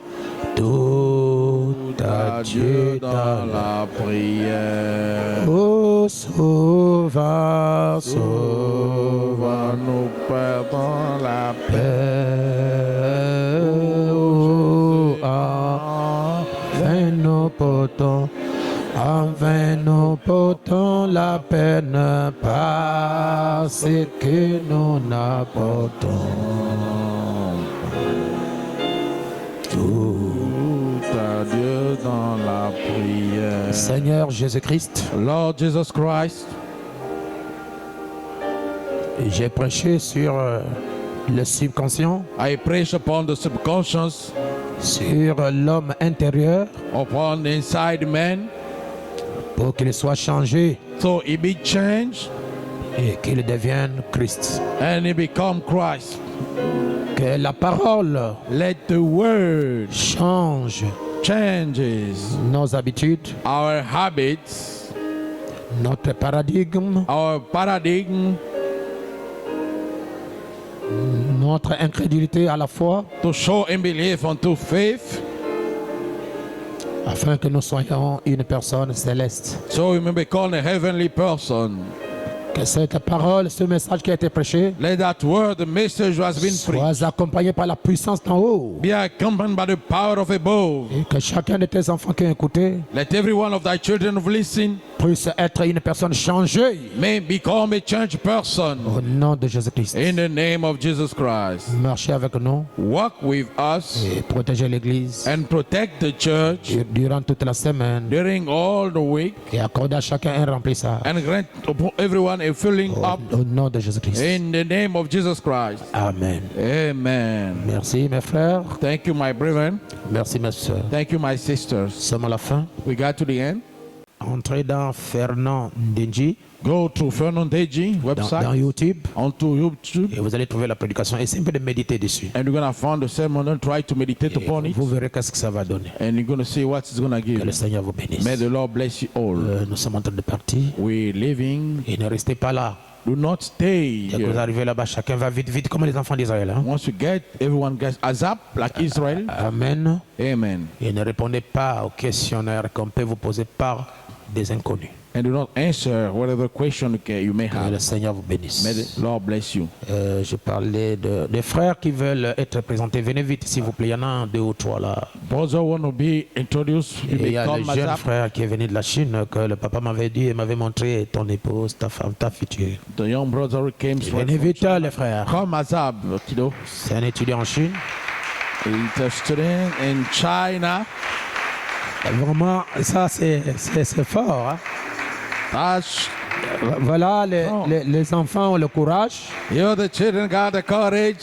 tout à Dieu dans la prière. Oh, souvent, Souvent nous perdons la paix. Oh, en vain nous portons la peine parce que nous n'apportons tout à Dieu dans la prière. Seigneur Jésus-Christ, Lord Jesus Christ, j'ai prêché sur le subconscient, I preach upon the subconscious, sur l'homme intérieur, upon the inside man, pour qu'il soit changé so he be changed et qu'il devienne Christ. and he become Christ. Que la parole Let the word change changes nos habitudes, our habits, notre paradigme, our paradigm, notre incrédulité à la foi, to show unbelief unto faith, afin que nous soyons une personne céleste. so we may become a heavenly person. Que cette parole, ce message qui a été prêché, Let that word, the message who has been preached, soit accompagné par la puissance d'en haut. be accompanied by the power of above. Et que chacun de tes enfants qui a écouté Let every one of thy children who listen puisse être une personne changée. may become a changed person. Au nom de Jésus-Christ. In the name of Jesus Christ. Marchez avec nous Walk with us et protégez l'Église and protect the church durant toute la semaine during all the week et accordez à chacun un remplissage. and grant upon everyone a filling up Au nom de Jésus-Christ. in the name of Jesus Christ. Amen. Amen. Merci mes frères. Thank you, my brethren. Merci mes soeurs. Thank you, my sisters. Nous sommes à la fin. We got to the end. Entrez dans Fernand Ndinji Go to Fernandeji dans website, YouTube onto YouTube, et vous allez trouver la prédication et c'est un peu de méditer dessus. and you're going to find the sermon and try to meditate Et upon it, vous verrez qu'est-ce que ça va donner. and you're going to see what it's going to Que give. le Seigneur vous bénisse. May the Lord bless you all. Nous sommes en train de partir We're living. et ne restez pas là. Do not stay Dès que vous here. arrivez là-bas, chacun va vite, vite, comme les enfants d'Israël. Hein? Once you get, everyone gets azap like Israel. Amen. Amen. Et ne répondez pas aux questionnaires qu'on peut vous poser par des inconnus. And do not answer whatever question you may Que have. le Seigneur vous bénisse. May the Lord bless you. Je parlais des frères qui veulent être présentés. Venez vite, s'il vous plaît. Il y en a deux ou trois là. Brother want to be introduced. You Et il y a le become jeune azap. frère qui est venu de la Chine que le papa m'avait dit et m'avait montré ton épouse, ta femme, ta future. The young brother who came Venez vite, les frères. Come azap, kiddo. C'est un étudiant en Chine. He's a student in China. Vraiment, ça c'est fort. Hein? That's, Voilà, les enfants ont le courage. you the children got the courage.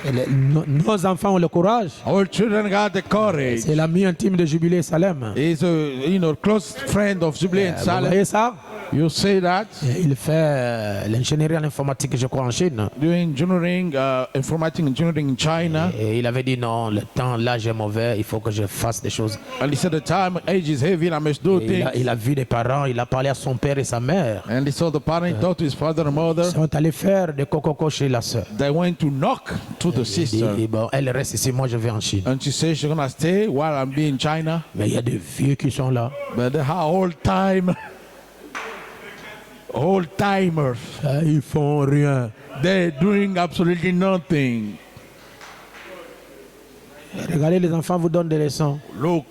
Et nos enfants ont le courage. Our children got the courage. C'est l'ami intime de Jubilé Salem. He's a close friend of Jubilee and Vous Salem. voyez ça? You say that Il fait l'ingénierie en informatique, je crois, en Chine. doing engineering, informatic engineering in China. Et il avait dit non, le temps, l'âge est mauvais, il faut que je fasse des choses. And he said the time, age is heavy, and I must do Et things. il a vu des parents, il a parlé à son père et sa mère. And he saw the parent talk to his father and mother. Ils sont allés faire des coco chez la sœur. They went to knock to the Il sister. dit, bon, elle reste ici, moi je vais en Chine. And she said she's gonna stay while I'm being in China. Mais il y a des vieux qui sont là. But they are old timers. Ils font rien. They're doing absolutely nothing. Regardez, les enfants vous donnent des leçons. Look,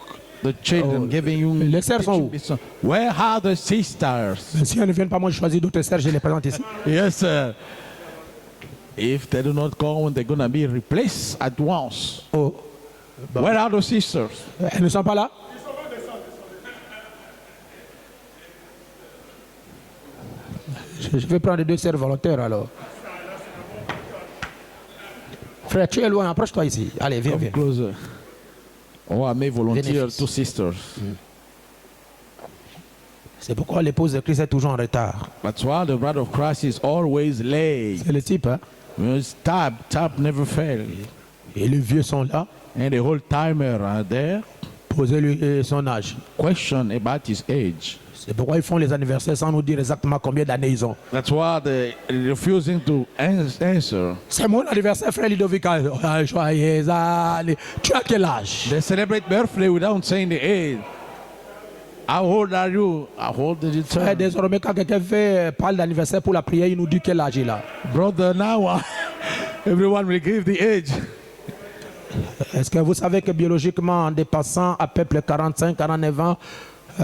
the children giving you. Les sœurs sont où? teaching. Where are the sisters? Mais si elles ne viennent pas, moi je choisis d'autres sœurs, je les présente ici. Yes, sir. If they do not come, they're gonna be replaced at once. Oh, Where are the sisters? elles ne sont pas là? Je vais prendre deux sœurs volontaires alors. Frère, tu es loin, approche-toi ici. Allez, viens, Come viens. closer. Oh, I may volunteer Benefits. 2 sisters. C'est pourquoi l'épouse de Christ est toujours en retard. That's why the bride of Christ is always late. C'est le type, hein? Because tap never fail. Et les vieux sont là. And the whole timer are there. Posez-lui son âge. Question about his age. C'est pourquoi ils font les anniversaires sans nous dire exactement combien d'années ils ont. That's why they're refusing to answer. C'est mon anniversaire, frère Ludovic. Ah, joyeux anniversaire. Tu as quel âge? They celebrate birthday without saying the age. How old are you? How old did you Frère, turn? désormais, quand quelqu'un parle d'anniversaire pour la prière, il nous dit quel âge il a. Brother, now everyone will give the age. Est-ce que vous savez que biologiquement, en dépassant à peu près 45, 49 ans,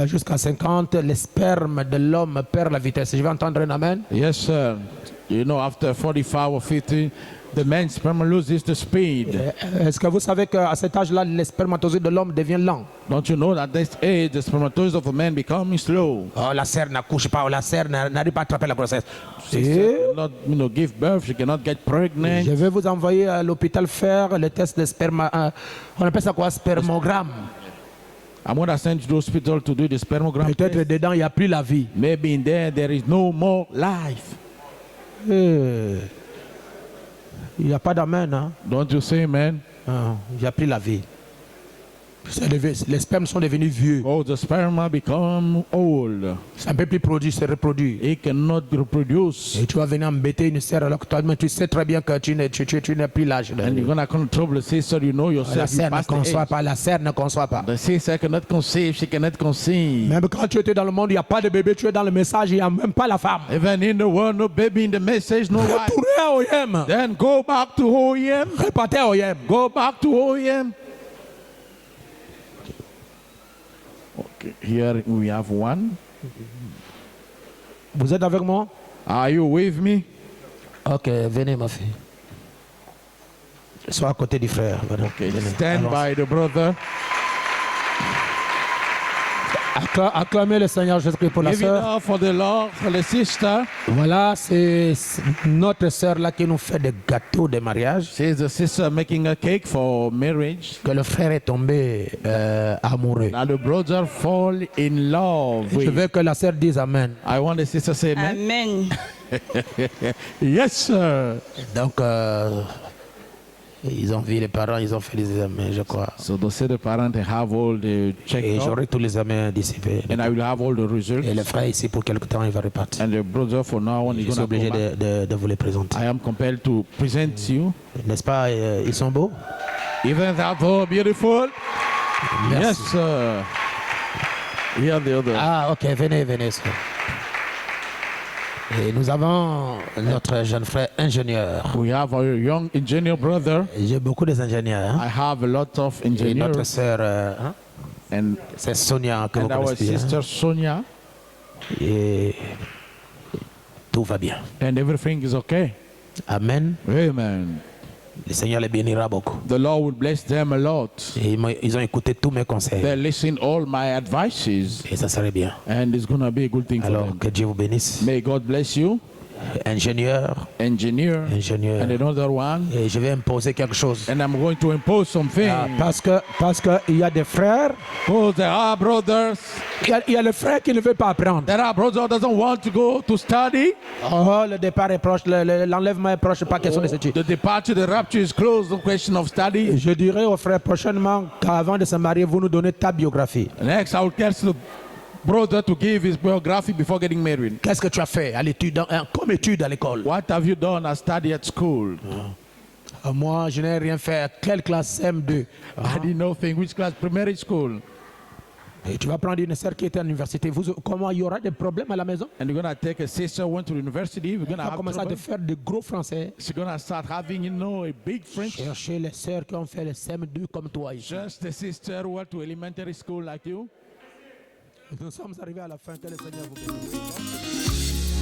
jusqu'à 50, le sperme de l'homme perd la vitesse? Je vais entendre un amen. Yes, sir. You know, after 45 or 50, the man's sperm loses the speed. Est-ce que vous savez qu'à cet âge-là, le spermatozoïde de l'homme devient lent? Don't you know that at this age, the spermatozoids of a man becoming slow? Oh, la sœur n'accouche pas, oh, la sœur n'arrive pas à attraper la grossesse. Sister cannot, give birth. She cannot get pregnant. Je vais vous envoyer à l'hôpital faire le test de sperma. On appelle ça quoi? Spermogramme. I'm going to send you to the hospital to do the spermogram. Peut-être test. dedans, il n'y a plus la vie. Maybe in there is no more life. Il n'y a pas d'amen. Hein? Don't you say, man? Ah, il n'y a plus la vie. Les spermes sont devenus vieux. Oh, the sperma become old. Ça ne peut plus produire, se reproduire. It cannot reproduce. Et tu vas venir embêter une sœur alors que toi-même tu sais très bien que tu n'as plus l'âge. And you're going to control the sister, you know La yourself. You sœur ne passed the conçoit age. pas, la sœur ne conçoit pas. The sister cannot conceive. She cannot conceive. Même quand tu étais dans le monde, il n'y a pas de bébé, tu es dans le message, il n'y a même pas la femme. Even in the world, no baby in the message, no wife. Retournez à OIM. Then go back to OEM. Répétez à OIM. Go back to OEM. Okay, here we have one. Vous êtes avec moi? Are you with me? Ok, venez ma fille. Sois à côté du frère. Venez. Okay, Venez. stand Allons. by the brother. Acclamez le Seigneur Jésus-Christ pour la Give it sœur. up for the Lord, for the sister. Voilà, c'est notre sœur là qui nous fait des gâteaux de mariage. She's the sister making a cake for marriage. Que le frère est tombé amoureux. Now the brother fall in love Je with. veux que la sœur dise Amen. I want the sister to say amen. Amen. Yes, sir. Donc, ils ont vu les parents, ils ont fait les examens, je crois. So they say the parent have all the Et check up, j'aurai tous les examens dissipés. and I will have all the results. Et le frère ici, pour quelque temps, il va repartir. And the brother for now on Je is suis going to obligé go back. de vous les présenter. I am compelled to present you. N'est-ce pas? Ils sont beaux? Even that all beautiful. Merci. Yes, sir. Here the other. Ah, ok, venez, venez, sœur. Et nous avons notre jeune frère ingénieur. We have a young engineer brother. J'ai beaucoup d'ingénieurs. Hein? I have a lot of Et notre engineers. sœur, hein? And, C'est Sonia que vous and our connaissez bien. sister Sonia. Et tout va bien. And everything is okay. Amen. Amen. Le Seigneur les bénira beaucoup. The Lord will bless them a lot. Et ils ont écouté tous mes conseils. They listen all my advices. Et ça serait bien. And it's going to be a good thing for Alors, them. que Dieu vous bénisse. May God bless you. Ingénieur, Engineer. ingénieur. And another one. Et je vais imposer quelque chose. And I'm going to impose something. Ah, parce que il y a des frères, Because there are brothers. il y a le frère qui ne veut pas apprendre. There are brothers who doesn't want to go to study. Oh, le départ est proche, l'enlèvement est proche, pas question de cette étude. The departure, the rapture is close. No question of study. Je dirais aux frères prochainement qu'avant de se marier, vous nous donnez ta biographie. Next, I will tell the brother to give his biography before getting married. Qu'est-ce que tu as fait à l'étude, comme étude à l'école? What have you done as study at school? Moi, je n'ai rien fait. Quelle classe M2? I did nothing. Which class? Primary school. Et tu vas prendre une sœur qui était à l'université. Comment il y aura des problèmes à la maison? And you're going to take a sister who went to university. We're going Tu to vas have commencer à te trouble. faire de gros français. She's going to start having, a big French. Chercher les sœurs qui ont fait le CM2 comme toi ici. Just a sister who went to elementary school like you. Nous sommes arrivés à la fin. Que le Seigneur vous bénisse.